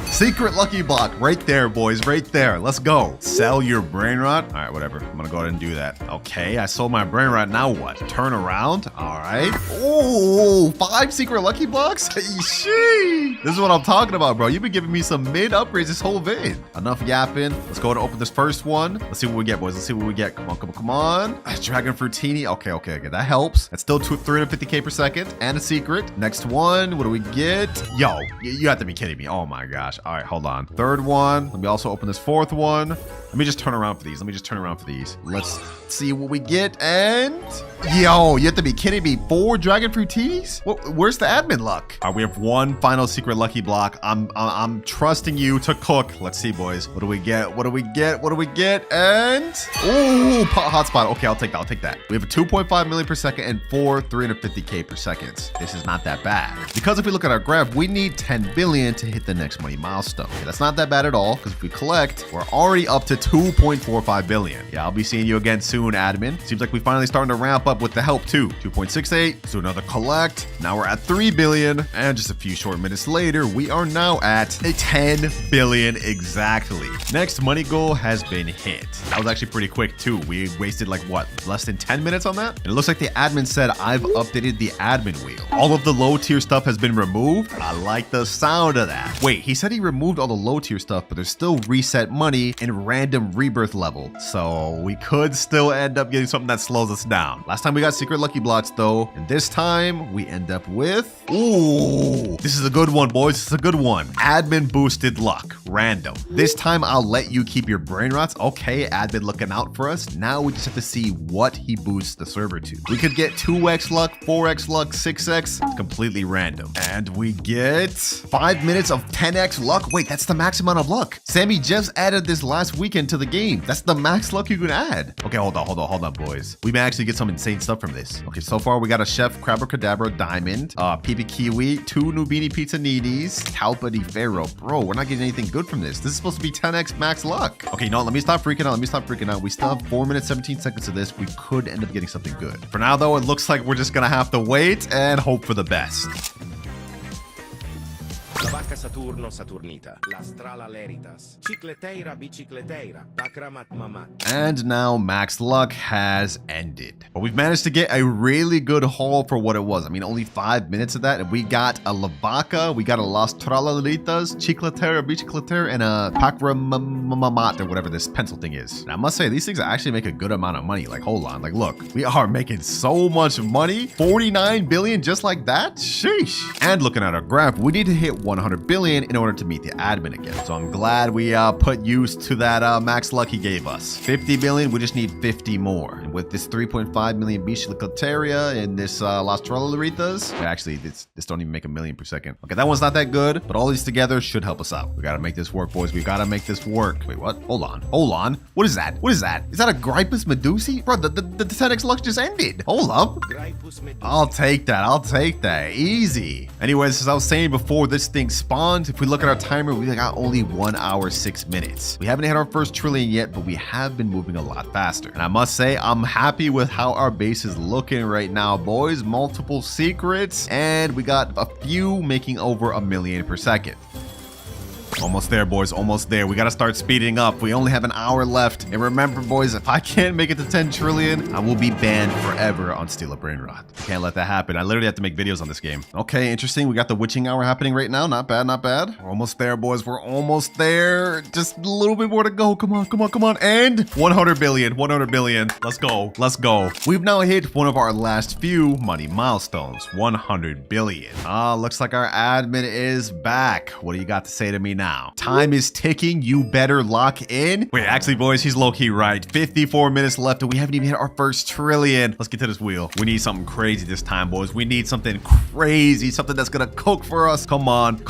Secret lucky block right there, boys. Right there. Let's go. Sell your brain rot. All right, whatever. I'm gonna go ahead and do that. Okay, I sold my brain rot. Now what? Turn around. All right. Oh, 5 secret lucky blocks. Sheesh. This is what I'm talking about, bro. You've been giving me some mid upgrades this whole vid. Enough yapping. Let's go ahead and open this first one. Let's see what we get, boys. Let's see what we get. get? Come on, come on, come on. Dragon Fruitini. Okay, okay, okay. That helps. That's still 350k per second. And a secret. Next one. What do we get? Yo, you have to be kidding me. Oh my gosh. All right, hold on. Third one. Let me also open this fourth one. Let me just turn around for these. Let's see what we get. And yo, you have to be kidding me. 4 Dragon Fruitinis? Where's the admin luck? All right, we have one final secret lucky block. I'm trusting you to cook. Let's see, boys. What do we get? What do we get? What do we get? And ooh, hotspot. Okay, I'll take that. I'll take that. We have a 2.5 million per second and 4 350k per second. This is not that bad. Because if we look at our graph, we need 10 billion to hit the next money milestone. Okay, that's not that bad at all, because if we collect, we're already up to 2.45 billion. Yeah, I'll be seeing you again soon, admin. Seems like we finally starting to ramp up with the help too. 2.68, so another collect. Now we're at 3 billion, and just a few short minutes later, we are now at a 10 billion exactly. Next money goal has been hit. That was actually pretty quick too. We wasted like what, less than 10 minutes on that? And it looks like the admin said I've updated the admin wheel. All of the low tier stuff has been removed. I like the sound of that. Wait, he said he removed all the low tier stuff, but there's still reset money and random rebirth level. So we could still end up getting something that slows us down. Last time we got secret lucky blocks though, and this time we end up with, ooh, this is a good one, boys. This is a good one. Admin boosted luck, random. This time I'll let you keep your brain rots. Okay, admin looking out for us. Now we just have to see what he boosts the server to. We could get 2x luck, 4x luck, 6x. It's completely random. And we get 5 minutes of 10x luck. Wait, that's the max amount of luck. Sammy just added this last weekend to the game. That's the max luck you can add. Okay, hold on, boys. We may actually get some insane stuff from this. Okay, so far we got a Chef Crabacadabra Diamond, PP Kiwi, 2 Nubini Pizza Needies, Talpa di Ferro. Bro, we're not getting anything good from this. This is supposed to be 10x max luck. Okay, no, let me stop freaking out. We still have 4 minutes, 17 seconds of this. We could end up getting something good. For now, though, it looks like we're just gonna have to wait and hope for the best. La vacca Saturno Saturnita, la strala leritas, cicleteira bicicleteira, bakramat mamat. And now max luck has ended. But we've managed to get a really good haul for what it was. I mean, only 5 minutes of that, and we got a lavaca, we got a las tralalitas, cicleteira bicicleteira, and a bakramamat, or whatever this pencil thing is. And I must say, these things actually make a good amount of money. Like, hold on, like, look, we are making so much money. 49 billion just like that? Sheesh. And looking at our graph, we need to hit 100 billion in order to meet the admin again. So I'm glad we put use to that max luck he gave us. 50 billion, we just need 50 more. And with this 3.5 million Bicicletaria and this Las Trolaritas, actually this don't even make a million per second. Okay, that one's not that good, but all these together should help us out. We gotta make this work, boys. We gotta make this work. Wait, what? Hold on. What is that? Is that a Gripus Medusi? Bro, the 10x luck just ended. Hold up. I'll take that. Easy. Anyways, as I was saying before, this thing spawned. If we look at our timer, we got only 1 hour 6 minutes. We haven't hit our first trillion yet, but we have been moving a lot faster. And I must say, I'm happy with how our base is looking right now, boys. Multiple secrets, and we got a few making over 1 million per second. Almost there, boys. Almost there. We got to start speeding up. We only have an hour left. And remember, boys, if I can't make it to 10 trillion, I will be banned forever on Steal a Brain Rot. I can't let that happen. I literally have to make videos on this game. Okay, interesting. We got the witching hour happening right now. Not bad, not bad. We're almost there, boys. We're almost there. Just a little bit more to go. Come on. And 100 billion. Let's go. We've now hit one of our last few money milestones. 100 billion. Looks like our admin is back. What do you got to say to me now? Time is ticking. You better lock in. Wait, actually, boys, he's low-key right. 54 minutes left, and we haven't even hit our first trillion. Let's get to this wheel. We need something crazy this time, boys. We need something crazy, something that's gonna cook for us. Come on.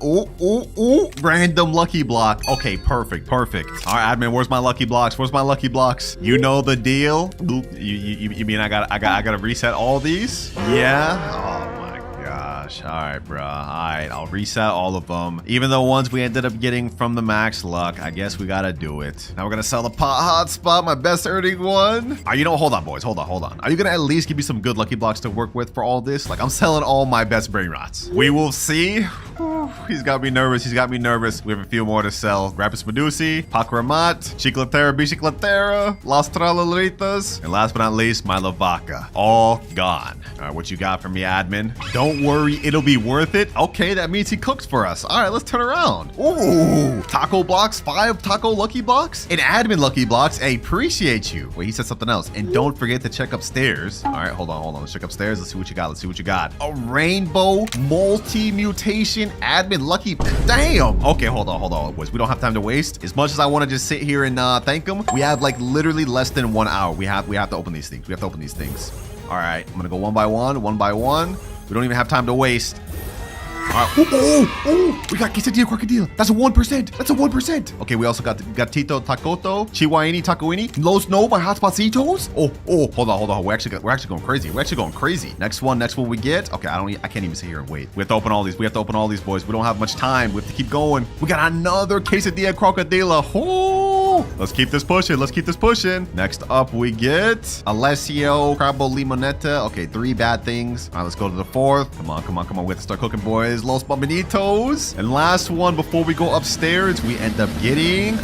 Ooh. Random lucky block. Okay, perfect. All right, admin, where's my lucky blocks? You know the deal. Oop, you mean I gotta reset all these? Yeah. Oh my gosh. All right, bro. All right, I'll reset all of them. Even the ones we ended up getting from the max luck, I guess we gotta do it. Now we're gonna sell the pot hotspot, my best earning one. Hold on, boys. Hold on. Are you gonna at least give me some good lucky blocks to work with for all this? Like, I'm selling all my best brain rots. We will see. He's got me nervous. He's got me nervous. We have a few more to sell. Grapple Medusi, Pakramat, Chiclatera, Biciclatera, Las Tralaleritas, and last but not least, my Lavaca. All gone. All right, what you got for me, admin? Don't worry, it'll be worth it. Okay, that means he cooks for us. All right, let's turn around. Ooh, taco blocks, 5 taco lucky blocks, and admin lucky blocks. Hey, appreciate you. Wait, he said something else. And don't forget to check upstairs. All right, hold on. Let's check upstairs. Let's see what you got. Let's see what you got. A rainbow multi-mutation admin lucky. Damn. Okay, hold on, boys. We don't have time to waste. As much as I want to just sit here and thank him, we have like literally less than 1 hour. We have to open these things. We have to open these things. All right, I'm gonna go one by one. We don't even have time to waste. All right. Oh, we got quesadilla crocodile. That's a 1%. That's a 1%. Okay, we also got gatito tacoto, chihuahini tacoini, los no by hotspotsitos. Oh, hold on. We're actually going crazy. Next one we get. Okay, I can't even sit here and wait. We have to open all these. Boys. We don't have much time. We have to keep going. We got another quesadilla crocodile. Oh, let's keep this pushing. Next up we get Alessio Crabo Limonetta. Okay, 3 bad things. All right, let's go to the 4th. Come on. We have to start cooking, boys. Los Bombinitos. And last one before we go upstairs, we end up getting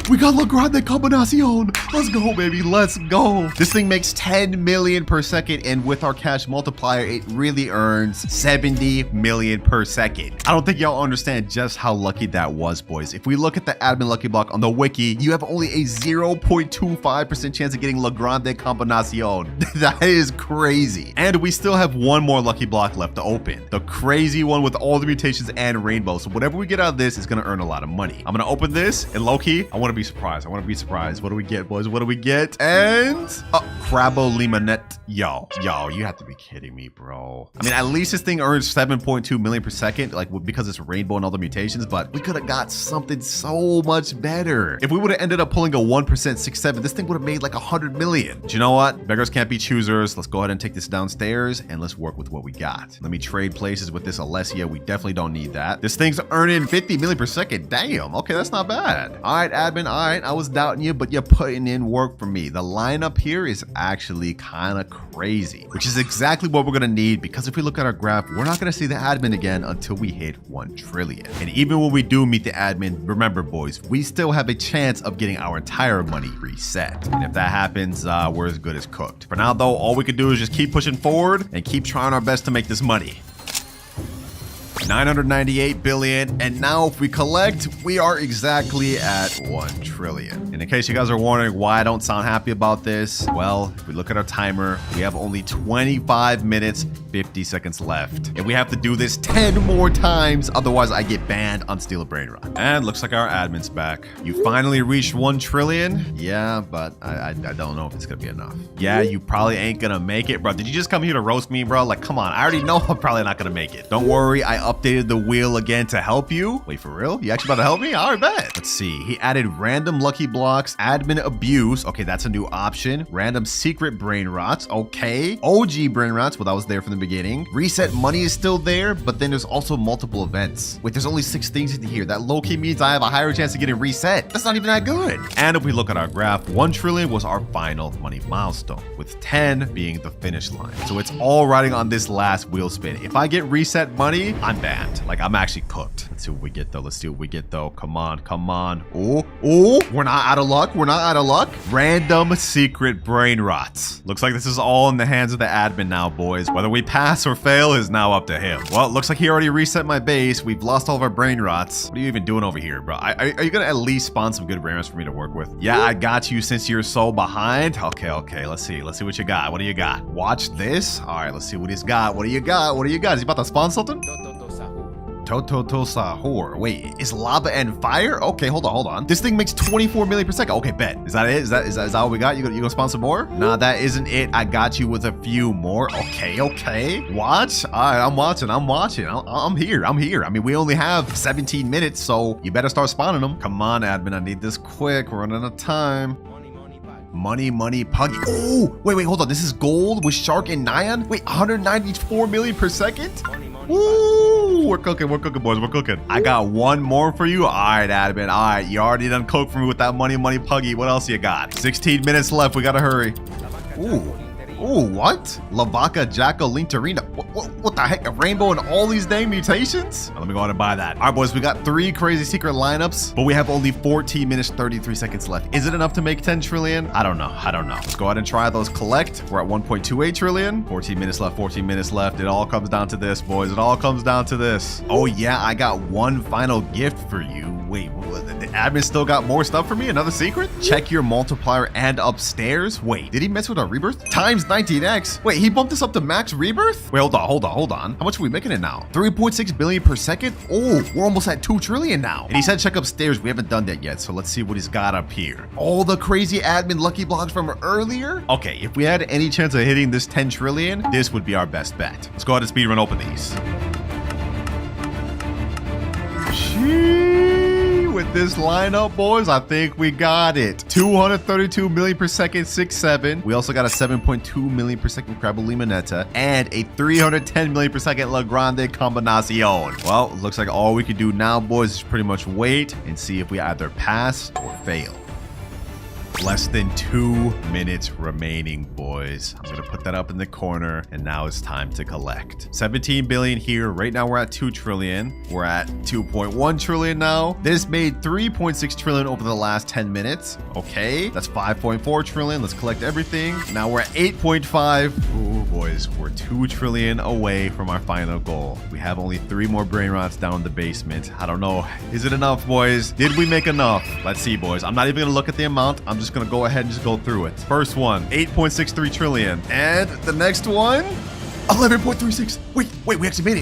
we got La Grande Combinacion. Let's go, baby. Let's go. This thing makes 10 million per second, and with our cash multiplier, it really earns 70 million per second. I don't think y'all understand just how lucky that was, boys. If we look at the admin lucky block on the wiki, you have only a 0.25% chance of getting La Grande Combinacion. That is crazy. And we still have one more lucky block left to open. The crazy one with all the mutations and rainbow. So whatever we get out of this is going to earn a lot of money. I'm going to open this, and low-key, I want to be surprised. What do we get, boys? What do we get? And Crabo Limonette. Yo, you have to be kidding me, bro. I mean, at least this thing earns 7.2 million per second, like because it's rainbow and all the mutations, but we could have got something so much better. If we would have ended up pulling a 1% 6.7, this thing would have made like 100 million. But you know what? Beggars can't be choosers. Let's go ahead and take this downstairs and let's work with what we got. Let me trade places with this Alessia. We definitely don't need that. This thing's earning 50 million per second. Damn. Okay, that's not bad. All right, admin. All right, I was doubting you, but you're putting in work for me. The lineup here is actually kind of crazy, which is exactly what we're going to need, because if we look at our graph, we're not going to see the admin again until we hit 1 trillion. And even when we do meet the admin, remember, boys, we still have a chance of getting our entire money reset. And if that happens, we're as good as cooked. For now, though, all we can do is just keep pushing forward and keep trying our best to make this money. 998 billion, and now if we collect, we are exactly at 1 trillion. And in case you guys are wondering why I don't sound happy about this, well, if we look at our timer, we have only 25 minutes 50 seconds left, and we have to do this 10 more times, otherwise I get banned on Steal a Brain Rot. And looks like our admin's back. You finally reached 1 trillion. Yeah, but I don't know if it's gonna be enough. Yeah, you probably ain't gonna make it, bro. Did you just come here to roast me, bro? Like, come on, I already know I'm probably not gonna make it. Don't worry, I updated the wheel again to help you. Wait, for real? You actually about to help me? All right, bet. Let's see. He added random lucky blocks, admin abuse. Okay, that's a new option. Random secret brain rots. Okay. OG brain rots. Well, that was there from the beginning. Reset money is still there, but then there's also multiple events. Wait, there's only 6 things in here. That low-key means I have a higher chance of getting reset. That's not even that good. And if we look at our graph, 1 trillion was our final money milestone, with 10 being the finish line. So it's all riding on this last wheel spin. If I get reset money, I'm banned. Like, I'm actually cooked. Let's see what we get, though. Come on. Oh, we're not out of luck. Random secret brain rots. Looks like this is all in the hands of the admin now, boys. Whether we pass or fail is now up to him. Well, it looks like he already reset my base. We've lost all of our brain rots. What are you even doing over here, bro? Are you gonna at least spawn some good brain rots for me to work with? Yeah, I got you since you're so behind. Okay. Let's see what you got. What do you got? Watch this. All right, let's see what he's got. What do you got? Is he about to spawn something? Toto Sahur. Wait, is lava and fire? Okay, hold on. This thing makes 24 million per second. Okay, bet. Is that it? Is that all we got? You gonna spawn some more? Nah, that isn't it. I got you with a few more. Okay. Watch. All right, I'm watching. I'm here. I mean, we only have 17 minutes, so you better start spawning them. Come on, admin. I need this quick. We're running out of time. Money, Puggy. Oh, wait, hold on. This is gold with Shark and Nyan? Wait, 194 million per second? Woo! We're cooking, boys. We're cooking. I got one more for you. All right, admin. All right, you already done cooked for me with that money, Puggy. What else you got? 16 minutes left. We gotta hurry. Ooh. Ooh, what? Lavaca, Jackal, Linterina. What the heck? A rainbow and all these dang mutations? Let me go ahead and buy that. All right, boys, we got 3 crazy secret lineups, but we have only 14 minutes, 33 seconds left. Is it enough to make 10 trillion? I don't know. Let's go ahead and try those collect. We're at 1.28 trillion. 14 minutes left, 14 minutes left. It all comes down to this, boys. It all comes down to this. Oh, yeah, I got one final gift for you. Wait, the admin still got more stuff for me? Another secret? Check your multiplier and upstairs? Wait, did he mess with our rebirth? Times 19x. Wait, he bumped us up to max rebirth? Wait, hold on. How much are we making it now? 3.6 billion per second? Oh, we're almost at 2 trillion now. And he said check upstairs. We haven't done that yet, so let's see what he's got up here. All the crazy admin lucky blocks from earlier? Okay, if we had any chance of hitting this 10 trillion, this would be our best bet. Let's go ahead and speedrun open these. With this lineup, boys, I think we got it. 232 million per second, 6-7. We also got a 7.2 million per second Grapple Limonetta and a 310 million per second La Grande Combinacion. Well, it looks like all we can do now, boys, is pretty much wait and see if we either pass or fail. Less than 2 minutes remaining, boys. I'm gonna put that up in the corner, and now it's time to collect. 17 billion here. Right now we're at 2 trillion. We're at 2.1 trillion now. This made 3.6 trillion over the last 10 minutes. Okay, that's 5.4 trillion. Let's collect everything. Now we're at 8.5. Ooh, boys, we're 2 trillion away from our final goal. We have only 3 more brain rots down in the basement. I don't know. Is it enough, boys? Did we make enough? Let's see, boys. I'm not even gonna look at the amount. I'm just gonna go ahead and just go through it. First one, 8.63 trillion. And the next one, 11.36. Wait, we actually made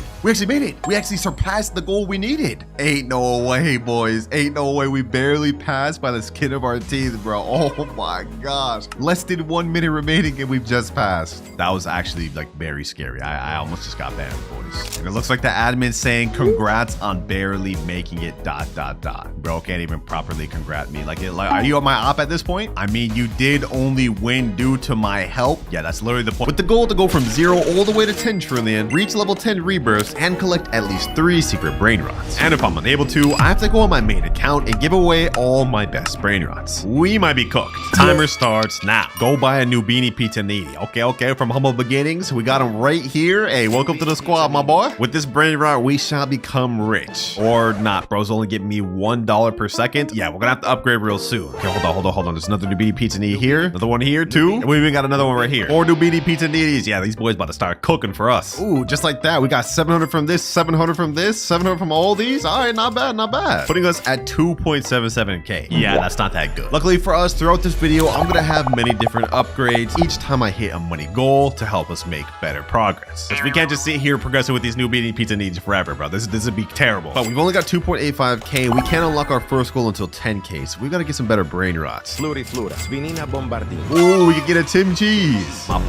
it. We actually surpassed the goal we needed. Ain't no way, boys. Ain't no way. We barely passed by the skin of our teeth, bro. Oh my gosh. Less than 1 minute remaining and we've just passed. That was actually like very scary. I almost just got banned, boys. And it looks like the admin's saying congrats on barely making it ... Bro can't even properly congrat me. Like, are you on my op at this point? I mean, you did only win due to my help. Yeah, that's literally the point. With the goal to go from 0 all the way to 10 trillion, reach level 10 rebirths, and collect at least 3 secret brain rots. And if I'm unable to, I have to go on my main account and give away all my best brain rots. We might be cooked. Timer starts now. Go buy a new beanie pizza needy. Okay, from humble beginnings, we got him right here. Hey, welcome to the squad, my boy. With this brain rot, we shall become rich. Or not, bro's only giving me $1 per second. Yeah, we're gonna have to upgrade real soon. Okay, hold on. There's another new beanie pizza needy here. Another one here, too. And we even got another one right here. 4 new beanie pizza needies. Yeah, these boys about to start cooking for us. Ooh, just like that. We got 700 from this, 700 from this, 700 from all these. All right, not bad. Putting us at 2.77k. Yeah, that's not that good. Luckily for us, throughout this video, I'm gonna have many different upgrades each time I hit a money goal to help us make better progress. Because we can't just sit here progressing with these new beanie pizza needs forever, bro. This would be terrible. But we've only got 2.85k. We can't unlock our first goal until 10k, so we gotta get some better brain rots. Fluriflura, Svinina Bombardino. Ooh, we can get a Tim Cheese. My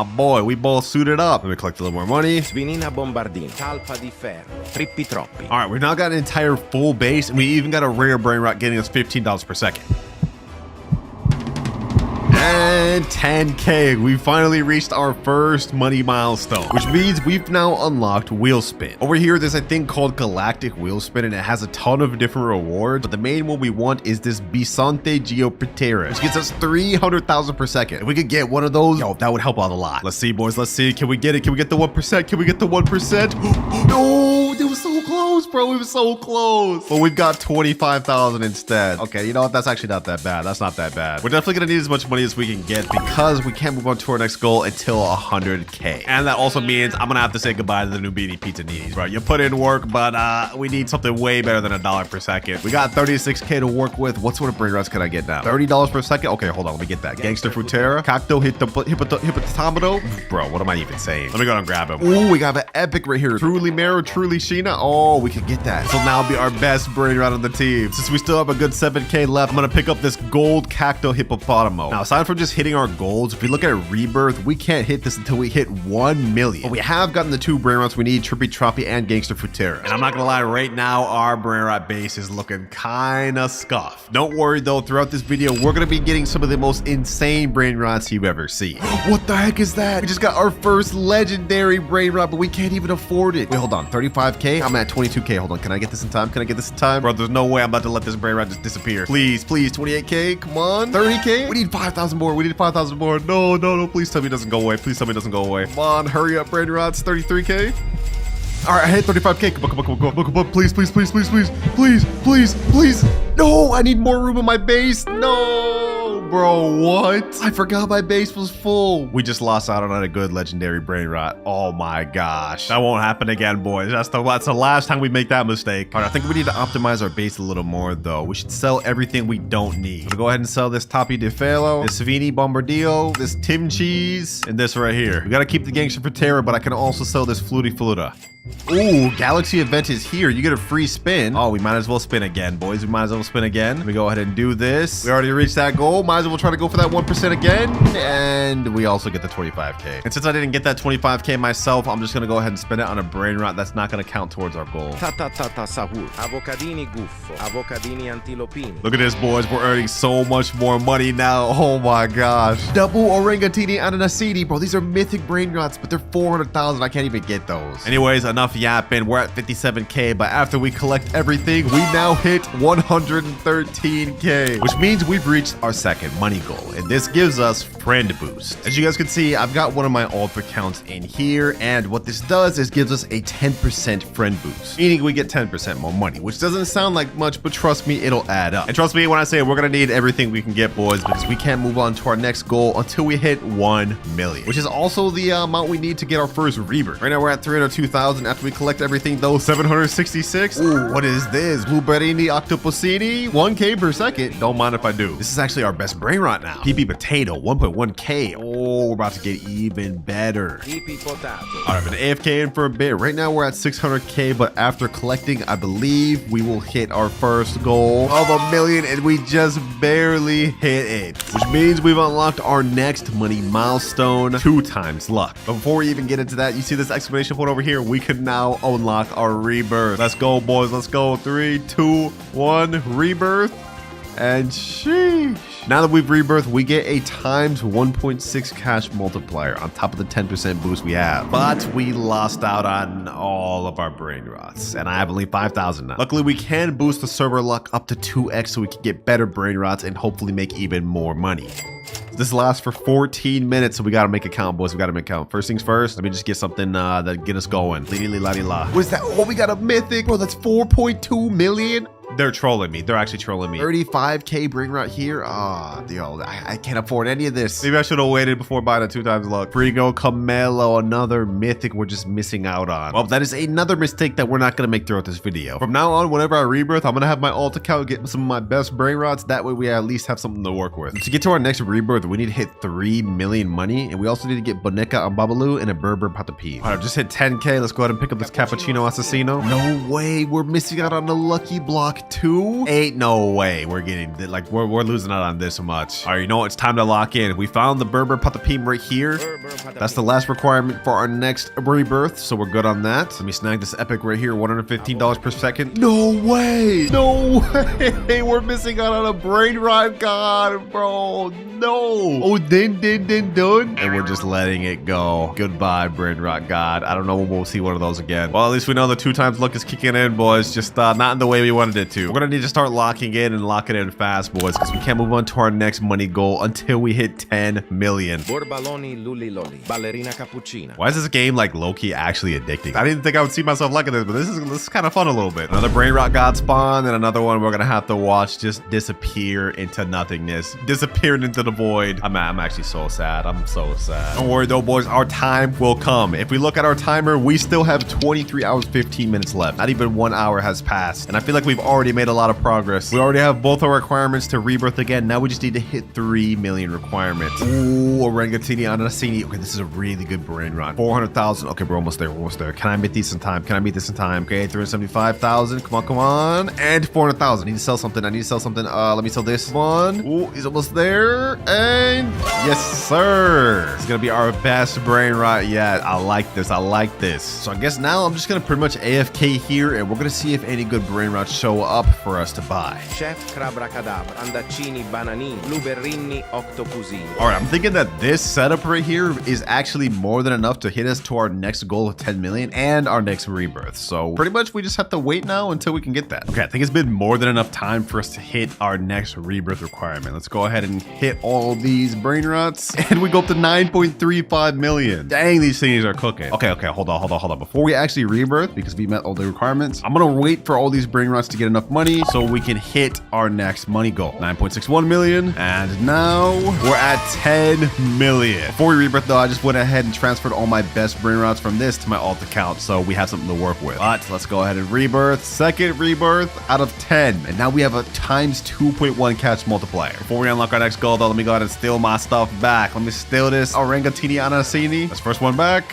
boy. We both suited up. Let me collect a little more money. Svinina Bombardino, Talpa di Ferro, Trippi Troppi. All right, we've now got an entire full base, and we even got a rare brain rot getting us $15 per second. And 10k, we finally reached our first money milestone, which means we've now unlocked wheel spin. Over here, there's a thing called galactic wheel spin, and it has a ton of different rewards, but the main one we want is this Bisonte Geoptera, which gets us 300,000 per second. If we could get one of those, yo, that would help out a lot. Let's see, boys, let's see. Can we get it? Can we get the 1%? Can we get the 1%? No, it was so close, bro. It was so close. But we've got 25,000 instead. Okay, you know what? That's actually not that bad. That's not that bad. We're definitely gonna need as much money as we can get because we can't move on to our next goal until 100k. And that also means I'm gonna have to say goodbye to the new beanie pizza needs, bro. You put in work, but we need something way better than $1 per second. We got 36k to work with. What sort of brain rots can I get now? $30 per second? Okay, hold on. Let me get that. Gangster Frutera, Cacto Hippopotamado. Bro, what am I even saying? Let me go and grab him. Ooh, we got an epic right here. Truly Mero, Truly Sheena. Oh, we can get that. This will now be our best brain rot on the team. Since we still have a good 7k left, I'm gonna pick up this gold Cacto Hippopotamo. Now, aside from just hitting our goals, if we look at Rebirth, we can't hit this until we hit 1 million. But we have gotten the 2 brain rots we need, Trippy Troppy and Gangster Frutera. And I'm not gonna lie, right now, our brain rot base is looking kinda scuffed. Don't worry though, throughout this video, we're gonna be getting some of the most insane brain rots you've ever seen. What the heck is that? We just got our first legendary brain rot, but we can't even afford it. Wait, hold on, 35k? I'm at 22k 22k. Hold on. Can I get this in time? Can I get this in time? Bro, there's no way I'm about to let this brain rot just disappear. Please, please. 28k. Come on. 30k. We need 5,000 more. We need 5,000 more. No, no, no. Please tell me it doesn't go away. Please tell me it doesn't go away. Come on. Hurry up, brain rots. 33k. All right, I hit 35k. Come on, come on, come on, come on, come on. Please, please, please, please, please, please, please, please. No, I need more room in my base. No, bro, what? I forgot my base was full. We just lost out on a good legendary brain rot. Oh my gosh. That won't happen again, boys. That's the last time we make that mistake. All right, I think we need to optimize our base a little more, though. We should sell everything we don't need. So go ahead and sell this Tapi de Felo, this Savini Bombardillo, this Tim Cheese, and this right here. We got to keep the Gangster for Terror, but I can also sell this Flutie Fluta. Ooh, Galaxy event is here. You get a free spin. Oh, we might as well spin again, boys. We might as well spin again. Let me go ahead and do this. We already reached that goal. Might as well try to go for that 1% again. And we also get the 25k. And since I didn't get that 25k myself, I'm just going to go ahead and spin it on a brain rot. That's not going to count towards our goal. Sahur. Avocadini guffo. Avocadini antilopini. Look at this, boys. We're earning so much more money now. Oh my gosh. Double Orangatini Ananasini, bro. These are mythic brain rots, but they're 400,000. I can't even get those. Anyways, enough yapping. We're at 57k, but after we collect everything, we now hit 113k, which means we've reached our second money goal, and this gives us friend boost. As you guys can see, I've got one of my alt accounts in here, and what this does is gives us a 10% friend boost, meaning we get 10% more money, which doesn't sound like much, but trust me, it'll add up. And trust me when I say we're gonna need everything we can get, boys, because we can't move on to our next goal until we hit 1 million, which is also the amount we need to get our first rebirth. Right now we're at 302,000. After we collect everything, though, 766. Ooh, what is this? Blueberrini Octopusini, 1k per second. Don't mind if I do. This is actually our best brain rot now. PP Potato, 1.1k. Oh, we're about to get even better. PP Potato. All right, I've been AFK in for a bit. Right now we're at 600k, but after collecting, I believe we will hit our first goal of 1 million, and we just barely hit it, which means we've unlocked our next money milestone, 2 times luck. But before we even get into that, you see this exclamation point over here? We could now unlock our rebirth. Let's go, boys. Let's go. 3, 2, 1, rebirth. And sheesh. Now that we've rebirthed, we get a times 1.6 cash multiplier on top of the 10% boost we have. But we lost out on all of our brain rots, and I have only 5,000 now. Luckily, we can boost the server luck up to 2x so we can get better brain rots and hopefully make even more money. This lasts for 14 minutes, so we gotta make a count, boys. We gotta make a count. First things first, let me just get something that get us going. La. What is that? Oh, we got a mythic, bro. That's 4.2 million. They're trolling me. They're actually trolling me. 35k brain rot here. Ah, yo, I can't afford any of this. Maybe I should have waited before buying a 2 times luck. Frigo Camelo, another mythic we're just missing out on. Well, that is another mistake that we're not gonna make throughout this video. From now on, whenever I rebirth, I'm gonna have my alt account get some of my best brain rots. That way we at least have something to work with. To get to our next rebirth, we need to hit 3 million money, and we also need to get Boneka and Babalu and a Berber Patapine. All right, just hit 10k. Let's go ahead and pick up this Cappuccino Assassino. No way, we're missing out on the lucky block 2. Ain't no way we're getting, like, we're losing out on this much. All right, you know what? It's time to lock in. We found the Berber Patapine right here. That's the last requirement for our next rebirth, so we're good on that. Let me snag this epic right here, $115 per second. No way! No way! We're missing out on a brain rot, God, bro. No. Oh, dun. And we're just letting it go. Goodbye, brain rot God. I don't know when we'll see one of those again. Well, at least we know the 2 times luck is kicking in, boys. Just not in the way we wanted it to. We're gonna need to start locking in and locking in fast, boys, because we can't move on to our next money goal until we hit 10 million. Borbaloni Luliloli. Ballerina Cappuccina. Why is this game like low-key actually addicting? I didn't think I would see myself liking this, but this is kind of fun a little bit. Another brain rot God spawn, and another one we're gonna have to watch just disappear into nothingness, disappeared into the void. I'm actually so sad. I'm so sad. Don't worry though, boys. Our time will come. If we look at our timer, we still have 23 hours, 15 minutes left. Not even 1 hour has passed, and I feel like we've already made a lot of progress. We already have both our requirements to rebirth again. Now we just need to hit 3 million requirements. Ooh, Orangatini Ananasini. Okay, this is a really good brain rot. 400,000. Okay, we're almost there. We're almost there. Can I meet these in time? Can I meet this in time? Okay, 375,000. Come on. And 400,000. I need to sell something. Let me sell this one. Ooh, he's almost there. And yes, sir. It's gonna be our best brain rot yet. I like this. So I guess now I'm just gonna pretty much AFK here, and we're gonna see if any good brain rots show up. up for us to buy. Chef Crabracadabra, Andacini, Bananini, Blueberrini, Octopusini. All right, I'm thinking that this setup right here is actually more than enough to hit us to our next goal of 10 million and our next rebirth. So pretty much we just have to wait now until we can get that. Okay, I think it's been more than enough time for us to hit our next rebirth requirement. Let's go ahead and hit all these brain rots and we go up to 9.35 million. Dang, these things are cooking. Okay, hold on. Before we actually rebirth, because we met all the requirements, I'm gonna wait for all these brain rots to get enough money so we can hit our next money goal. 9.61 million. And now we're at 10 million. Before we rebirth though, I just went ahead and transferred all my best brain rots from this to my alt account, so we have something to work with. But let's go ahead and rebirth. Second rebirth out of 10. And now we have a times 2.1 catch multiplier. Before we unlock our next goal though, let me go ahead and steal my stuff back. Let me steal this Orangatini Anasini. That's first one back.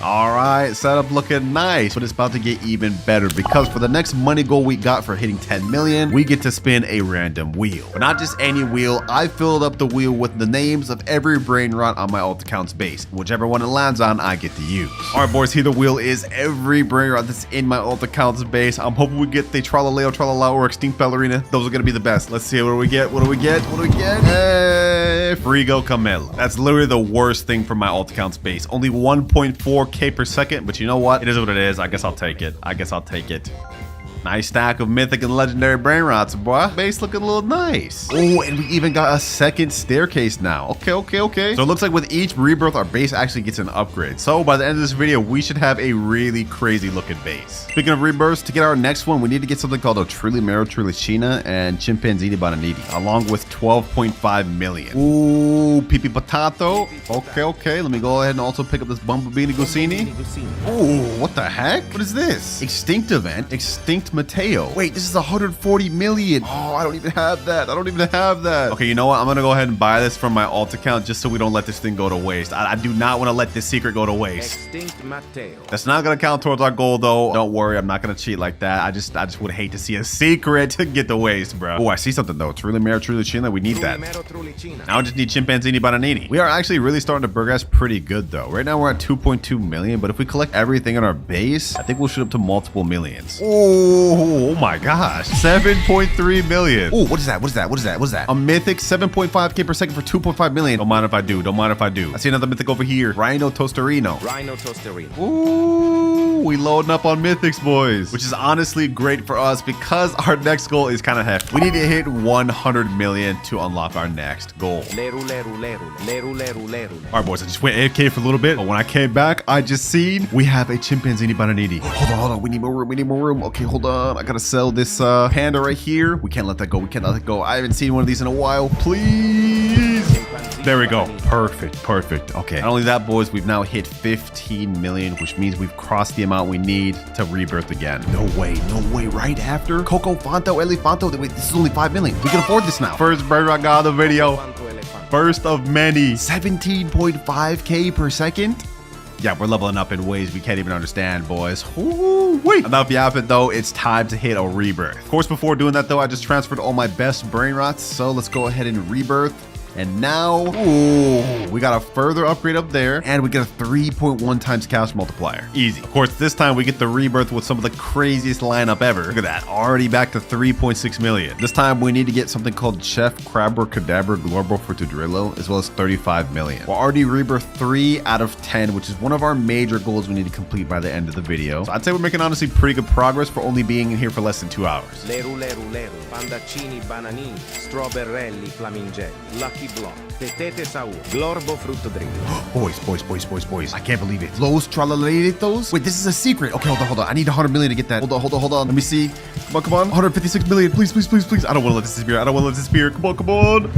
All right, setup looking nice, but it's about to get even better because for the next money goal we got for hitting 10 million, we get to spin a random wheel. But not just any wheel, I filled up the wheel with the names of every brain rot on my alt account's base. Whichever one it lands on, I get to use. All right, boys, here the wheel is every brain rot that's in my alt account's base. I'm hoping we get the Tralaleo, Tralala, or Extinct Ballerina. Those are gonna be the best. Let's see, what do we get? Hey, Frigo Camelo. That's literally the worst thing for my alt account's base. Only 1.4K per second, but you know what? It is what it is. I guess I'll take it. Nice stack of mythic and legendary brain rots, boy. Base looking a little nice. Oh, and we even got a second staircase now. Okay. So it looks like with each rebirth, our base actually gets an upgrade. So by the end of this video, we should have a really crazy looking base. Speaking of rebirths, to get our next one, we need to get something called a Trilimero Trilicina and Chimpanzini Bananiti, along with 12.5 million. Ooh, Pipi Potato. Okay. Let me go ahead and also pick up this Bumblebee Gusini. Ooh, what the heck? What is this? Extinct event. Extinct Mateo. Wait, this is 140 million. Oh, I don't even have that. Okay, you know what? I'm gonna go ahead and buy this from my alt account just so we don't let this thing go to waste. I do not want to let this secret go to waste. Extinct Mateo. That's not gonna count towards our goal though. Don't worry, I'm not gonna cheat like that. I just would hate to see a secret get to waste, bro. Oh, I see something though. Trilimero Trilicina. We need that. Now I just need Chimpanzini Bananini. We are actually really starting to progress pretty good though. Right now we're at 2.2 million, but if we collect everything in our base, I think we'll shoot up to multiple millions. Oh my gosh. 7.3 million. Oh, what is that? A mythic 7.5K per second for 2.5 million. Don't mind if I do. I see another mythic over here. Rhino Tosterino. Ooh, we loading up on mythics, boys, which is honestly great for us because our next goal is kind of hefty. We need to hit 100 million to unlock our next goal. All right, boys, I just went AFK for a little bit, but when I came back, I just seen we have a Chimpanzini Bananiti. Hold on. We need more room. Okay, hold on. I gotta sell this panda right here. We can't let that go. I haven't seen one of these in a while. Please. There we go. Perfect. Okay. Not only that, boys, we've now hit 15 million, which means we've crossed the amount we need to rebirth again. No way. Right after Coco Fanto, Elefanto. Wait, this is only 5 million. We can afford this now. First brain rot got the video. First of many. 17.5K per second. Yeah, we're leveling up in ways we can't even understand, boys. Wait. Enough yapping, though. It's time to hit a rebirth. Of course, before doing that, though, I just transferred all my best brain rots. So let's go ahead and rebirth. And now, ooh, we got a further upgrade up there, and we get a 3.1 times cash multiplier. Easy. Of course, this time we get the rebirth with some of the craziest lineup ever. Look at that. Already back to 3.6 million. This time we need to get something called Chef Crabber Cadabra Glorbo Fortudrillo, as well as 35 million. We're already rebirth 3 out of 10, which is one of our major goals we need to complete by the end of the video. So I'd say we're making honestly pretty good progress for only being in here for less than 2 hours. Pandacini Bananini, Strawberrelli Flamingelli, Lucky Block, Tetete Saur, Glorbo Frutto Drillo. Boys. I can't believe it. Los Tralaleritos? Wait, this is a secret. Okay, hold on. I need 100 million to get that. Hold on. Let me see. Come on. 156 million. Please. I don't want to let this disappear. Come on.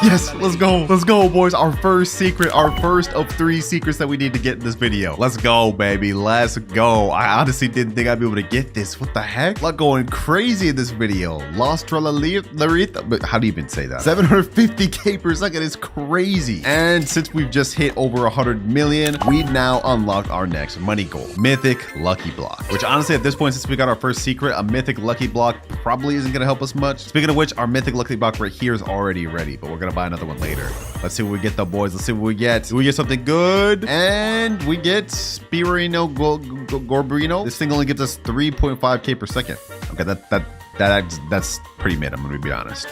Yes, let's go, boys. Our first secret. Our first of 3 secrets that we need to get in this video. Let's go, baby. Let's go. I honestly didn't think I'd be able to get this. What the heck? Lot going crazy in this video. Los Tralaleritos. But how do you even say that? 750K per per second is crazy. And since we've just hit over 100 million, we now unlocked our next money goal, Mythic Lucky Block. Which honestly, at this point, since we got our first secret, a Mythic Lucky Block probably isn't gonna help us much. Speaking of which, our Mythic Lucky Block right here is already ready, but we're gonna buy another one later. Let's see what we get though, boys. Let's see what we get. Do we get something good? And we get Spirino Gorbrino. This thing only gives us 3.5k per second. Okay, that's pretty mid, I'm gonna be honest.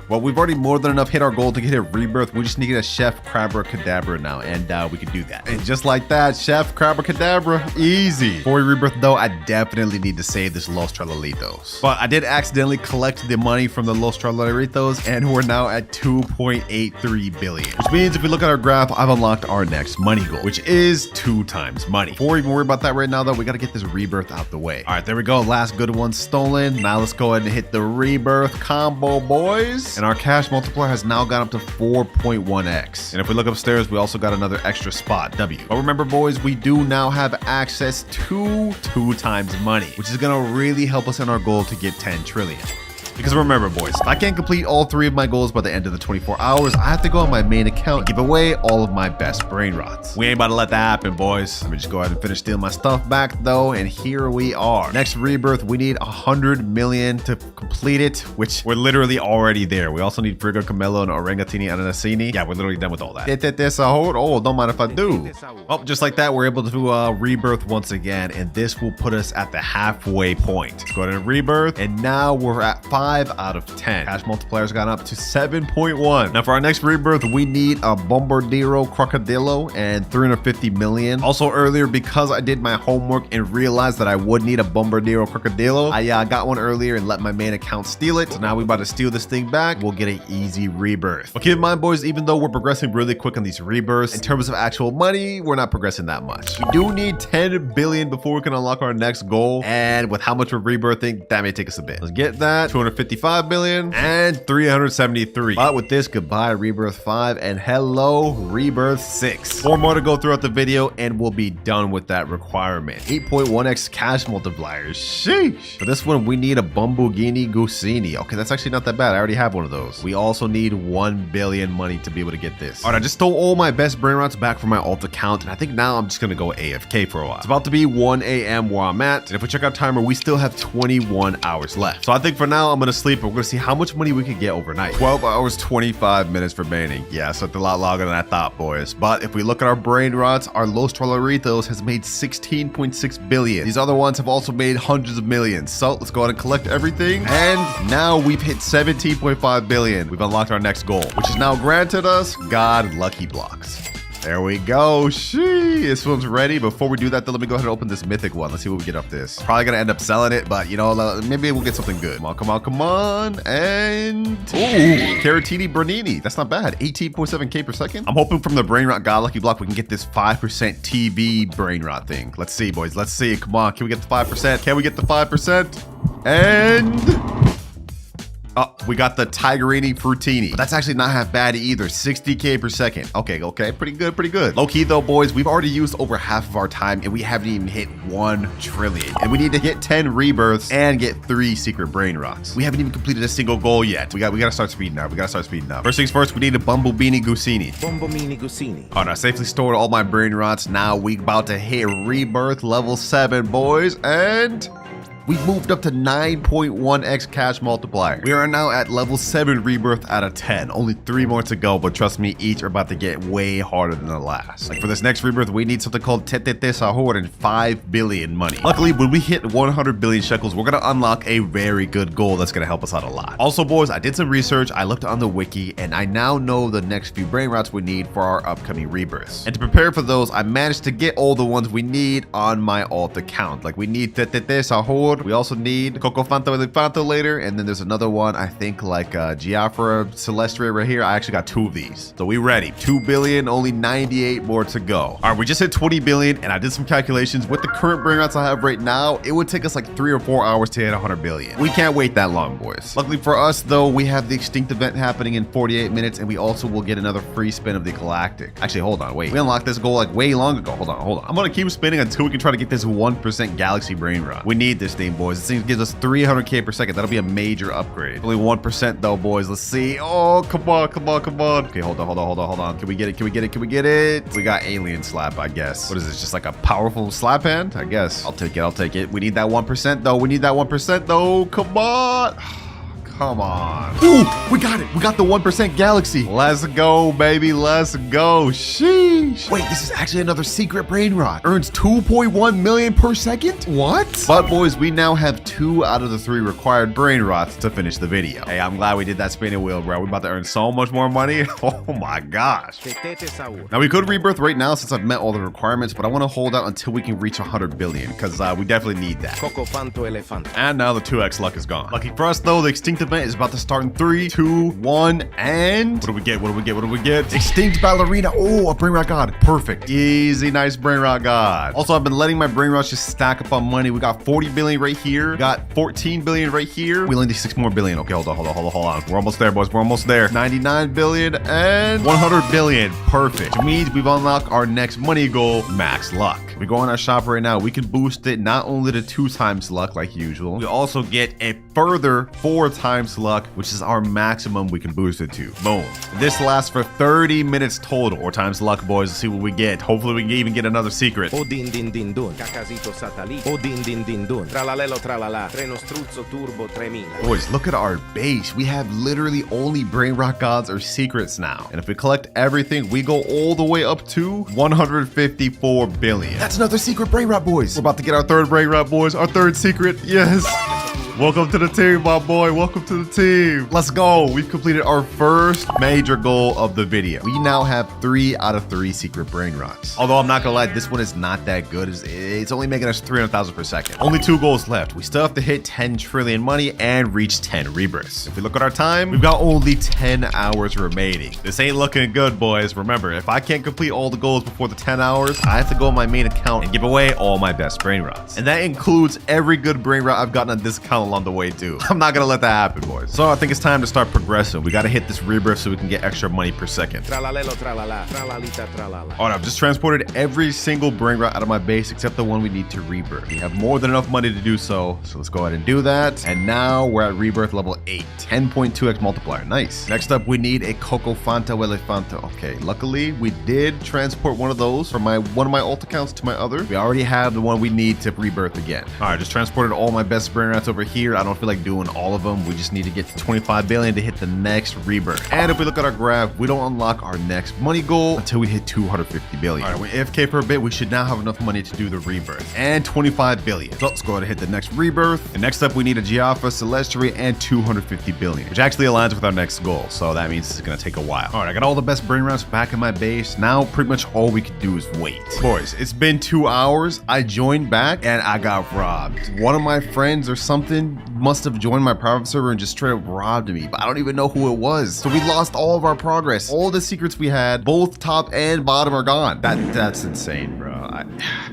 Well, we've already more than enough hit our goal to get a rebirth. We just need a Chef Crabra now, and we can do that. And just like that, Chef Crabra, easy. Before we rebirth though, I definitely need to save this Los Tralalitos. But I did accidentally collect the money from the Los Tralalitos, and we're now at 2.83 billion. Which means if we look at our graph, I've unlocked our next money goal, which is 2 times money. Before we even worry about that right now though, we gotta get this rebirth out the way. All right, there we go. Last good one stolen. Now let's go ahead and hit the rebirth combo, boys. And our cash multiplier has now gone up to 4.1x. And if we look upstairs, we also got another extra spot, W. But remember, boys, we do now have access to 2 times money, which is gonna really help us in our goal to get 10 trillion. Because remember, boys, if I can't complete all 3 of my goals by the end of the 24 hours, I have to go on my main account and give away all of my best brain rots. We ain't about to let that happen, boys. Let me just go ahead and finish stealing my stuff back, though, and here we are. Next rebirth, we need 100 million to complete it, which we're literally already there. We also need Frigo, Camelo, and Orangatini Ananasini. Yeah, we're literally done with all that. Oh, don't mind if I do. Well, just like that, we're able to do a rebirth once again, and this will put us at the halfway point. Let's go ahead and rebirth, and now we're at 5 out of 10. Cash multiplier's gone up to 7.1. Now for our next rebirth, we need a Bombardiro Crocodilo and 350 million. Also earlier, because I did my homework and realized that I would need a Bombardiro Crocodilo, I got one earlier and let my main account steal it. So now we're about to steal this thing back. We'll get an easy rebirth. But keep in mind, boys, even though we're progressing really quick on these rebirths, in terms of actual money, we're not progressing that much. We do need 10 billion before we can unlock our next goal. And with how much we're rebirthing, that may take us a bit. Let's get that. 255 billion and 373. But with this, goodbye Rebirth 5 and hello Rebirth 6. 4 more to go throughout the video and we'll be done with that requirement. 8.1x cash multipliers. Sheesh. For this one, we need a Bumbughini Gusini. Okay, that's actually not that bad. I already have one of those. We also need 1 billion money to be able to get this. All right, I just stole all my best brain rots back from my alt account, and I think now I'm just gonna go AFK for a while. It's about to be 1 a.m. where I'm at, and if we check our timer, we still have 21 hours left. So I think for now, I'm gonna sleep, and we're gonna see how much money we could get overnight. 12 hours, 25 minutes remaining. Yeah, so it's a lot longer than I thought, boys. But if we look at our brain rots, our Los Trolleritos has made 16.6 billion. These other ones have also made hundreds of millions. So let's go ahead and collect everything. And now we've hit 17.5 billion. We've unlocked our next goal, which is now granted us God Lucky Blocks. There we go. Sheesh. This one's ready. Before we do that, though, let me go ahead and open this mythic one. Let's see what we get off this. Probably gonna end up selling it, but you know, maybe we'll get something good. Come on, come on, come on. And ooh, Caratini Bernini. That's not bad. 18.7k per second. I'm hoping from the brain rot God Lucky Block we can get this 5% TV brain rot thing. Let's see, boys. Let's see. Come on. Can we get the 5%? Can we get the 5%? And oh, we got the Tigerini Frutini. But that's actually not half bad either. 60k per second. Okay, pretty good, pretty good. Low key though, boys, we've already used over half of our time and we haven't even hit 1 trillion. And we need to get 10 rebirths and get 3 secret brain rots. We haven't even completed a single goal yet. We gotta start speeding up. First things first, we need a Bumblebini Gusini. Bombomini Gusini. All right, I safely stored all my brain rots. Now we about to hit rebirth level 7, boys, and we've moved up to 9.1x cash multiplier. We are now at level 7 rebirth out of 10. Only 3 more to go, but trust me, each are about to get way harder than the last. Like for this next rebirth, we need something called Tetete Sahur and 5 billion money. Luckily, when we hit 100 billion shekels, we're gonna unlock a very good goal that's gonna help us out a lot. Also, boys, I did some research, I looked on the wiki, and I now know the next few brain rots we need for our upcoming rebirths. And to prepare for those, I managed to get all the ones we need on my alt account. Like we need Tetete Sahur. We also need Coco Fanto Elefanto later, and then there's another one, I think like Giafra Celestria right here. I actually got 2 of these. So we ready. 2 billion, only 98 more to go. All right, we just hit 20 billion, and I did some calculations. With the current brain rots I have right now, it would take us like 3 or 4 hours to hit 100 billion. We can't wait that long, boys. Luckily for us, though, we have the Extinct event happening in 48 minutes, and we also will get another free spin of the Galactic. Actually, hold on, wait. We unlocked this goal like way long ago. Hold on. I'm gonna keep spinning until we can try to get this 1% Galaxy brain rot. We need this thing, boys. This thing gives us 300k per second. That'll be a major upgrade. Only 1% though, boys. Let's see. Oh, come on, come on, come on. Okay, hold on. Can we get it? Can we get it? Can we get it? We got alien slap, I guess. What is this? Just like a powerful slap hand? I guess. I'll take it. I'll take it. We need that 1% though. We need that 1% though. Come on. Come on. Ooh, we got it. We got the 1% galaxy. Let's go, baby. Let's go. Sheesh. Wait, this is actually another secret brain rot. Earns 2.1 million per second? What? But boys, we now have 2 out of the 3 required brain rots to finish the video. Hey, I'm glad we did that spinning wheel, bro. We're about to earn so much more money. Oh my gosh. Now we could rebirth right now since I've met all the requirements, but I want to hold out until we can reach 100 billion because we definitely need that. And now the 2x luck is gone. Lucky for us though, the extinct event is about to start in 3, 2, 1, and what do we get? What do we get? What do we get? Extinct ballerina. Oh, a brain rot god. Perfect. Easy, nice brain rot god. Also, I've been letting my brain rots just stack up on money. We got 40 billion right here. We got 14 billion right here. We only need 6 more billion. Okay, hold on. We're almost there, boys. We're almost there. 99 billion and 100 billion. Perfect. Which means we've unlocked our next money goal, max luck. We go on our shop right now. We can boost it not only to 2 times luck like usual. We also get a further 4 times luck, which is our maximum we can boost it to. Boom. This lasts for 30 minutes total, or times luck, boys. Let's see what we get. Hopefully we can even get another secret. O din din din dun, cacasito satellite. O din din din dun, tralalelo tralala, treno struzzo turbo 3000. Boys, look at our base. We have literally only brain rot gods or secrets now. And if we collect everything, we go all the way up to 154 billion. That's another secret brain rot, boys. We're about to get our 3rd brain rot, boys. Our 3rd secret. Yes. Welcome to the team, my boy. Welcome to the team. Let's go. We've completed our first major goal of the video. We now have 3 out of 3 secret brain rots. Although I'm not gonna lie, this one is not that good. It's only making us 300,000 per second. Only 2 goals left. We still have to hit 10 trillion money and reach 10 rebirths. If we look at our time, we've got only 10 hours remaining. This ain't looking good, boys. Remember, if I can't complete all the goals before the 10 hours, I have to go on my main account and give away all my best brain rots. And that includes every good brain rot I've gotten on this account along the way too. I'm not gonna let that happen, boys. So I think it's time to start progressing. We gotta hit this rebirth so we can get extra money per second. Tralalelo tralala, tralalita tralala. Alright, I've just transported every single brain rot out of my base except the one we need to rebirth. We have more than enough money to do so let's go ahead and do that. And now we're at rebirth level 8. 10.2x multiplier. Nice. Next up, we need a Coco Fanta Elefanta. Okay, luckily we did transport one of those from one of my alt accounts to my other. We already have the one we need to rebirth again. Alright, just transported all my best brain rots over here. I don't feel like doing all of them. We just need to get to 25 billion to hit the next rebirth. And if we look at our graph, we don't unlock our next money goal until we hit 250 billion. All right, we're AFK for a bit. We should now have enough money to do the rebirth and 25 billion. So let's go ahead and hit the next rebirth. And next up, we need a Giaffa, Celestri, and 250 billion, which actually aligns with our next goal. So that means it's gonna take a while. All right, I got all the best brain rots back in my base. Now pretty much all we can do is wait. Boys, it's been 2 hours. I joined back and I got robbed. One of my friends or something must have joined my private server and just straight up robbed me, but I don't even know who it was. So we lost all of our progress. All the secrets we had, both top and bottom, are gone. That's insane, bro.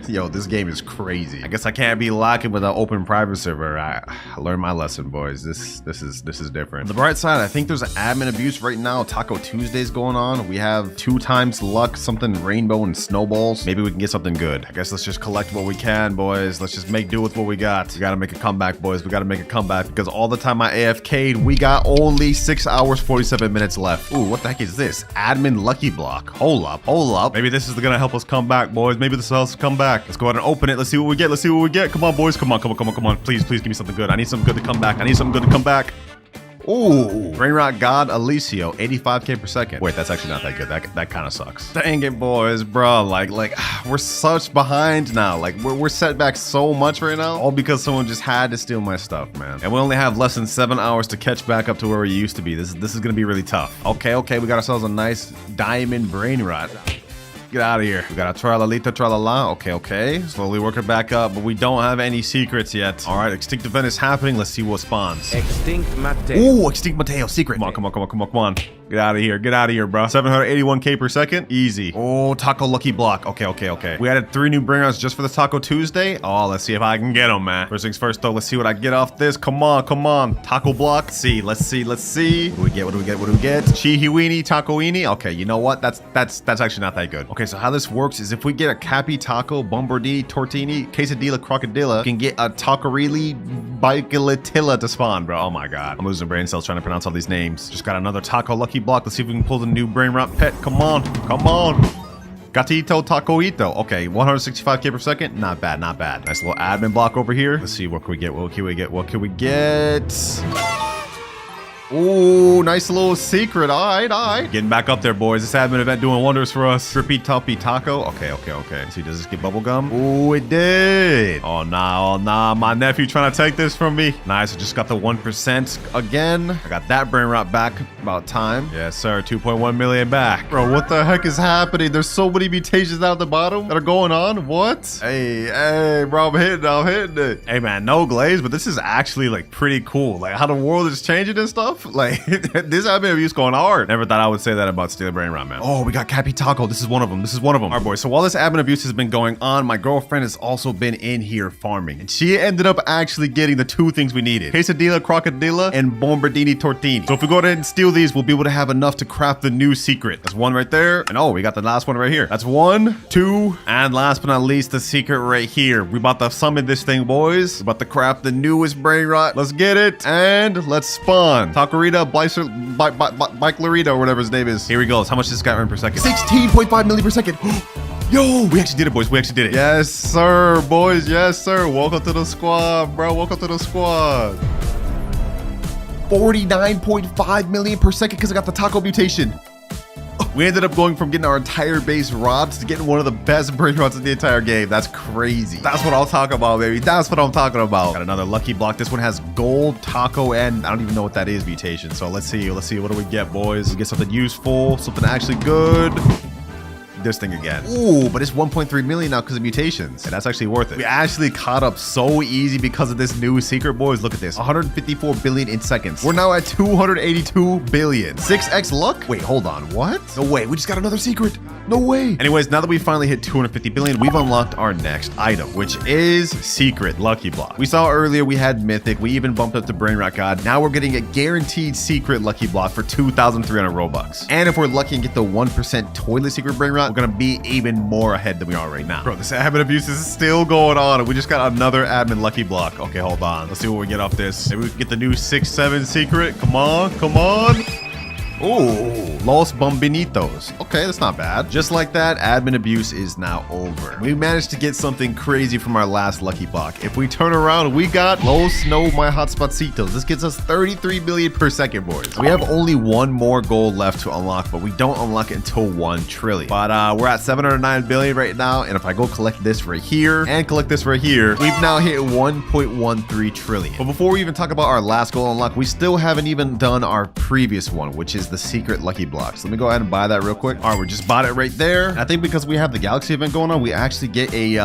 Yo, this game is crazy. I guess I can't be locking with an open private server. I learned my lesson, boys. This is different. On the bright side, I think there's an admin abuse right now. Taco Tuesday's going on. We have 2 times luck, something rainbow and snowballs. Maybe we can get something good. I guess let's just collect what we can, boys. Let's just make do with what we got. We gotta make a comeback, boys. We gotta make a comeback because all the time I AFK'd, we got only 6 hours, 47 minutes left. Ooh, what the heck is this? Admin lucky block. Hold up. Maybe this is gonna help us come back, boys. Maybe this will help us come back. Let's go ahead and open it. Let's see what we get. Come on, boys. Come on. Please give me something good. I need something good to come back. Ooh, brain rot god Alicio, 85k per second. Wait, that's actually not that good. That kind of sucks. Dang it, boys, bro. Like we're such behind now. Like we're set back so much right now, all because someone just had to steal my stuff, man. And we only have less than 7 hours to catch back up to where we used to be. This is gonna be really tough. Okay, we got ourselves a nice diamond brain rot. Get out of here. We got a tralalita tralala. Okay. Slowly working back up, but we don't have any secrets yet. All right, extinct event is happening. Let's see what spawns. Extinct Mateo. Ooh, extinct Mateo secret. Come on. Get out of here. Get out of here, bro. 781k per second. Easy. Oh, Taco Lucky Block. Okay. We added 3 new bring rounds just for this Taco Tuesday. Oh, let's see if I can get them, man. First things first, though. Let's see what I get off this. Come on. Taco Block. Let's see. What do we get? Chihiwini, Tacoini. Okay, you know what? That's actually not that good. Okay, so how this works is if we get a Cappy Taco, Bombardini, Tortini, Quesadilla, Crocodilla, we can get a Tacorini, Bicalatilla to spawn, bro. Oh my god. I'm losing brain cells trying to pronounce all these names. Just got another Taco Lucky Block. Let's see if we can pull the new brain rot pet. Come on. Gatito Tacoito. Okay, 165k per second. Not bad. Nice little admin block over here. Let's see, what can we get? What can we get? Ooh, nice little secret. All right. Getting back up there, boys. This admin event doing wonders for us. Trippy Toppy Taco. Okay. Let's see, does this get bubblegum? Ooh, it did. Oh, nah. My nephew trying to take this from me. Nice. I just got the 1% again. I got that brain rot back. About time. Yes, sir. 2.1 million back. Bro, what the heck is happening? There's so many mutations out the bottom that are going on. What? Hey, bro, I'm hitting it. Hey, man, no glaze, but this is actually like pretty cool. Like how the world is changing and stuff. Like this admin abuse going hard. Never thought I would say that about Stealer Brain Rot, man. Oh, we got Cappy Taco. This is one of them. All right, boys. So while this admin abuse has been going on, my girlfriend has also been in here farming, and she ended up actually getting the 2 things we needed: Quesadilla, Crocodilla, and Bombardini Tortini. So if we go ahead and steal these, we'll be able to have enough to craft the new secret. That's 1 right there, and oh, we got the last one right here. That's 1, 2, and last but not least, the secret right here. We about to summon this thing, boys. We're about to craft the newest Brain Rot. Let's get it, and let's spawn Tacorita, Bikelarita, or whatever his name is. Here we go. How much does this guy earn per second? 16.5 million per second. Yo, we actually did it, boys. We actually did it. Yes, sir, boys. Yes, sir. Welcome to the squad, bro. Welcome to the squad. 49.5 million per second because I got the taco mutation. We ended up going from getting our entire base robbed to getting one of the best brain rots in the entire game. That's crazy. That's what I'll talk about, baby. That's what I'm talking about. Got another lucky block. This one has gold, taco, and I don't even know what that is, mutation. So let's see. What do we get, boys? We get something useful, something actually good. This thing again. Ooh, but it's 1.3 million now because of mutations, and that's actually worth it. We actually caught up so easy because of this new secret, boys. Look at this, 154 billion in seconds. We're now at 282 billion. 6x luck. Wait, hold on. What? No way. We just got another secret. No way. Anyways, now that we finally hit 250 billion, we've unlocked our next item, which is secret lucky block. We saw earlier we had mythic. We even bumped up to brain rot god. Now we're getting a guaranteed secret lucky block for 2,300 Robux. And if we're lucky and get the 1% toilet secret brain rot, we're gonna be even more ahead than we are right now. Bro, this admin abuse is still going on, and we just got another admin lucky block. Okay, hold on. Let's see what we get off this. Maybe we can get the new 6-7 secret. Come on. Oh, Los Bombinitos. Okay, that's not bad. Just like that, admin abuse is now over. We managed to get something crazy from our last lucky block. If we turn around, we got Los No My Hotspotcitos. This gets us 33 million per second, boys. We have only 1 more goal left to unlock, but we don't unlock it until 1 trillion. But we're at 709 billion right now, and if I go collect this right here and collect this right here, we've now hit 1.13 trillion. But before we even talk about our last goal unlock, we still haven't even done our previous one, which is the secret lucky blocks. Let me go ahead and buy that real quick. All right, we just bought it right there. I think because we have the galaxy event going on, we actually get a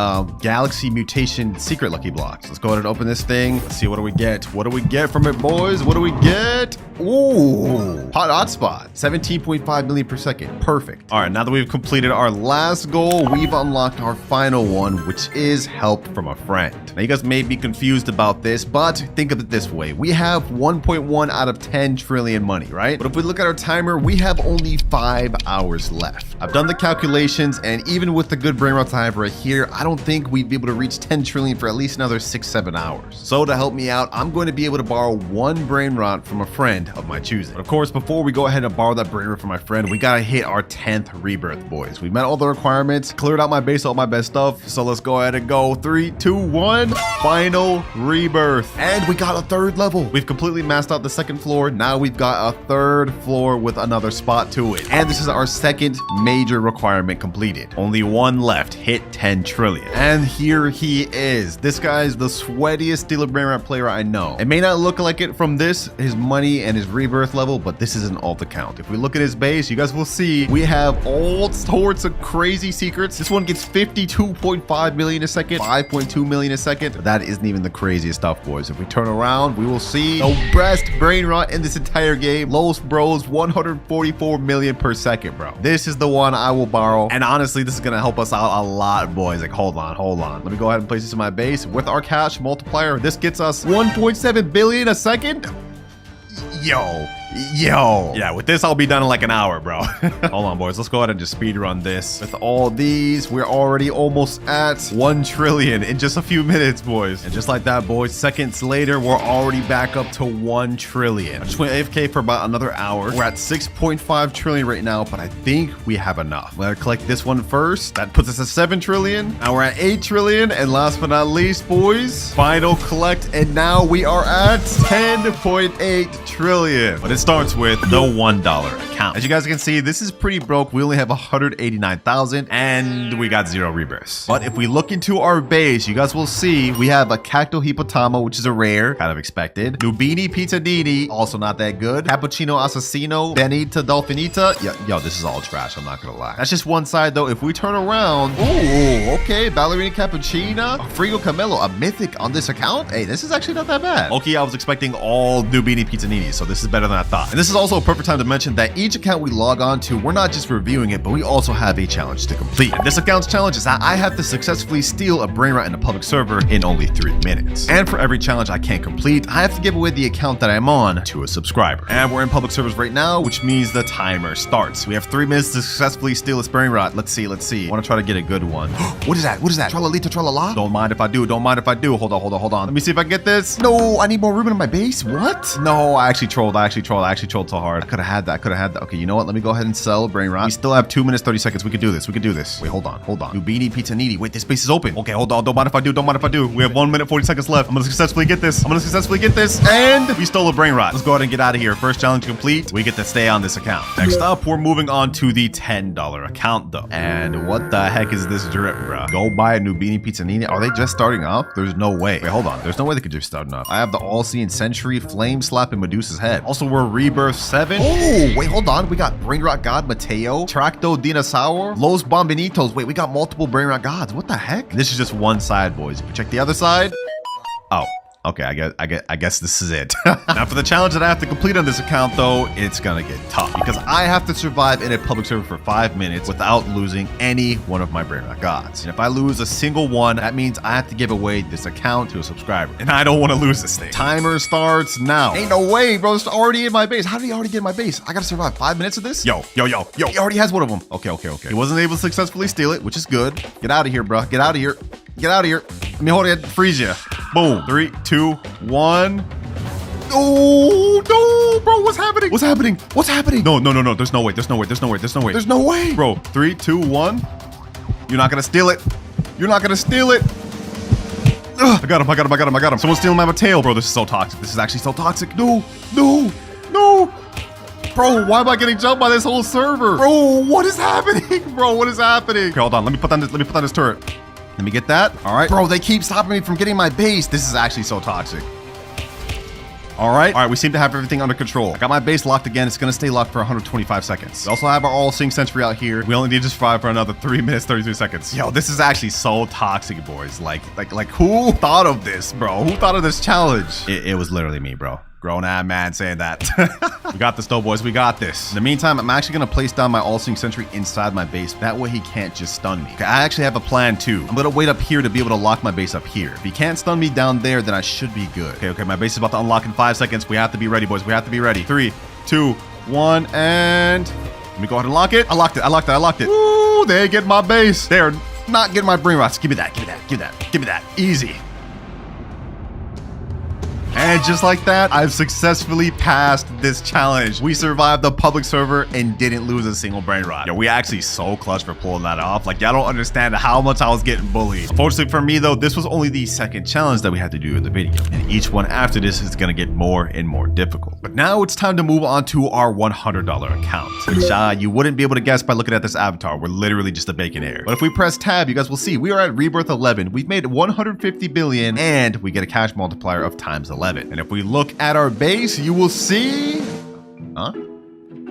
galaxy mutation secret lucky blocks. Let's go ahead and open this thing. Let's see, what do we get? What do we get from it, boys? What do we get? Ooh, hotspot, 17.5 million per second. Perfect. All right, now that we've completed our last goal, we've unlocked our final one, which is help from a friend. Now, you guys may be confused about this, but think of it this way. We have 1.1 out of 10 trillion money, right? But if we look at our timer, we have only 5 hours left. I've done the calculations, and even with the good brain rots I have right here, I don't think we'd be able to reach 10 trillion for at least another 6-7 hours. So to help me out, I'm going to be able to borrow 1 brain rot from a friend of my choosing. But of course, before we go ahead and borrow that brain rot from my friend, we gotta hit our 10th rebirth, boys. We met all the requirements, cleared out my base, all my best stuff. So let's go ahead and go 3, 2, 1. Final rebirth. And we got a 3rd level. We've completely maxed out the 2nd floor. Now we've got a 3rd floor with another spot to it. And this is our 2nd major requirement completed. Only 1 left. Hit 10 trillion. And here he is. This guy is the sweatiest Stealer Brain Rot player I know. It may not look like it from this, his money and his rebirth level, but this is an alt account. If we look at his base, you guys will see we have all sorts of crazy secrets. This one gets 52.5 million a second, 5.2 million a second. But that isn't even the craziest stuff, boys. If we turn around, we will see the best brain rot in this entire game. Los Bros 144 million per second, bro. This is the one I will borrow. And honestly, this is going to help us out a lot, boys. Like, hold on. Let me go ahead and place this in my base. With our cash multiplier, this gets us 1.7 billion a second. Yo. Yeah, with this, I'll be done in like an hour, bro. Hold on, boys. Let's go ahead and just speed run this. With all these, we're already almost at 1 trillion in just a few minutes, boys. And just like that, boys, seconds later, we're already back up to 1 trillion. I just went AFK for about another hour. We're at 6.5 trillion right now, but I think we have enough. I'm gonna collect this one first. That puts us at 7 trillion. Now we're at 8 trillion. And last but not least, boys, final collect. And now we are at 10.8 trillion. But it's starts with the $1 account. As you guys can see, this is pretty broke. We only have 189,000 and we got 0 rebirths. But if we look into our base, you guys will see we have a Cacto Hipotamo, which is a rare, kind of expected. Nubini Pizzanini, also not that good. Cappuccino Assassino, Benita Dolfinita. Yo, this is all trash, I'm not gonna lie. That's just one side though. If we turn around, ooh, okay, Ballerina Cappuccina, Frigo Camelo, a mythic on this account. Hey, this is actually not that bad. Okay, I was expecting all Nubini Pizzanini, so this is better than I thought. And this is also a perfect time to mention that each account we log on to, we're not just reviewing it, but we also have a challenge to complete. And this account's challenge is that I have to successfully steal a brain rot in a public server in only 3 minutes. And for every challenge I can't complete, I have to give away the account that I'm on to a subscriber. And we're in public servers right now, which means the timer starts. We have 3 minutes to successfully steal this brain rot. Let's see. I want to try to get a good one. What is that? Tralalita tralala? Don't mind if I do. Hold on. Let me see if I can get this. No, I need more room in my base. What? No, I actually trolled so hard. I could have had that. Okay, you know what? Let me go ahead and sell brain rot. We still have 2 minutes, 30 seconds. We could do this. Wait, hold on. Nubini Pizzanini. Wait, this space is open. Okay, hold on. Don't mind if I do. We have 1 minute, 40 seconds left. I'm gonna successfully get this. And we stole a brain rot. Let's go ahead and get out of here. First challenge complete. We get to stay on this account. Next up, we're moving on to the $10 account though. And what the heck is this drip, bro? Go buy a Nubini Pizzanini. Are they just starting off? There's no way. Wait, hold on. There's no way they could just start off. I have the All-Seeing Sentry, Flame Slap, and Medusa's Head. Also, we're Rebirth 7. Oh, wait, hold on. We got Brain Rot God Mateo, Tracto Dinosaur, Los Bombinitos. Wait, we got multiple Brain Rot Gods. What the heck? This is just one side, boys. If you check the other side. Oh. Okay, I guess this is it. Now for the challenge that I have to complete on this account though, it's gonna get tough because I have to survive in a public server for 5 minutes without losing any one of my brain rot gods. And if I lose a single one, that means I have to give away this account to a subscriber. And I don't want to lose this thing. Timer starts now. Ain't no way, bro. It's already in my base. How did he already get in my base? I gotta survive 5 minutes of this? Yo. He already has one of them. Okay. He wasn't able to successfully steal it, which is good. Get out of here, bro. Get out of here. Let me hold it. Freeze you. Boom. 3, 2, 1. Oh, no, bro. What's happening? No. There's no way. Bro, 3, 2, 1. You're not going to steal it. Ugh, I got him. Someone's stealing my tail. Bro, this is so toxic. This is actually so toxic. No. Bro, why am I getting jumped by this whole server? Bro, what is happening? Okay, hold on. Let me put down this turret. Let me get that. All right. Bro, they keep stopping me from getting my base. This is actually so toxic. All right, we seem to have everything under control. I got my base locked again. It's gonna stay locked for 125 seconds. We also have our All-Seeing Sentry out here. We only need to survive for another 3 minutes, 33 seconds. Yo, this is actually so toxic, boys. Like who thought of this, bro? Who thought of this challenge? It was literally me, bro. Grown-ass man saying that. We got this though, boys. We got this. In the meantime, I'm actually going to place down my All-Seeing Sentry inside my base. That way he can't just stun me. Okay, I actually have a plan too. I'm going to wait up here to be able to lock my base up here. If he can't stun me down there, then I should be good. Okay, my base is about to unlock in 5 seconds. We have to be ready, boys. 3, 2, 1, and... Let me go ahead and lock it. I locked it. Ooh, they get my base. They're not getting my brain rots. Give me that. Easy. And just like that, I've successfully passed this challenge. We survived the public server and didn't lose a single brain rot. Yo, we actually so clutch for pulling that off. Like, y'all don't understand how much I was getting bullied. Unfortunately for me though, this was only the second challenge that we had to do in the video. And each one after this is gonna get more and more difficult. But now it's time to move on to our $100 account, which you wouldn't be able to guess by looking at this avatar. We're literally just a bacon hair. But if we press tab, you guys will see we are at Rebirth 11. We've made 150 billion and we get a cash multiplier of times 11. And if we look at our base, you will see... Huh?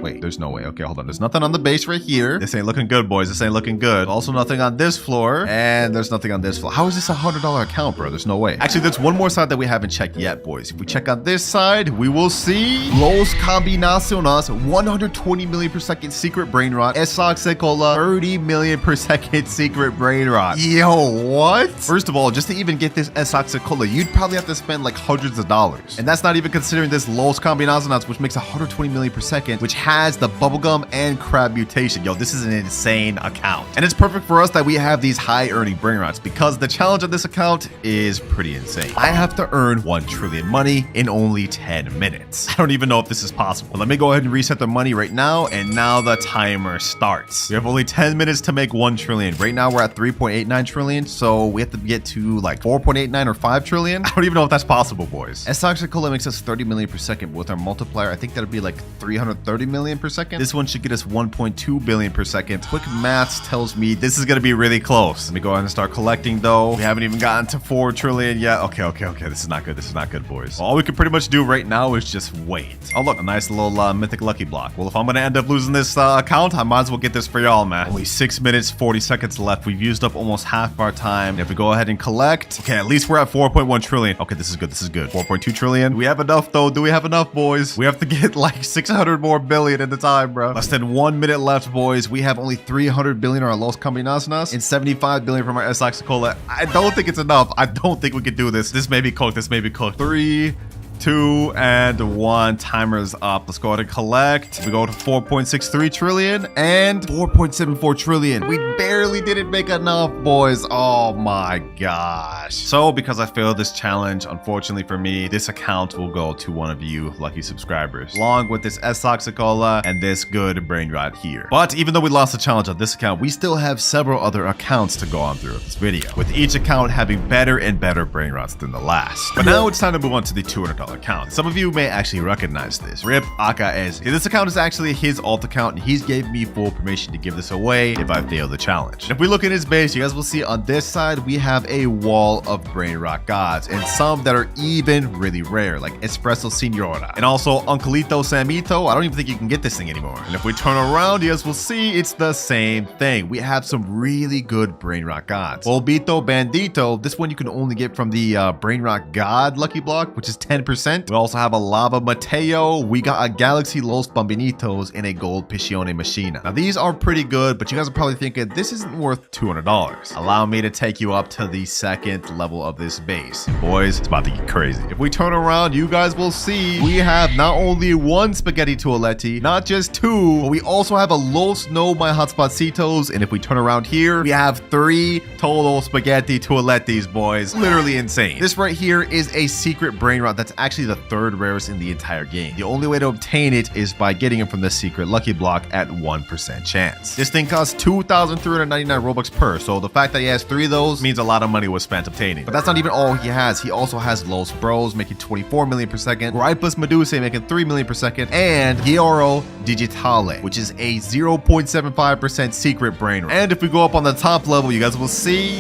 Wait, there's no way. Okay, hold on. There's nothing on the base right here. This ain't looking good, boys. This ain't looking good. Also nothing on this floor. And there's nothing on this floor. How is this a $100 account, bro? There's no way. Actually, there's one more side that we haven't checked yet, boys. If we check on this side, we will see Los Combinaciones, 120 million per second secret brain rot. Esaxecola, 30 million per second secret brain rot. Yo, what? First of all, just to even get this Esaxecola, you'd probably have to spend like hundreds of dollars. And that's not even considering this Los Combinaciones, which makes 120 million per second, which has the bubblegum and crab mutation. Yo, this is an insane account. And it's perfect for us that we have these high earning brain rots because the challenge on this account is pretty insane. I have to earn 1 trillion money in only 10 minutes. I don't even know if this is possible. But let me go ahead and reset the money right now. And now the timer starts. We have only 10 minutes to make 1 trillion. Right now we're at 3.89 trillion. So we have to get to like 4.89 or 5 trillion. I don't even know if that's possible, boys. Esaxecola makes us 30 million per second. With our multiplier, I think that'd be like 330 million per second. This one should get us 1.2 billion per second. Quick maths tells me this is gonna be really close. Let me go ahead and start collecting though. We haven't even gotten to 4 trillion yet. Okay. This is not good. This is not good, boys. All we can pretty much do right now is just wait. Oh, look, a nice little mythic lucky block. Well, if I'm gonna end up losing this account, I might as well get this for y'all, man. Only 6 minutes, 40 seconds left. We've used up almost half of our time. If we go ahead and collect, okay, at least we're at 4.1 trillion. Okay, this is good. This is good. 4.2 trillion. Do we have enough though? Do we have enough, boys? We have to get like 600 more billion at the time, bro. Less than 1 minute left, boys. We have only 300 billion on our Los Combinaciones and 75 billion from our Esaxecola. I don't think it's enough. I don't think we can do this. This may be cooked. 3, 2, and 1. Timer's up. Let's go ahead and collect. We go to 4.63 trillion and 4.74 trillion. We barely didn't make enough, boys. Oh my gosh. So because I failed this challenge, unfortunately for me, this account will go to one of you lucky subscribers, along with this Esaxecola and this good brain rot here. But even though we lost the challenge on this account, we still have several other accounts to go on through this video, with each account having better and better brain rots than the last. But now it's time to move on to the $200 account. Some of you may actually recognize this. Rip AKS. This account is actually his alt account, and he's gave me full permission to give this away if I fail the challenge. And if we look at his base, you guys will see on this side we have a wall of brain rot gods, and some that are even really rare, like Espresso Signora, and also Uncleito Samito. I don't even think you can get this thing anymore. And if we turn around, you guys will see it's the same thing. We have some really good brain rot gods. Polvito Bandito, this one you can only get from the brain rot god lucky block, which is 10%. We also have a Lava Mateo. We got a Galaxy Los Bambinitos and a Gold Piscione Machina. Now these are pretty good, but you guys are probably thinking this isn't worth $200. Allow me to take you up to the second level of this base. And boys, it's about to get crazy. If we turn around, you guys will see we have not only 1 Spaghetti Toaletti, not just 2, but we also have a Los No My Hotspotcitos. And if we turn around here, we have 3 total Spaghetti Toalettis, boys. Literally insane. This right here is a secret brain rot that's actually the 3rd rarest in the entire game. The only way to obtain it is by getting it from the secret lucky block at 1% chance. This thing costs 2,399 Robux per, so the fact that he has 3 of those means a lot of money was spent obtaining. But that's not even all he has. He also has Los Bros making 24 million per second, Grapple Medusa making 3 million per second, and Gioro Digitale, which is a 0.75% secret brain rot. And if we go up on the top level, you guys will see...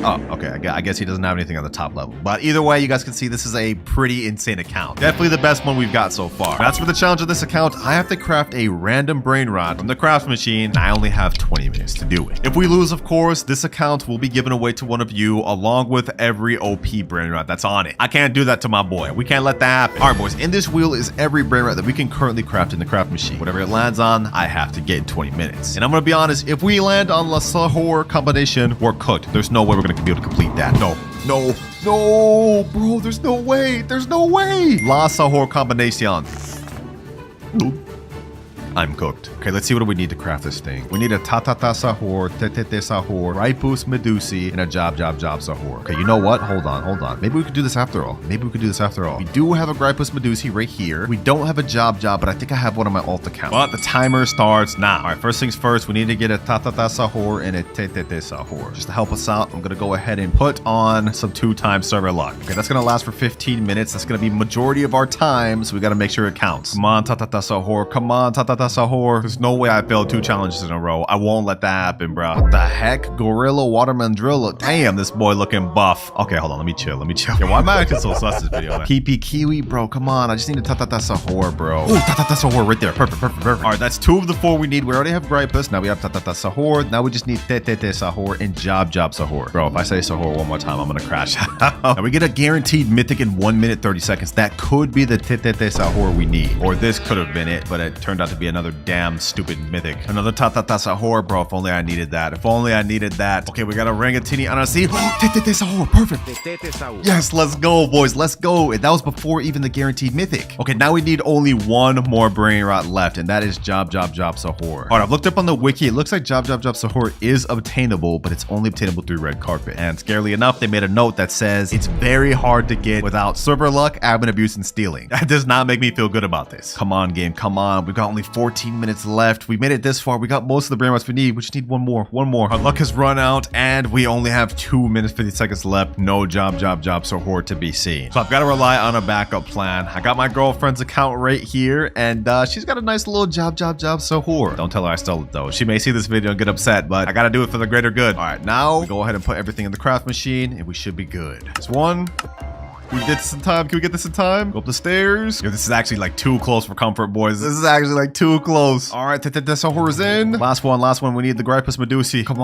Oh, okay. I guess he doesn't have anything on the top level. But either way, you guys can see this is a pretty insane account. Definitely the best one we've got so far. That's for the challenge of this account. I have to craft a random brain rot from the craft machine, and I only have 20 minutes to do it. If we lose, of course, this account will be given away to one of you, along with every OP brain rot that's on it. I can't do that to my boy. We can't let that happen. All right, boys. In this wheel is every brain rot that we can currently craft in the craft machine. Whatever it lands on, I have to get in 20 minutes. And I'm gonna be honest, if we land on La Sahur combination, we're cooked. There's no way we're gonna be able to complete that. No, bro, there's no way. La Sahur combination. I'm cooked. Okay, let's see what we need to craft this thing. We need a Tatata Sahur, Tetete Sahur, Raipus Medusi, and a Job Sahur. Okay, you know what? Hold on. Maybe we could do this after all. We do have a Grapus Medusi right here. We don't have a Job, but I think I have one on my alt account. But the timer starts now. All right, first things first, we need to get a Tatata Sahur and a Tetete Sahur. Just to help us out, I'm going to go ahead and put on some 2-time server luck. Okay, that's going to last for 15 minutes. That's going to be majority of our time, so we got to make sure it counts. Come on, Tatata Sahur. Come on, Tatata Tatata Sahur. There's no way I failed 2 challenges in a row. I won't let that happen, bro. What the heck? Gorilla Watermelon Drill. Damn, this boy looking buff. Okay, hold on. Let me chill. Yeah, why am I acting so sus this video? PP Kiwi, bro. Come on. I just need a Tatata Sahur, bro. Ooh, Tatata Sahur right there. Perfect. All right, that's 2 of the 4 we need. We already have Grapple. Now we have Tatata Sahur. Now we just need Tete Sahur and Job Sahur. Bro, if I say Sahur one more time, I'm gonna crash. Now we get a guaranteed mythic in 1 minute 30 seconds. That could be the Tete Sahur we need. Or this could have been it, but it turned out to be another damn stupid mythic. Another Tatata Sahur, bro. If only I needed that. Okay, we got a Rangatini Anasi. Tete Sahur. Perfect. Yes, let's go, boys. Let's go. And that was before even the guaranteed mythic. Okay, now we need only 1 more brain rot left, and that is Job Sahur. All right, I've looked up on the wiki. It looks like Job Sahur is obtainable, but it's only obtainable through red carpet. And scarily enough, they made a note that says it's very hard to get without server luck, admin abuse, and stealing. That does not make me feel good about this. Come on, game. Come on. We've got only 14 minutes left. We made it this far. We got most of the brain rots we need. We just need 1 more. Our luck has run out, and we only have 2 minutes 50 seconds left. No Job Sahur to be seen. So I've got to rely on a backup plan. I got my girlfriend's account right here, and she's got a nice little Job Sahur. Don't tell her I stole it, though. She may see this video and get upset, but I got to do it for the greater good. All right, now we go ahead and put everything in the craft machine, and we should be good. There's 1. Can we get this in time? Can we get this in time? Go up the stairs. Yo, this is actually like too close for comfort, boys. This is actually like too close. All right, Sahur is in. Last one. We need the Grapple Medusi. Come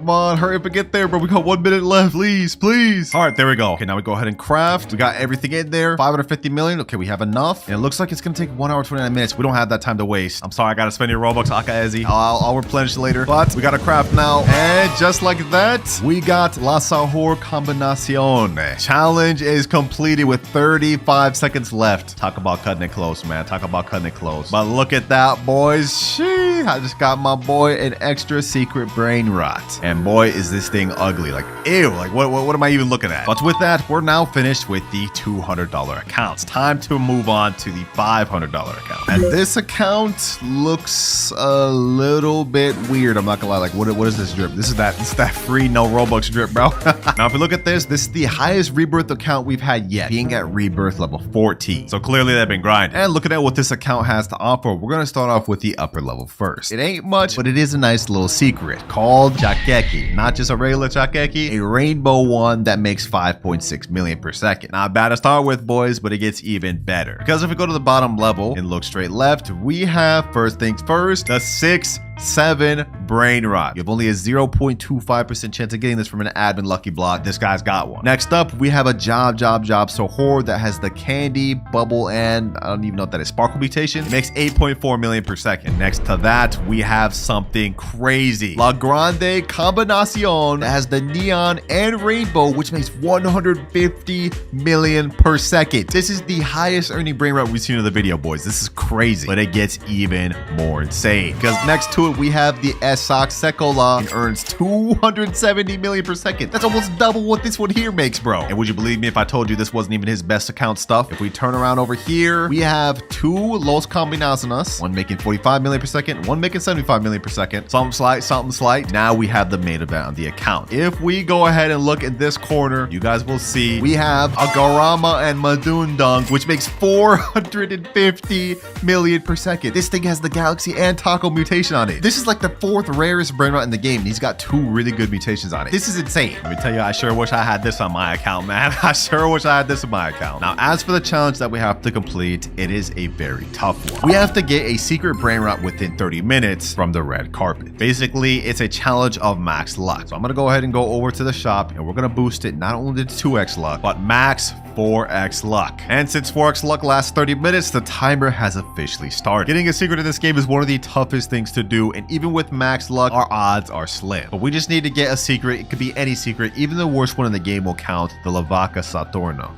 on. Hurry up and get there, bro. We got 1 minute left. Please. All right, there we go. Okay, now we go ahead and craft. We got everything in there. 550 million. Okay, we have enough. And it looks like it's going to take 1 hour, 29 minutes. We don't have that time to waste. I'm sorry, I got to spend your Robux, Akaezi. I'll replenish later. But we got to craft now. And just like that, we got La Sahur Combinacion. Challenge is completed with 35 seconds left. Talk about cutting it close, man. But look at that, boys. Sheesh, I just got my boy an extra secret brain rot. And boy, is this thing ugly. Like, ew. Like, what am I even looking at? But with that, we're now finished with the $200 accounts. Time to move on to the $500 account. And this account looks a little bit weird. I'm not gonna lie. Like, what is this drip? This is that free no Robux drip, bro. Now, if you look at this is the highest rebirth account we've had yet, being at rebirth level 14. So clearly they've been grinding. And looking at what this account has to offer, we're gonna start off with the upper level first. It ain't much, but it is a nice little secret called Chakeki. Not just a regular Chakeki, a rainbow one that makes 5.6 million per second. Not bad to start with, boys, but it gets even better. Because if we go to the bottom level and look straight left, we have, first things first, the 6-7 brain rot. You have only a 0.25% chance of getting this from an admin lucky block. This guy's got one. Next up, we have a Job Sahur that has the candy, bubble, and I don't even know what that is, sparkle mutation. It makes 8.4 million per second. Next to that, we have something crazy. La Grande Combinacion that has the neon and rainbow, which makes 150 million per second. This is the highest earning brain rot we've seen in the video, boys. This is crazy, but it gets even more insane because next to it, we have the Esak Sekola and earns 270 million per second. That's almost double what this one here makes, bro. And would you believe me if I told you this wasn't even his best account stuff? If we turn around over here, we have 2 Los Combinaciones, one making 45 million per second, one making 75 million per second. Something slight. Now we have the main event on the account. If we go ahead and look in this corner, you guys will see we have a Garama and Madundung, which makes 450 million per second. This thing has the Galaxy and Taco mutation on it. This is like the 4th rarest brain rot in the game, and he's got 2 really good mutations on it. This is insane. Let me tell you, I sure wish I had this on my account, man. I sure wish I had this on my account. Now, as for the challenge that we have to complete, it is a very tough one. We have to get a secret brain rot within 30 minutes from the red carpet. Basically, it's a challenge of max luck. So I'm gonna go ahead and go over to the shop, and we're gonna boost it not only to 2x luck, but max 4x luck. And since 4x luck lasts 30 minutes, the timer has officially started. Getting a secret in this game is one of the toughest things to do, and even with max luck, our odds are slim. But we just need to get a secret. It could be any secret. Even the worst one in the game will count, the Lavaca Saturno.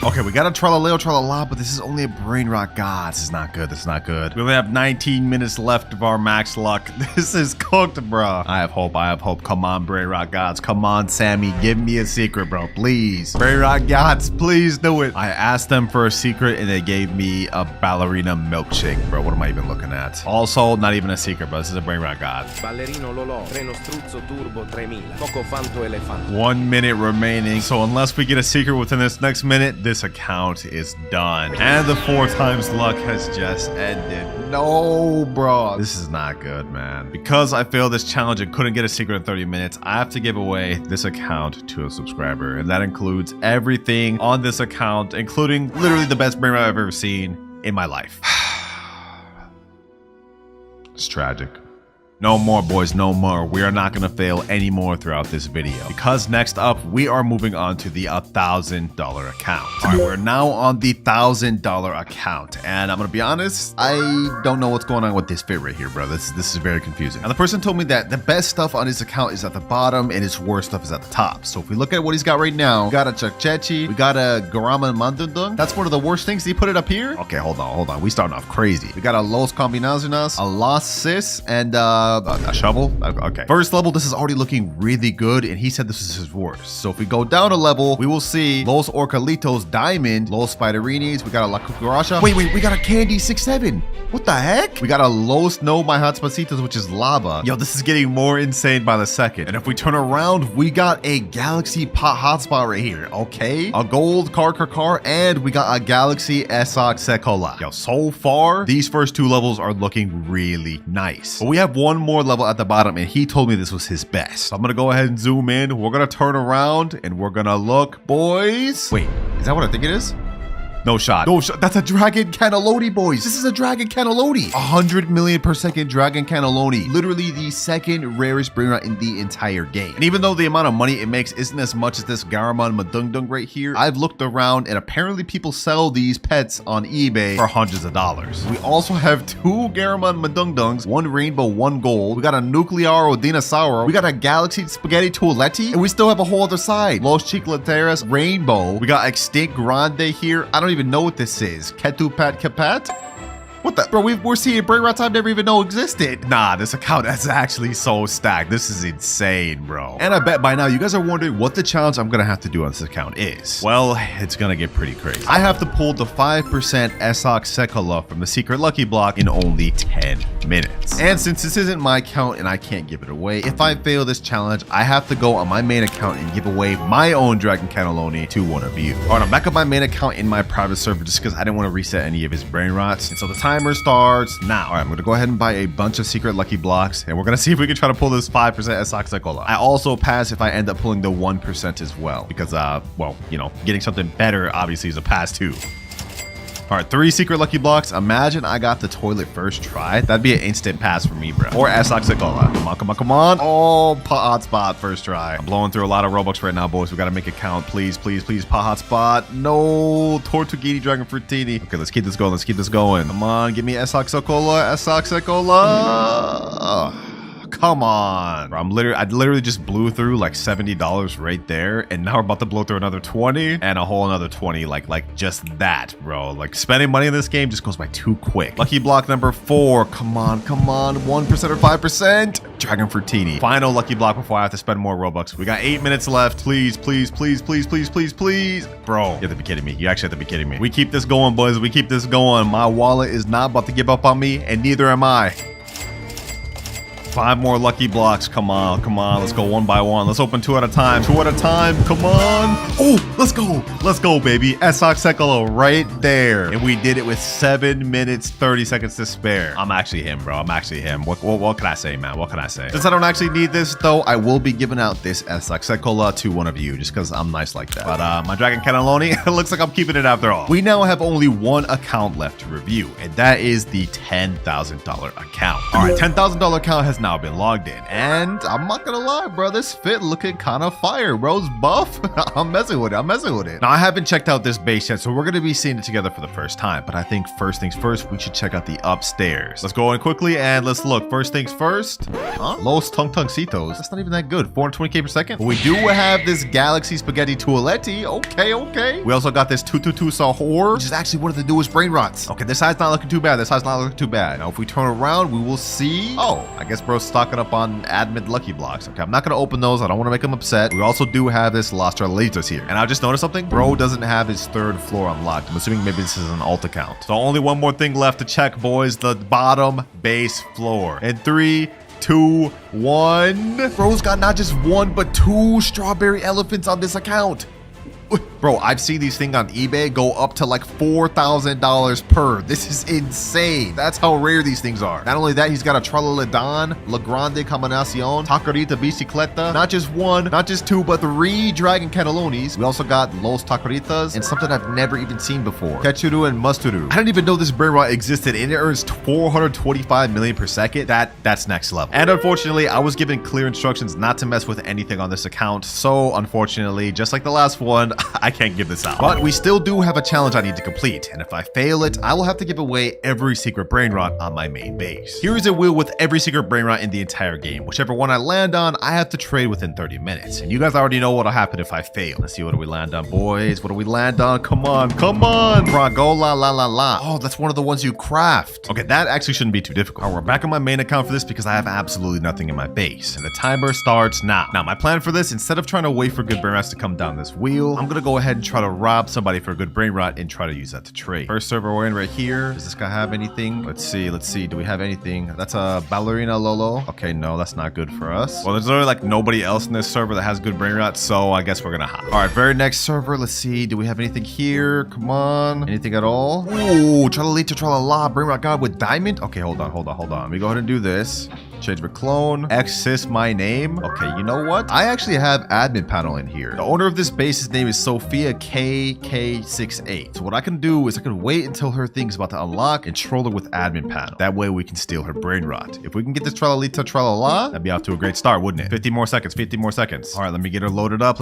Okay, we got a Tralaleo Tralala, but this is only a brain rot. God, this is not good. We only have 19 minutes left of our max luck. This is cooked, bro. I have hope. Come on, brain rot gods. Come on, Sammy. Give me a secret, bro. Please. Brain rot gods, please do it. I asked them for a secret, and they gave me a ballerina milkshake, bro. What am I even looking at? Also, not even a secret, but this is a brain rot god. Ballerino Lolo, Treno Struzzo Turbo 3000, Poco Fanto Elefante. 1 minute remaining. So unless we get a secret within this next minute, this this account is done. And the 4 times luck has just ended. No, bro. This is not good, man. Because I failed this challenge and couldn't get a secret in 30 minutes, I have to give away this account to a subscriber. And that includes everything on this account, including literally the best brain rot I've ever seen in my life. It's tragic. No more, boys, no more. We are not going to fail anymore throughout this video. Because next up, we are moving on to the $1,000 account. All right, we're now on the $1,000 account. And I'm going to be honest, I don't know what's going on with this fit right here, bro. This is very confusing. And the person told me that the best stuff on his account is at the bottom and his worst stuff is at the top. So if we look at what he's got right now, we got a Chakchechi, we got a Garama Mandundung. That's one of the worst things. He put it up here? Okay, hold on. We starting off crazy. We got a Los Combinaciones, a Los Sis, and a shovel. Okay. First level, this is already looking really good, and he said this is his worst. So if we go down a level, we will see Los Orcalitos Diamond, Los Spiderinis. We got a La Cucaracha. Wait, we got a Candy 6-7. What the heck? We got a Los No My Hotspacitos, which is lava. Yo, this is getting more insane by the second. And if we turn around, we got a Galaxy Pot Hotspot right here. Okay. A Gold Car, and we got a Galaxy Esox Sekola. Yo, so far, these first 2 levels are looking really nice. But we have one more level at the bottom, and he told me this was his best. So I'm gonna go ahead and zoom in. We're gonna turn around, and we're gonna look, boys. Wait, is that what I think it is? No shot. No shot. That's a Dragon Cannelloni, boys. This is a Dragon Cannelloni. 100 million per second Dragon Cannelloni. Literally the second rarest brain rot in the entire game. And even though the amount of money it makes isn't as much as this Garamon Madungdung right here, I've looked around and apparently people sell these pets on eBay for hundreds of dollars. We also have 2 Garamon Madungdungs, 1 rainbow, 1 gold. We got a Nuclearo Dinosauro. We got a Galaxy Spaghetti Toiletti. And we still have a whole other side. Los Chicleteras Rainbow. We got Extinct Grande here. I don't even know what this is. Ketupat Kapat? What the? Bro, we're seeing brain rots I've never even know existed. Nah, this account is actually so stacked. This is insane, bro. And I bet by now you guys are wondering what the challenge I'm gonna have to do on this account is. Well, it's gonna get pretty crazy. I have to pull the 5% Esox Sekola from the secret lucky block in only 10 minutes. And since this isn't my account and I can't give it away, if I fail this challenge, I have to go on my main account and give away my own Dragon Cannelloni to one of you. All right, I'm back on my main account in my private server just because I didn't want to reset any of his brain rots. And so the timer starts now. All right, I'm going to go ahead and buy a bunch of secret lucky blocks, and we're going to see if we can try to pull this 5% Esox Sekola. I also pass if I end up pulling the 1% as well, because, well, you know, getting something better obviously is a pass too. All right, 3 secret lucky blocks. Imagine I got the toilet first try. That'd be an instant pass for me, bro. Or Esox Sekola. Come on. Oh, pot hotspot first try. I'm blowing through a lot of Robux right now, boys. We got to make it count. Please, pot hotspot. No, Tortuguini Dragon Fruitini. Okay, let's keep this going. Come on, give me Esox Sekola. Come on. Bro, I literally just blew through like $70 right there, and now we're about to blow through another 20 and a whole another 20, like just that, bro. Like spending money in this game just goes by too quick. Lucky block number 4. Come on. 1% or 5%. Dragon Fruitini. Final lucky block before I have to spend more Robux. We got 8 minutes left. Please. Bro, you have to be kidding me. You actually have to be kidding me. We keep this going, boys. We keep this going. My wallet is not about to give up on me, and neither am I. 5 more lucky blocks. Come on. Let's go one by one. Let's open 2 at a time. Come on. Oh, let's go, baby. Esox Sekola right there. And we did it with 7 minutes, 30 seconds to spare. I'm actually him, bro. What can I say, man? What can I say? Since I don't actually need this, though, I will be giving out this Esox Sekola to one of you just because I'm nice like that. But my Dragon Cannelloni, it looks like I'm keeping it after all. We now have only one account left to review, and that is the $10,000 account. All right, $10,000 account has now been logged in, and I'm not gonna lie, bro, this fit looking kind of fire. Bro's buff. I'm messing with it. Now I haven't checked out this base yet, so we're gonna be seeing it together for the first time, but I think first things first, we should check out the upstairs. Let's go in quickly and let's look. First things first. Los Tungtungcitos. That's not even that good. 420k per second. But we do have this Galaxy Spaghetti Toiletti. Okay. We also got this 222 Sahur, which is actually one of the newest brain rots. Okay, this side's not looking too bad. Now if we turn around, we will see, I guess bro's stocking up on admin lucky blocks. Okay, I'm not gonna open those. I don't want to make him upset. We also do have this Los Tralitos here, and I just noticed something. Bro doesn't have his 3rd floor unlocked. I'm assuming maybe this is an alt account. So only one more thing left to check, boys. The bottom base floor. And 3, 2, 1. Bro's got not just 1 but 2 strawberry elephants on this account. Bro, I've seen these things on eBay go up to like $4,000 per. This is insane. That's how rare these things are. Not only that, he's got a Tralaledon, La Grande Combinacion, Taquerita Bicicleta. Not just one, not just two, but 3 Dragon Cannellonis. We also got Los Taqueritas and something I've never even seen before. Ketchuru and Musturu. I didn't even know this brain rot existed, and it earns 425 million per second. That's next level. And unfortunately, I was given clear instructions not to mess with anything on this account. So unfortunately, just like the last one, I can't give this out. But we still do have a challenge I need to complete. And if I fail it, I will have to give away every secret brain rot on my main base. Here is a wheel with every secret brain rot in the entire game. Whichever one I land on, I have to trade within 30 minutes. And you guys already know what'll happen if I fail. Let's see, what do we land on, boys? What do we land on? Come on, come on. Fragola la la la. Oh, that's one of the ones you craft. Okay, that actually shouldn't be too difficult. All right, we're back on my main account for this because I have absolutely nothing in my base. And the timer starts now. Now, my plan for this, instead of trying to wait for good brain rots to come down this wheel, I'm gonna go ahead and try to rob somebody for a good brain rot and try to use that to trade. First server we're in right here. Does this guy have anything? Let's see. Do we have anything? That's a Ballerina Lolo. Okay, no, that's not good for us. Well, there's literally like nobody else in this server that has good brain rot, so I guess we're gonna hop. All right, very next server. Let's see. Do we have anything here? Come on. Anything at all? Ooh, Tralalita Tralala, brain rot god with diamond. Okay, hold on. Let me go ahead and do this. Change my clone. Access my name. Okay, you know what? I actually have admin panel in here. The owner of this base's name is Sophia KK68. So what I can do is I can wait until her thing's about to unlock and troll her with admin panel. That way we can steal her brain rot. If we can get this Tralalita Tralala, that'd be off to a great start, wouldn't it? 50 more seconds. All right, let me get her loaded up.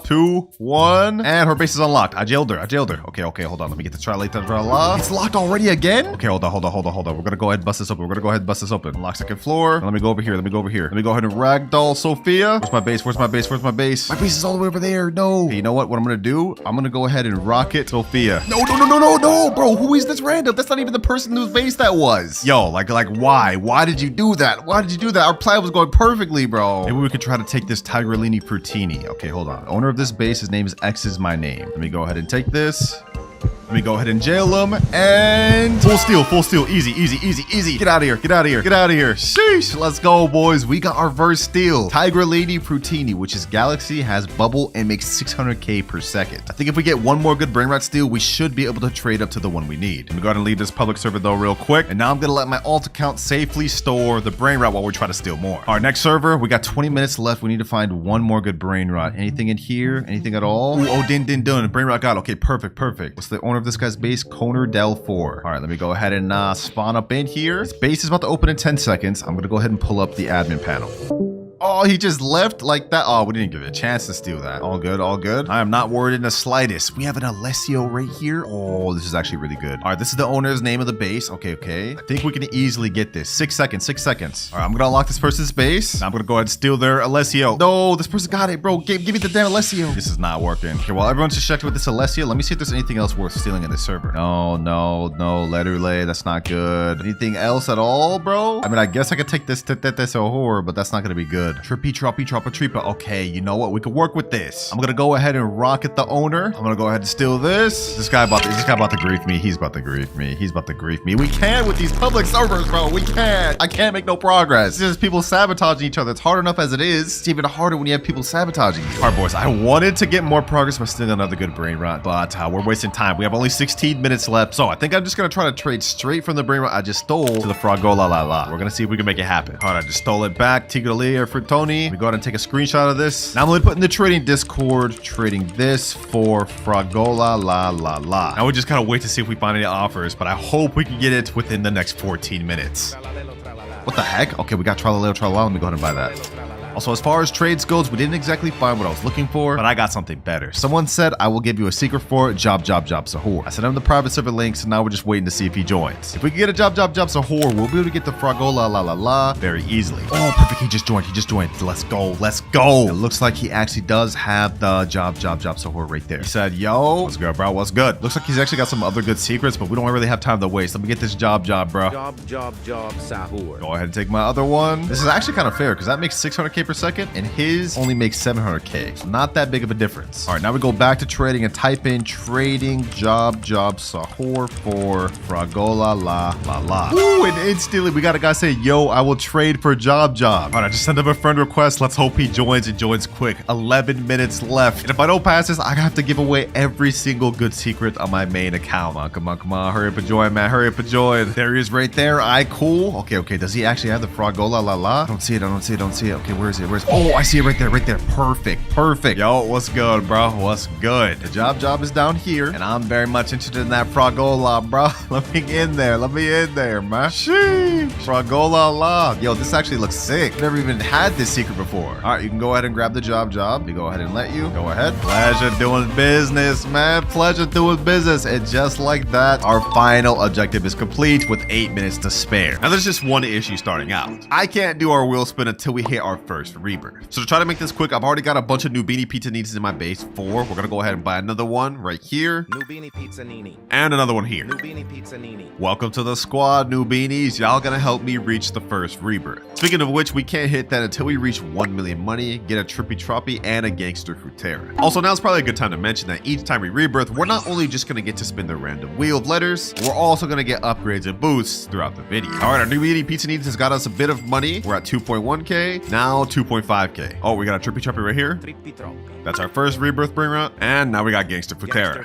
2, 1, and her base is unlocked. I jailed her. Okay, hold on. Let me get the Tralalita Tralala. It's locked already again? Okay, hold on. We're gonna go ahead and bust this open. Unlock second floor. Let me go over here. Let me go ahead and ragdoll Sophia. Where's my base? My base is all the way over there. No. Okay, you know what I'm gonna do? I'm gonna go ahead and rocket Sophia. No, bro. Who is this random? That's not even the person whose base that was. Yo, like why? Why did you do that? Our plan was going perfectly, bro. Maybe we could try to take this Tigrellini Frutini. Okay, hold on. The owner of this base, his name is X is my name. Let me go ahead and take this. Let me go ahead and jail him, and full steal, easy. Get out of here. Sheesh, let's go, boys. We got our first steal. Tigrellini Frutini, which is Galaxy, has bubble, and makes 600k per second. I think if we get one more good brain rot steal, we should be able to trade up to the one we need. Let me go ahead and leave this public server though real quick, and now I'm gonna let my alt account safely store the brain rot while we try to steal more. Our next server, we got 20 minutes left. We need to find one more good brain rot. Anything in here? Anything at all? Ooh, oh, din. Brain rot god. Okay, perfect. What's the owner of this guy's base? Koner Del 4. All right, let me go ahead and spawn up in here. This base is about to open in 10 seconds. I'm gonna go ahead and pull up the admin panel. Oh, he just left like that. Oh, we didn't give it a chance to steal that. All good. I am not worried in the slightest. We have an Alessio right here. Oh, this is actually really good. All right, this is the owner's name of the base. Okay. I think we can easily get this. 6 seconds. All right, I'm gonna unlock this person's base. I'm gonna go ahead and steal their Alessio. No, this person got it, bro. Give me the damn Alessio. This is not working. Okay, well, everyone's just checked with this Alessio. Let me see if there's anything else worth stealing in this server. No. Letterlay, that's not good. Anything else at all, bro? I mean, I guess I could take this horror, but that's not gonna be good. Trippy, Tripa. Okay, you know what? We could work with this. I'm gonna go ahead and rocket the owner. I'm gonna go ahead and steal this. This guy about to grief me. He's about to grief me. We can't with these public servers, bro. We can't. I can't make no progress. It's just people sabotaging each other. It's hard enough as it is. It's even harder when you have people sabotaging you. All right, boys. I wanted to get more progress by stealing another good brain rot, but we're wasting time. We have only 16 minutes left, so I think I'm just gonna try to trade straight from the brain rot I just stole to the Fragola la la. We're gonna see if we can make it happen. All right, I just stole it back. Tigrelia Frutoni. We go ahead and take a screenshot of this. Now I'm gonna put in the trading Discord, trading this for Fragola la la la. Now we just gotta wait to see if we find any offers, but I hope we can get it within the next 14 minutes. What the heck? Okay, we got Tralaleo Tralala. Let me go ahead and buy that. Also, as far as trades goes, we didn't exactly find what I was looking for, but I got something better. Someone said, I will give you a secret for it, job, Sahur. I sent him the private server link, so now we're just waiting to see if he joins. If we can get a job, Sahur, we'll be able to get the Fragola la la la very easily. Oh, perfect, he just joined. Let's go. It looks like he actually does have the job, Sahur right there. He said, yo, what's good, bro? What's good? Looks like he's actually got some other good secrets, but we don't really have time to waste. Let me get this job, bro. Job, Sahur. Go ahead and take my other one. This is actually kind of fair, because that makes 600k per second, and his only makes 700k. So not that big of a difference. All right, now we go back to trading and type in trading job sahur for fragola la. Ooh, and instantly we got a guy say, yo, I will trade for job. All right, I just sent him a friend request. Let's hope he joins and joins quick. 11 minutes left. And if I don't pass this, I have to give away every single good secret on my main account. Come on. Hurry up and join, man. Hurry up and join. There he is right there. Cool. Okay. Does he actually have the fragola la? I don't see it. Okay, where is it? Oh, I see it right there. Perfect. Yo, what's good, bro? What's good? The job is down here, and I'm very much interested in that fragola, bro. Let me in there, man. Sheesh. Fragola la. Yo, this actually looks sick. I've never even had this secret before. All right, you can go ahead and grab the job. We go ahead and let you. Go ahead. Pleasure doing business, man. Pleasure doing business. And just like that, our final objective is complete with 8 minutes to spare. Now, there's just one issue starting out. I can't do our wheel spin until we hit our first rebirth. So to try to make this quick, I've already got a bunch of Nubini Pizzaninis in my base. 4. We're going to go ahead and buy another one right here. Nubini Pizzanini. And another one here. Nubini Pizzanini. Welcome to the squad, Nubinis. Y'all gonna help me reach the first rebirth. Speaking of which, we can't hit that until we reach 1 million money, get a Trippy Troppy, and a Gangster Fruitera. Also, now's probably a good time to mention that each time we rebirth, we're not only just gonna get to spin the random wheel of letters, we're also gonna get upgrades and boosts throughout the video. All right, our Nubini Pizzaninis has got us a bit of money. We're at 2.1k, now 2.5k. Oh, we got a Trippy Troppy right here. Trippy Troppy. That's our first rebirth bring route, and now we got Gangster Fruitera.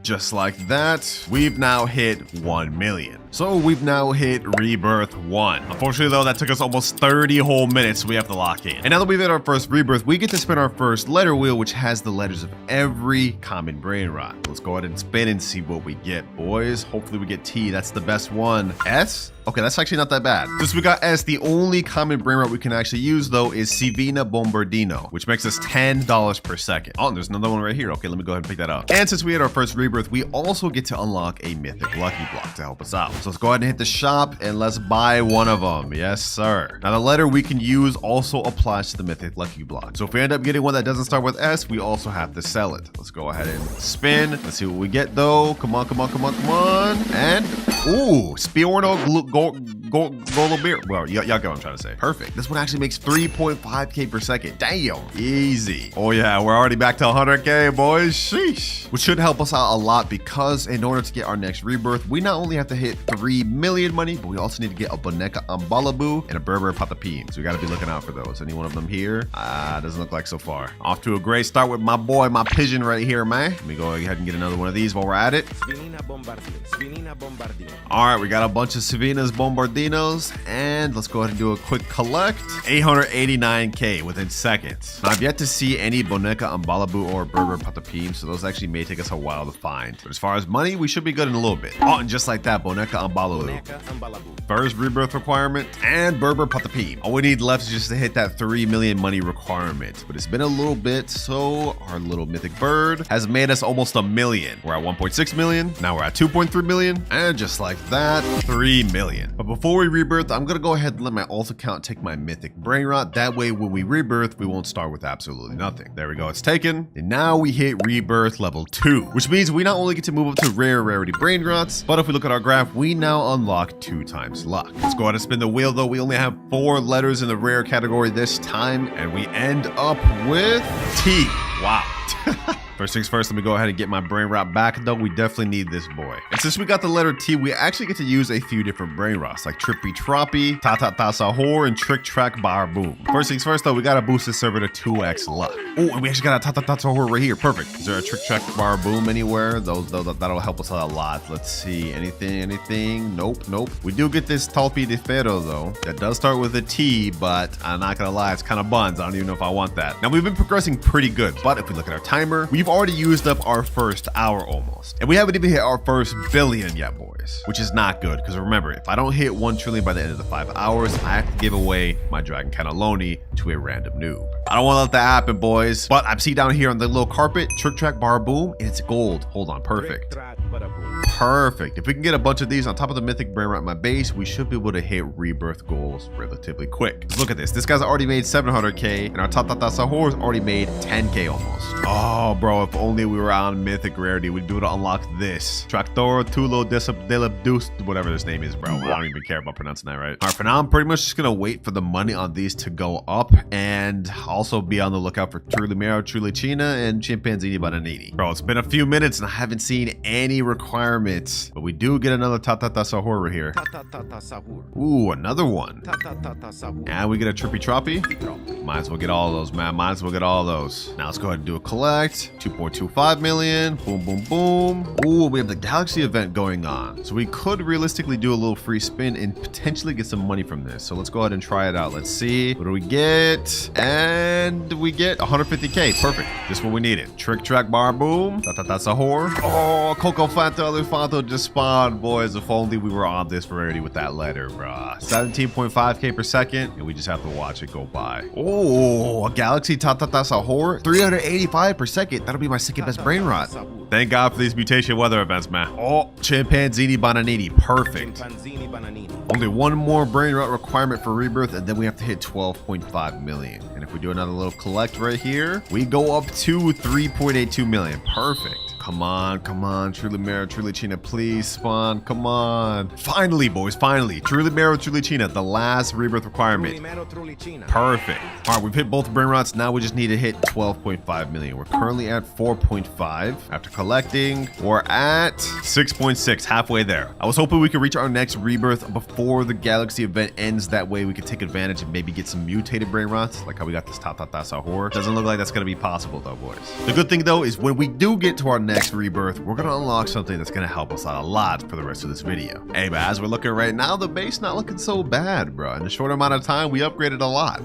Just like that, we've now hit 1 million. So we've now hit Rebirth 1. Unfortunately though, that took us almost 30 whole minutes, so we have to lock in. And now that we've hit our first rebirth, we get to spin our first letter wheel, which has the letters of every common brain rot. Let's go ahead and spin and see what we get, boys. Hopefully we get T, that's the best one. S? Okay, that's actually not that bad. Since we got S, the only common brain rot we can actually use though is Sivina Bombardino, which makes us $10 per second. Oh, and there's another one right here. Okay, let me go ahead and pick that up. And since we had our first rebirth, we also get to unlock a mythic lucky block to help us out. So let's go ahead and hit the shop and let's buy one of them. Yes, sir. Now the letter we can use also applies to the mythic lucky block. So if we end up getting one that doesn't start with S, we also have to sell it. Let's go ahead and spin. Let's see what we get though. Come on. And ooh, Spiorno Golobir. Well, y'all get what I'm trying to say. Perfect. This one actually makes 3.5k per second. Damn. Easy. Oh yeah, we're already back to 100k, boys. Sheesh. Which should help us out a lot because in order to get our next rebirth, we not only have to hit 3 million money, but we also need to get a Boneca Ambalabu and a Berber Patapim. So we got to be looking out for those. Any one of them here? Doesn't look like so far. Off to a great start with my boy, my pigeon right here, man. Let me go ahead and get another one of these while we're at it. All right, we got a bunch of Savina's Bombardinos, and let's go ahead and do a quick collect. 889k within seconds. Now, I've yet to see any Boneca Ambalabu or Berber Patapim, so those actually may take us a while to find. But as far as money, we should be good in a little bit. Oh, and just like that, Boneca Ambalabu. First rebirth requirement, and Berber Patapim. All we need left is just to hit that 3 million money requirement. But it's been a little bit, so our little mythic bird has made us almost 1 million. We're at 1.6 million, now we're at 2.3 million, and just like that, 3 million. But before we rebirth, I'm gonna go ahead and let my alt account take my mythic brain rot. That way, when we rebirth, we won't start with absolutely nothing. There we go, it's taken. And now we hit rebirth level 2, which means we not only get to move up to rare rarity brain rots, but if we look at our graph, we now unlock 2 times luck. Let's go ahead and spin the wheel though. We only have 4 letters in the rare category this time, and we end up with T. Wow. First things first, let me go ahead and get my brain rot back though. We definitely need this boy. And since we got the letter T, we actually get to use a few different brain rots like Trippy Troppy, Sahur, and Trick Track Bar Boom. First things first though, we gotta boost this server to 2x luck. Oh, and we actually got a Sahur right here. Perfect. Is there a Trick Track Bar Boom anywhere? That'll help us out a lot. Let's see. Anything? Nope. We do get this Talpi de Ferro though. That does start with a T, but I'm not gonna lie, it's kind of buns. I don't even know if I want that. Now we've been progressing pretty good, but if we look at our timer, we've already used up our first hour almost. And we haven't even hit our first billion yet, boys, which is not good. Because remember, if I don't hit 1 trillion by the end of the 5 hours, I have to give away my Dragon Cannelloni to a random noob. I don't want to let that happen, boys. But I see down here on the little carpet, Trick Track Bar Boom, and it's gold. Hold on, perfect. Perfect. If we can get a bunch of these on top of the mythic brain rot in my base, we should be able to hit rebirth goals relatively quick. Just look at this. This guy's already made 700k, and our Sahur's already made 10k almost. Oh, bro, if only we were on mythic rarity, we'd be able to unlock this. Tractor Tulo Delabdust, whatever this name is, bro. I don't even care about pronouncing that right. All right, for now, I'm pretty much just gonna wait for the money on these to go up and also be on the lookout for Trulimero, Trulicina, and Chimpanzini Bananini. Bro, it's been a few minutes and I haven't seen any requirements, but we do get another Tatata Sahur right here. Ooh, another one. And we get a Trippy Troppy. Might as well get all those, man. Might as well get all those. Now let's go ahead and do a collect. 2.25 million. Boom, boom, boom. Ooh, we have the Galaxy event going on. So we could realistically do a little free spin and potentially get some money from this. So let's go ahead and try it out. Let's see. What do we get? And we get 150K. Perfect. This is what we needed. Trick Track Bar Boom. That's a whore. Oh, Coco Fanta Elefanto just spawned, boys. If only we were on this rarity with that letter, bruh. 17.5K per second. And we just have to watch it go by. Oh, a Galaxy Tatata Sahur. 385 per second. That'll be my second best brain rot. Thank God for these mutation weather events, man. Oh, Chimpanzini Bananini. Perfect. Only one more brain rot requirement for Rebirth, and then we have to hit 12.5 million. And if we do another little collect right here, we go up to 3.82 million. Perfect. Come on, come on. Trulimero, Trulicina, please spawn. Come on. Finally, boys, finally. Trulimero, Trulicina, the last Rebirth requirement. Perfect. All right, we've hit both brain rots. Now we just need to hit 12.5 million. We're currently at 4.5. After collecting, we're at 6.6, halfway there. I was hoping we could reach our next Rebirth before the Galaxy event ends. That way we could take advantage and maybe get some mutated brain rots, like how we got this Tatata Sahur. Doesn't look like that's going to be possible though, boys. The good thing though is when we do get to our next Rebirth, we're going to unlock something that's going to help us out a lot for the rest of this video. Hey, but as we're looking right now, the base not looking so bad, bro. In a short amount of time, we upgraded a lot.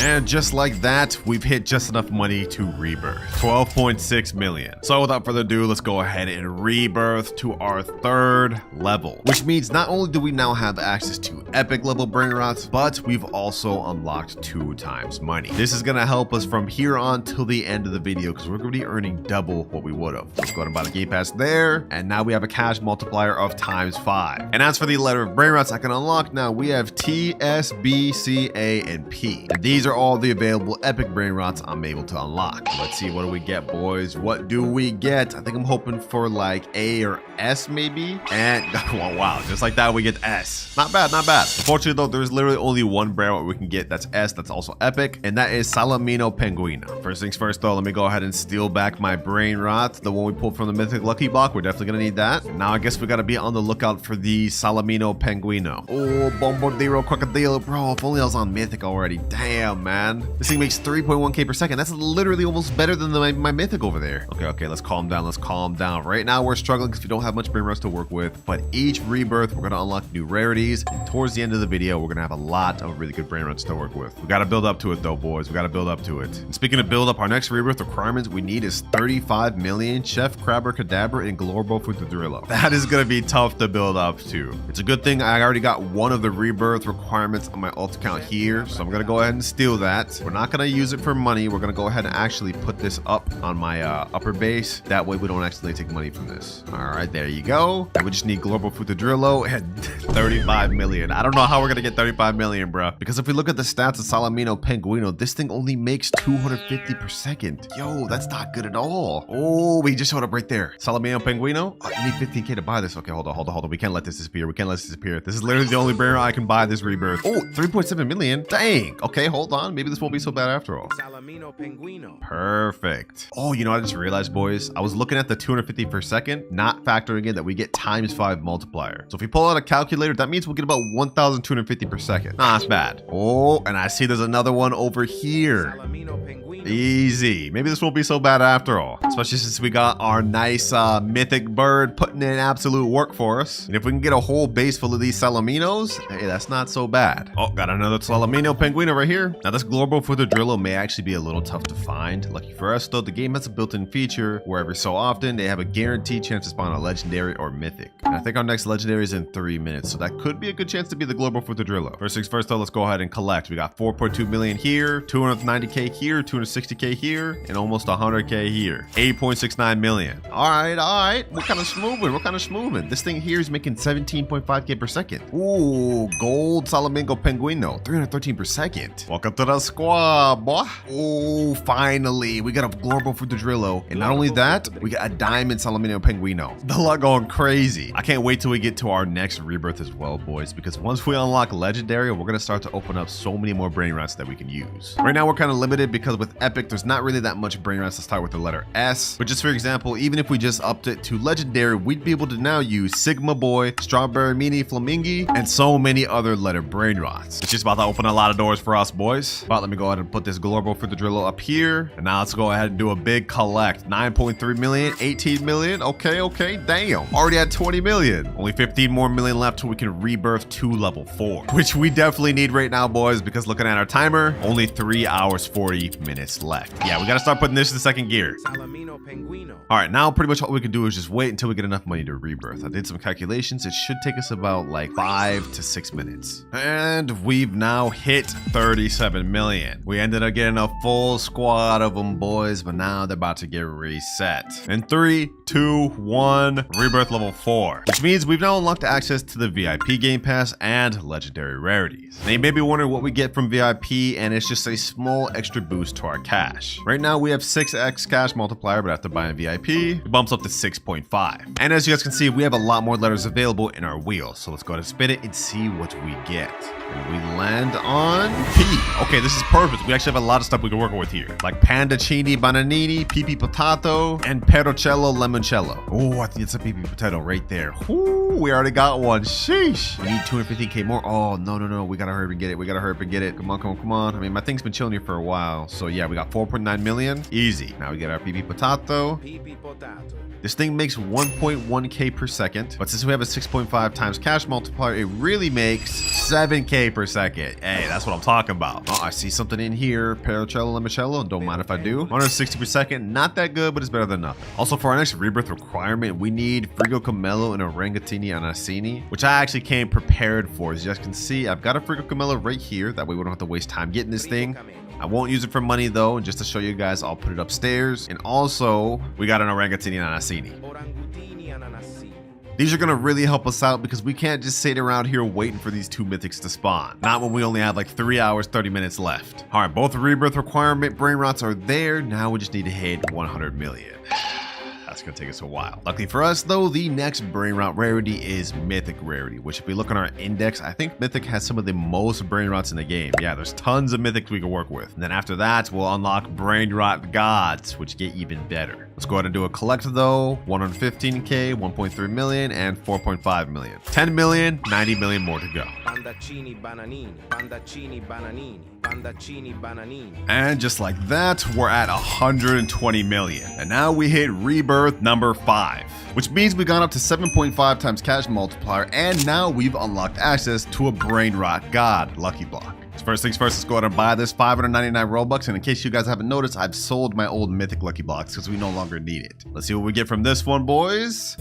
And just like that, we've hit just enough money to Rebirth. 12.6 million. So without further ado, let's go ahead and Rebirth to our third level. Which means not only do we now have access to epic level brain rots, but we've also unlocked 2 times money. This is gonna help us from here on till the end of the video because we're gonna be earning double what we would have. Let's go ahead and buy the gate pass there. And now we have a cash multiplier of ×5. And as for the letter of brain rots I can unlock now, we have T, S, B, C, A, and P. And these are all the available epic brain rots I'm able to unlock. Let's see, what do we get, boys? What do we get? I think I'm hoping for like A or S maybe. And oh, wow, just like that we get S. Not bad, not bad. Unfortunately though, there's literally only one brain rot we can get that's S, that's also epic, and that is Salamino Penguino. First things first though, let me go ahead and steal back my brain rot, the one we pulled from the mythic lucky block. We're definitely gonna need that. Now I guess we gotta be on the lookout for the Salamino Penguino. Oh, Bombardiro Crocodile, bro. If only I was on mythic already. Damn, man. This thing makes 3.1K per second. That's literally almost better than my mythic over there. Okay, let's calm down. Let's calm down. Right now, we're struggling because we don't have much brain rots to work with, but each Rebirth, we're going to unlock new rarities. And towards the end of the video, we're going to have a lot of really good brain rots to work with. We got to build up to it, though, boys. We got to build up to it. And speaking of build up, our next Rebirth requirements we need is 35 million Chef Crabber Cadabra and Glorbo Futadrillo. That is going to be tough to build up to. It's a good thing I already got one of the Rebirth requirements on my alt account here, so I'm going to go ahead and steal that. We're not going to use it for money. We're going to go ahead and actually put this up on my upper base. That way we don't accidentally take money from this. All right, there you go. And we just need Global Futadrillo and 35 million. I don't know how we're going to get 35 million, bro. Because if we look at the stats of Salamino Penguino, this thing only makes 250 per second. Yo, that's not good at all. Oh, we just showed up right there. Salamino Penguino. Oh, you need 15K to buy this. Okay, hold on. We can't let this disappear. We can't let this disappear. This is literally the only brain I can buy this Rebirth. Oh, 3.7 million. Dang. Okay, hold on. Maybe this won't be so bad after all. Salamino Penguino. Perfect. Oh, you know what I just realized, boys? I was looking at the 250 per second, not factoring in that we get ×5 multiplier. So if we pull out a calculator, that means we'll get about 1,250 per second. Nah, that's bad. Oh, and I see there's another one over here. Salamino Penguino. Easy. Maybe this won't be so bad after all. Especially since we got our nice mythic bird putting in absolute work for us. And if we can get a whole base full of these Salaminos, hey, that's not so bad. Oh, got another Salamino Penguino right here. Now this Global Futadrillo may actually be a little tough to find. Lucky for us though, the game has a built-in feature where every so often they have a guaranteed chance to spawn a legendary or mythic. And I think our next legendary is in 3 minutes, so that could be a good chance to be the Global Futadrillo. First things first though, let's go ahead and collect. We got 4.2 million here, 290K here, 260K here, and almost 100K here. 8.69 million. All right. We're kind of schmoovin'. This thing here is making 17.5K per second. Ooh, gold Salamingo Penguino, 313 per second. Welcome Welcome to the squad, boy. Oh, finally. We got a Glorbo for the Drillo. And not only that, we got a Diamond Salamino Penguino. The luck going crazy. I can't wait till we get to our next rebirth as well, boys, because once we unlock Legendary, we're going to start to open up so many more brain rots that we can use. Right now, we're kind of limited because with Epic, there's not really that much brain rots to start with the letter S. But just for example, even if we just upped it to Legendary, we'd be able to now use Sigma Boy, Strawberry Mini Flamingi, and so many other letter brain rots. It's just about to open a lot of doors for us, boys. But let me go ahead and put this Glorbo for the Drillo up here. And now let's go ahead and do a big collect. 9.3 million, 18 million. Okay, damn. Already at 20 million. Only 15 more million left till we can rebirth to level 4, which we definitely need right now, boys, because looking at our timer, only 3 hours, 40 minutes left. Yeah, we got to start putting this in second gear. All right, now pretty much all we can do is just wait until we get enough money to rebirth. I did some calculations. It should take us about like 5 to 6 minutes. And we've now hit 37 million. We ended up getting a full squad of them, boys, but now they're about to get reset. In 3, 2, 1, rebirth level 4, which means we've now unlocked access to the VIP game pass and legendary rarities. Now you may be wondering what we get from VIP, and it's just a small extra boost to our cash. Right now we have 6x cash multiplier, but after buying VIP, it bumps up to 6.5. And as you guys can see, we have a lot more letters available in our wheel. So let's go ahead and spin it and see what we get. And we land on P. Okay, this is perfect. We actually have a lot of stuff we can work with here, like Pandacini Bananini, Pipi Potato, and Perocello Limoncello. Oh, I think it's a Pipi Potato right there. Ooh, we already got one. Sheesh. We need 250k more. Oh, no. We gotta hurry up and get it. Come on. I mean, my thing's been chilling here for a while. So yeah, we got 4.9 million. Easy. Now we get our Pipi Potato. This thing makes 1.1k per second, but since we have a 6.5 times cash multiplier, it really makes 7k per second. Hey, that's what I'm talking about. Oh, I see something in here. Perocello Limoncello. Don't mind if I do. 160 per second. Not that good, but it's better than nothing. Also, for our next rebirth requirement, we need Frigo Camello and Orangatini Anassini, which I actually came prepared for. As you guys can see, I've got a Frigo Camello right here. That way we don't have to waste time getting this thing. I won't use it for money though, and just to show you guys, I'll put it upstairs. And also, we got an Orangatini Anassini. These are gonna really help us out because we can't just sit around here waiting for these 2 mythics to spawn. Not when we only have like 3 hours, 30 minutes left. All right, both rebirth requirement brain rots are there. Now we just need to hit 100 million. That's gonna take us a while. Luckily for us though, the next brain rot rarity is mythic rarity, which if we look on our index, I think mythic has some of the most brain rots in the game. Yeah, there's tons of mythics we can work with. And then after that, we'll unlock brain rot gods, which get even better. Let's go ahead and do a collect though. 115k, 1.3 million, and 4.5 million. 10 million, 90 million more to go. And just like that, we're at 120 million. And now we hit rebirth number 5, which means we've gone up to 7.5 times cash multiplier, and now we've unlocked access to a brain rot god lucky block. First things first, let's go ahead and buy this 599 Robux. And in case you guys haven't noticed, I've sold my old mythic lucky blocks because we no longer need it. Let's see what we get from this one, boys.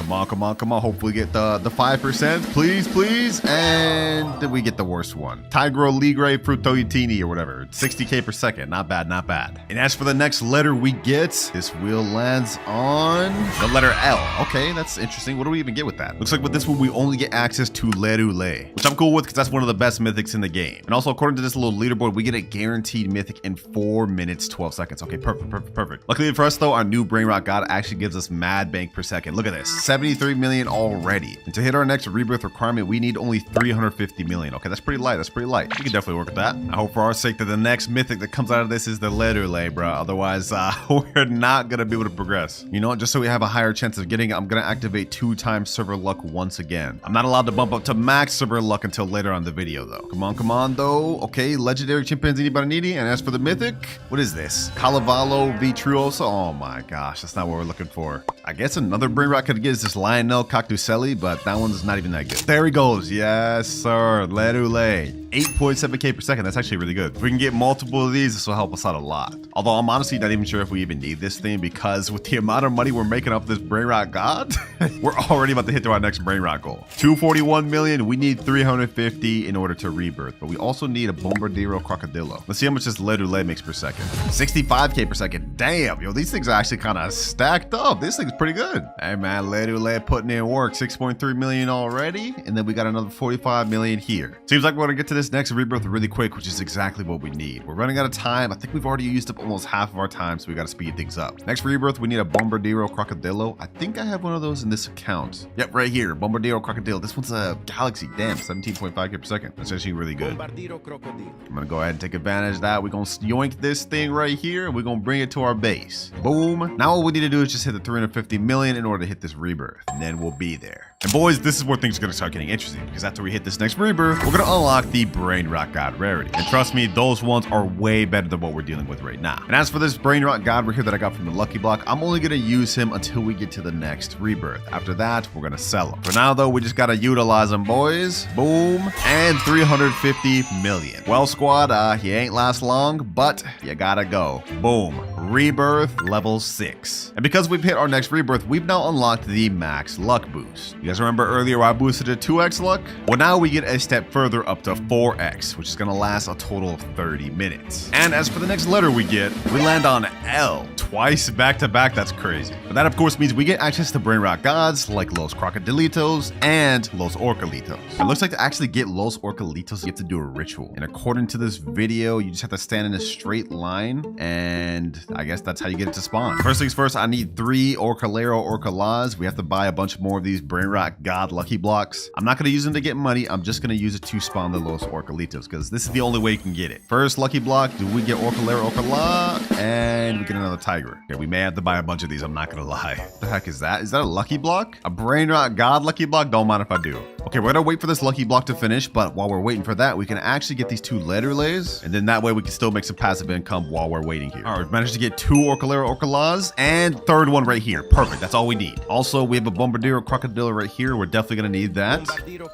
Come on. Hopefully get the 5%. Please. And we get the worst one. Tigro Ligre Frutoitini or whatever. 60k per second. Not bad. And as for the next letter we get, this wheel lands on the letter L. Okay, that's interesting. What do we even get with that? Looks like with this one, we only get access to Lerule, which I'm cool with because that's one of the best mythics in the game. And also, according to this little leaderboard, we get a guaranteed mythic in 4 minutes, 12 seconds. Okay, perfect. Luckily for us though, our new brain rot god actually gives us mad bank per second. Look at this. 73 million already. And to hit our next rebirth requirement, we need only 350 million. Okay, that's pretty light. We can definitely work with that. I hope for our sake that the next mythic that comes out of this is the Lerule, bro. Otherwise, we're not gonna be able to progress. You know what? Just so we have a higher chance of getting it, I'm gonna activate 2 times server luck once again. I'm not allowed to bump up to max server luck until later on the video though. Come on though. Okay, legendary Chimpanzini Bananini. And as for the mythic, what is this? Calavalo Vitruoso. Oh my gosh, that's not what we're looking for. I guess another brain rot could get is this Lionel Cactuselli, but that one's not even that good. There he goes. Yes, sir. Lerule. 8.7k per second. That's actually really good. If we can get multiple of these, this will help us out a lot. Although I'm honestly not even sure if we even need this thing, because with the amount of money we're making off this brain rot god, we're already about to hit our next brain rot goal. 241 million. We need 350 in order to rebirth, but we also need a Bombardiro Crocodilo. Let's see how much this Lerule makes per second. 65k per second. Damn, yo, these things are actually kind of stacked up. This thing's pretty good. Hey man, Ule putting in work. 6.3 million already. And then we got another 45 million here. Seems like we're going to get to this next rebirth really quick, which is exactly what we need. We're running out of time. I think we've already used up almost half of our time, so we got to speed things up. Next rebirth, we need a Bombardiro Crocodilo. I think I have one of those in this account. Yep, right here. Bombardiro Crocodile. This one's a Galaxy. Damn, 17.5k per second. That's actually really good. I'm going to go ahead and take advantage of that. We're going to yoink this thing right here, and we're going to bring it to our base. Boom. Now all we need to do is just hit the 350 million in order to hit this rebirth, and then we'll be there. And boys, this is where things are going to start getting interesting, because after we hit this next rebirth, we're going to unlock the Brain Rot God rarity. And trust me, those ones are way better than what we're dealing with right now. And as for this Brain Rot God right here that I got from the Lucky Block, I'm only going to use him until we get to the next rebirth. After that, we're going to sell him. For now, though, we just got to utilize him, boys. Boom. And 350 million. Well, squad, he ain't last long, but you gotta go. Boom. Rebirth level 6. And because we've hit our next rebirth, we've now unlocked the max luck boost. You guys remember earlier I boosted it 2x luck? Well, now we get a step further up to 4x, which is going to last a total of 30 minutes. And as for the next letter we get, we land on L. Twice back to back. That's crazy. But that, of course, means we get access to Brain Rot gods like Los Crocodilitos and Los Orcalitos. It looks like to actually get Los Orcalitos, you have to do a ritual. And according to this video, you just have to stand in a straight line, and I guess that's how you get it to spawn. First things first, I need 3 Orcalero Orcalas. We have to buy a bunch more of these Brain Rot God Lucky Blocks. I'm not going to use them to get money. I'm just going to use it to spawn the Los Orcalitos, because this is the only way you can get it. First Lucky Block, do we get Orcalero Orcala? And we get another Tiger. Okay, we may have to buy a bunch of these. I'm not going to lie. What the heck is that? Is that a Lucky Block? A Brain Rot God Lucky Block? Don't mind if I do. Okay, we're going to wait for this Lucky Block to finish, but while we're waiting for that, we can actually get these 2 letter lays, and then that way we can still make some passive income while we're waiting here. All right, we've managed to get 2 Orcalero Orcalas, and third one right here. Perfect. That's all we need. Also, we have a Bombardiro Crocodile right here. We're definitely going to need that,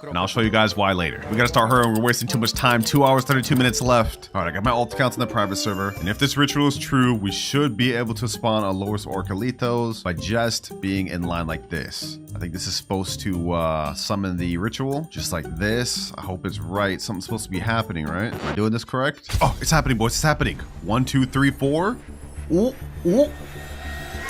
and I'll show you guys why later. We got to start hurrying. We're wasting too much time. 2 hours, 32 minutes left. All right, I got my alt accounts in the private server, and if this ritual is true, we should be able to spawn a Los Orcalitos by just being in line like this. I think this is supposed to summon the ritual, just like this. I hope it's right. Something's supposed to be happening, right? Am I doing this correct? Oh, it's happening, boys. It's happening. 1, 2, 3, 4. Ooh, ooh.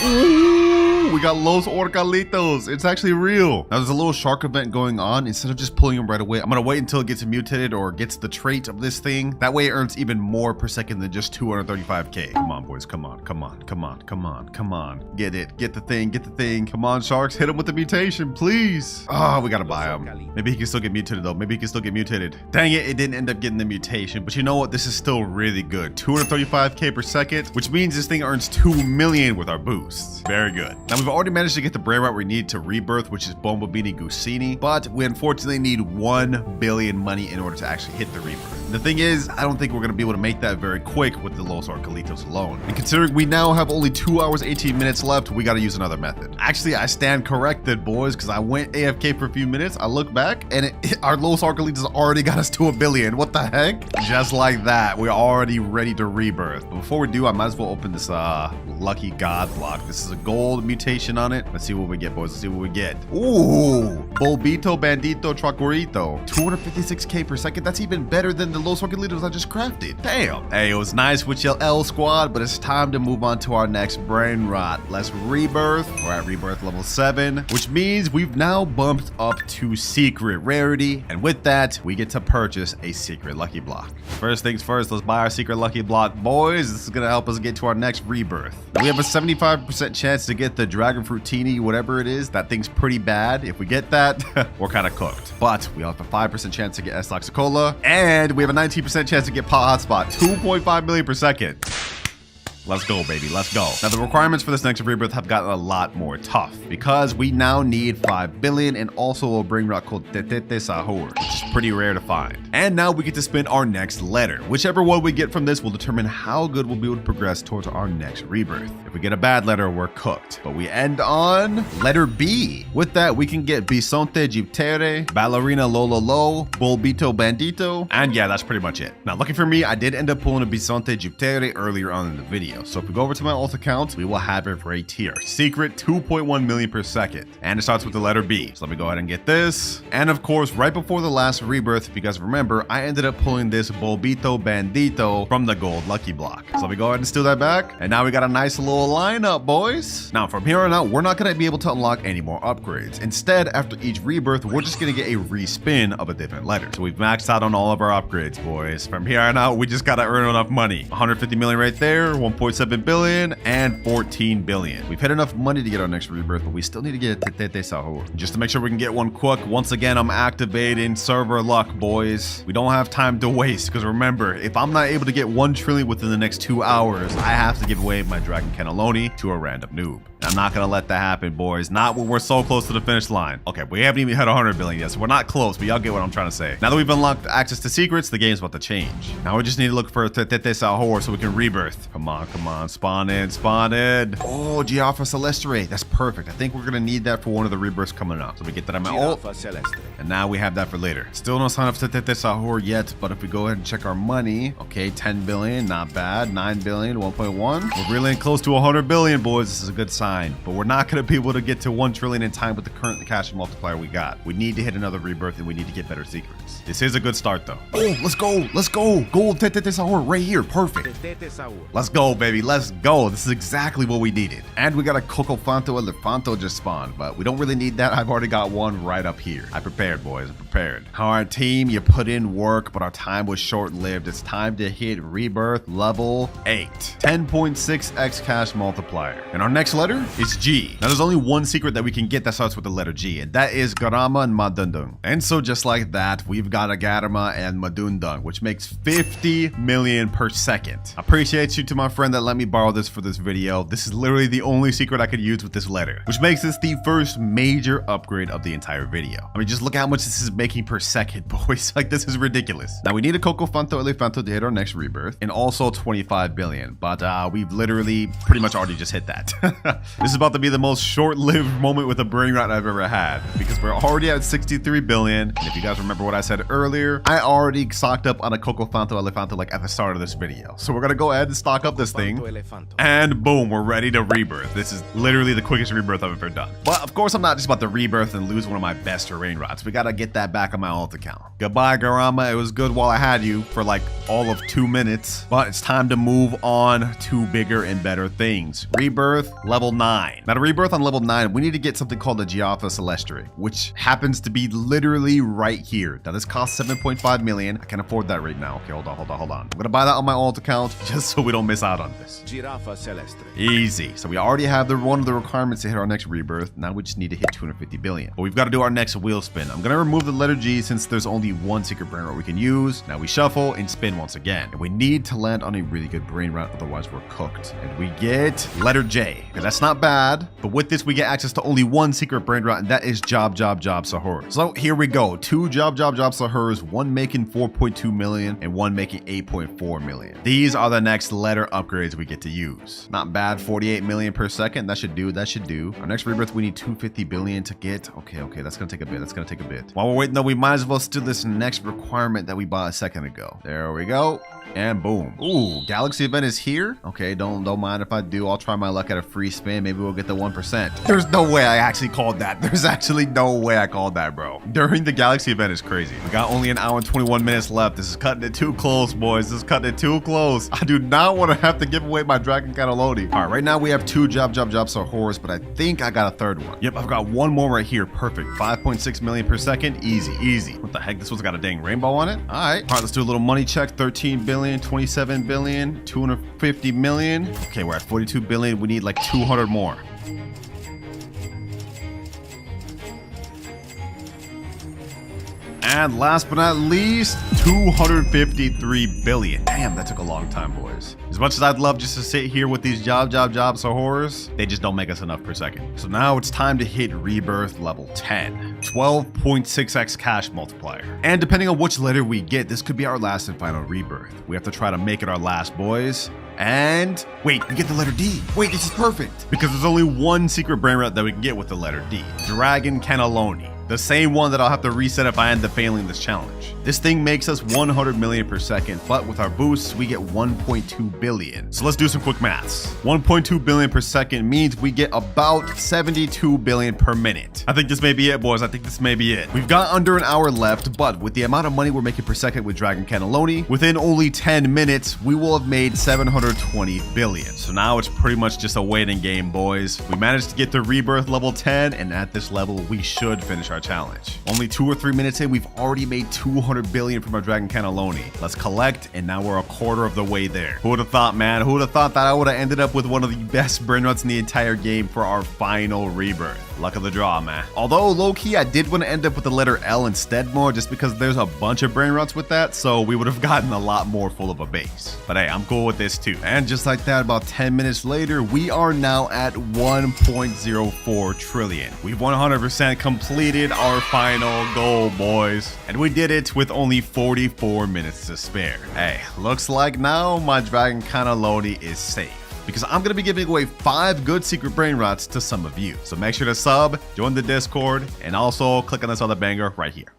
Ooh, we got Los Orcalitos. It's actually real. Now there's a little shark event going on. Instead of just pulling them right away, I'm gonna wait until it gets mutated or gets the trait of this thing. That way it earns even more per second than just 235k. Come on, boys. Come on. Come on. Come on. Come on. Come on. Get it. Get the thing. Get the thing. Come on, sharks. Hit him with the mutation, please. Oh, we gotta buy him. Maybe he can still get mutated though. Maybe he can still get mutated. Dang it, it didn't end up getting the mutation. But you know what? This is still really good. 235k per second, which means this thing earns 2 million with our boost. Very good. Now we've already managed to get the Brain Rot we need to rebirth, which is Bombobini Gusini, but we unfortunately need 1 billion money in order to actually hit the rebirth. The thing is, I don't think we're going to be able to make that very quick with the Los Orcalitos alone. And considering we now have only 2 hours, 18 minutes left, we got to use another method. Actually, I stand corrected, boys, because I went AFK for a few minutes. I look back and our Los Orcalitos already got us to 1 billion. What the heck? Just like that, we're already ready to rebirth. But before we do, I might as well open this Lucky God block. This is a gold mutation on it. Let's see what we get, boys. Let's see what we get. Ooh, Bulbito Bandito Tracorito. 256k per second. That's even better than the Los Orcalitos I just crafted. Damn. Hey, it was nice with your L squad, but it's time to move on to our next Brain Rot. Let's rebirth. We're at rebirth level 7, which means we've now bumped up to secret rarity. And with that, we get to purchase a secret lucky block. First things first, let's buy our secret lucky block, boys. This is going to help us get to our next rebirth. We have a 75% chance to get the Dragon Fruitini, whatever it is. That thing's pretty bad. If we get that, we're kind of cooked. But we have a 5% chance to get S Laxicola, and we have a 19% chance to get Pot Hotspot. 2.5 million per second. Let's go, baby. Let's go. Now, the requirements for this next rebirth have gotten a lot more tough because we now need 5 billion and also a Brain Rot called Tetete Sahur, which is pretty rare to find. And now we get to spin our next letter. Whichever one we get from this will determine how good we'll be able to progress towards our next rebirth. If we get a bad letter, we're cooked. But we end on letter B. With that, we can get Bisonte Giptere, Ballerina Lololo, Bulbito Bandito, and yeah, that's pretty much it. Now, lucky for me, I did end up pulling a Bisonte Giptere earlier on in the video. video. So if we go over to my alt account, we will have it right here. Secret 2.1 million per second. And it starts with the letter B. So let me go ahead and get this. And of course, right before the last rebirth, because remember, I ended up pulling this Bobito Bandito from the gold lucky block. So let me go ahead and steal that back. And now we got a nice little lineup, boys. Now from here on out, we're not going to be able to unlock any more upgrades. Instead, after each rebirth, we're just going to get a respin of a different letter. So we've maxed out on all of our upgrades, boys. From here on out, we just got to earn enough money. 150 million right there, 1.7 billion, and 14 billion. We've hit enough money to get our next rebirth, but we still need to get Tete Sahur. Just to make sure we can get one quick, once again, I'm activating server luck, boys. We don't have time to waste, because remember, if I'm not able to get 1 trillion within the next 2 hours, I have to give away my Dragon Cannelloni to a random noob. I'm not gonna let that happen, boys. Not when we're so close to the finish line. Okay, we haven't even hit 100 billion yet, so we're not close, but y'all get what I'm trying to say. Now that we've unlocked access to secrets, the game's about to change. Now we just need to look for Tete Sahur so we can rebirth. Come on, come on. Spawn in, spawn in. Oh, Giaffa Celestre. That's perfect. I think we're gonna need that for one of the rebirths coming up. So we get that on my ult. And now we have that for later. Still no sign of Tete Sahur yet, but if we go ahead and check our money, okay, 10 billion, not bad. 9 billion, 1.1. We're really close to 100 billion, boys. This is a good sign. But we're not going to be able to get to 1 trillion in time with the current cash multiplier we got. We need to hit another rebirth and we need to get better secrets. This is a good start though. Oh, let's go. Let's go. Gold Tete Sahur right here. Perfect. Let's go, baby. Let's go. This is exactly what we needed. And we got a Coco Fanto Elefanto just spawned, but we don't really need that. I've already got one right up here. I prepared, boys. I'm prepared. All right, team, you put in work, but our time was short-lived. It's time to hit rebirth level 8. 10.6x cash multiplier. And our next letter is G. Now there's only one secret that we can get that starts with the letter G, and that is Garama and Madundung. And so just like that, we've got a Garama and Madundung, which makes 50 million per second. Appreciate you to my friend that let me borrow this for this video. This is literally the only secret I could use with this letter, which makes this the first major upgrade of the entire video. I mean, just look at how much this is making per second, boys. Like, this is ridiculous. Now we need a Coco Fanto Elefanto to hit our next rebirth, and also 25 billion, but we've literally pretty much already just hit that. This is about to be the most short-lived moment with a brain rot I've ever had, because we're already at 63 billion. And if you guys remember what I said earlier, I already stocked up on a Coco Fanto Elefanto like at the start of this video. So we're gonna go ahead and stock up this thing, and boom, we're ready to rebirth. This is literally the quickest rebirth I've ever done. But of course, I'm not just about to rebirth and lose one of my best terrain rots. We gotta get that back on my alt account. Goodbye, Garama. It was good while I had you for like all of 2 minutes, but it's time to move on to bigger and better things. Rebirth level 9. Now to rebirth on level 9, we need to get something called the Giaffa Celestre, which happens to be literally right here. Now this costs 7.5 million. I can't afford that right now. Okay, hold on. I'm gonna buy that on my alt account just so we don't miss out on this. Giraffa Celestre. Easy. So we already have one of the requirements to hit our next rebirth. Now we just need to hit 250 billion. But we've got to do our next wheel spin. I'm gonna remove the letter G since there's only one secret brain rot we can use. Now we shuffle and spin once again. And we need to land on a really good brain rot, otherwise we're cooked. And we get letter J. Okay, that's not bad. But with this, we get access to only one secret brain rot, and that is Job Sahur. So here we go. 2 Job Sahurs, one making 4.2 million and one making 8.4 million. These are the next letter upgrades we get to use. Not bad. 48 million per second. That should do. Our next rebirth, we need 250 billion to get. Okay, that's gonna take a bit. While we're waiting though, we might as well steal this next requirement that we bought a second ago. There we go. And boom. Ooh, Galaxy event is here. Okay, don't mind if I do. I'll try my luck at a free spin. Maybe we'll get the 1%. There's no way I actually called that. There's actually no way I called that, bro. During the Galaxy event is crazy. We got only an hour and 21 minutes left. This is cutting it too close, boys. This is cutting it too close. I do not want to have to give away my Dragon Cannelloni. All right, right now we have 2 Job Sahurs, but I think I got a third one. Yep, I've got one more right here. Perfect. 5.6 million per second. Easy. What the heck? This one's got a dang rainbow on it. All right, let's do a little money check. 13 billion, 27 billion, 250 million. Okay, we're at 42 billion. We need like 200 more. And last but not least, 253 billion. Damn, that took a long time, boys. As much as I'd love just to sit here with these Job Sahurs, they just don't make us enough per second. So now it's time to hit rebirth level 10. 12.6x cash multiplier. And depending on which letter we get, this could be our last and final rebirth. We have to try to make it our last, boys. And wait, we get the letter D. Wait, this is perfect because there's only one secret brain rot that we can get with the letter D. Dragon Cannelloni. the same one that I'll have to reset if I end up failing this challenge. This thing makes us 100 million per second, but with our boosts, we get 1.2 billion. So let's do some quick maths. 1.2 billion per second means we get about 72 billion per minute. I think this may be it, boys. I think this may be it. We've got under an hour left, but with the amount of money we're making per second with Dragon Cannelloni, within only 10 minutes, we will have made 720 billion. So now it's pretty much just a waiting game, boys. We managed to get to Rebirth level 10, and at this level, we should finish our challenge. Only 2 or 3 minutes in, we've already made 200 billion from our Dragon Cannelloni. Let's collect, and now we're a quarter of the way there. Who would have thought, man? Who would have thought that I would have ended up with one of the best brain rots in the entire game for our final Rebirth? Luck of the draw, man. Although, low-key, I did want to end up with the letter L instead more, just because there's a bunch of brain rots with that, so we would have gotten a lot more full of a base. But hey, I'm cool with this too. And just like that, about 10 minutes later, we are now at 1.04 trillion. We've 100% completed our final goal, boys. And we did it with only 44 minutes to spare. Hey, looks like now my Dragon Cannelloni is safe, because I'm going to be giving away 5 good secret brain rots to some of you. So make sure to sub, join the Discord, and also click on this other banger right here.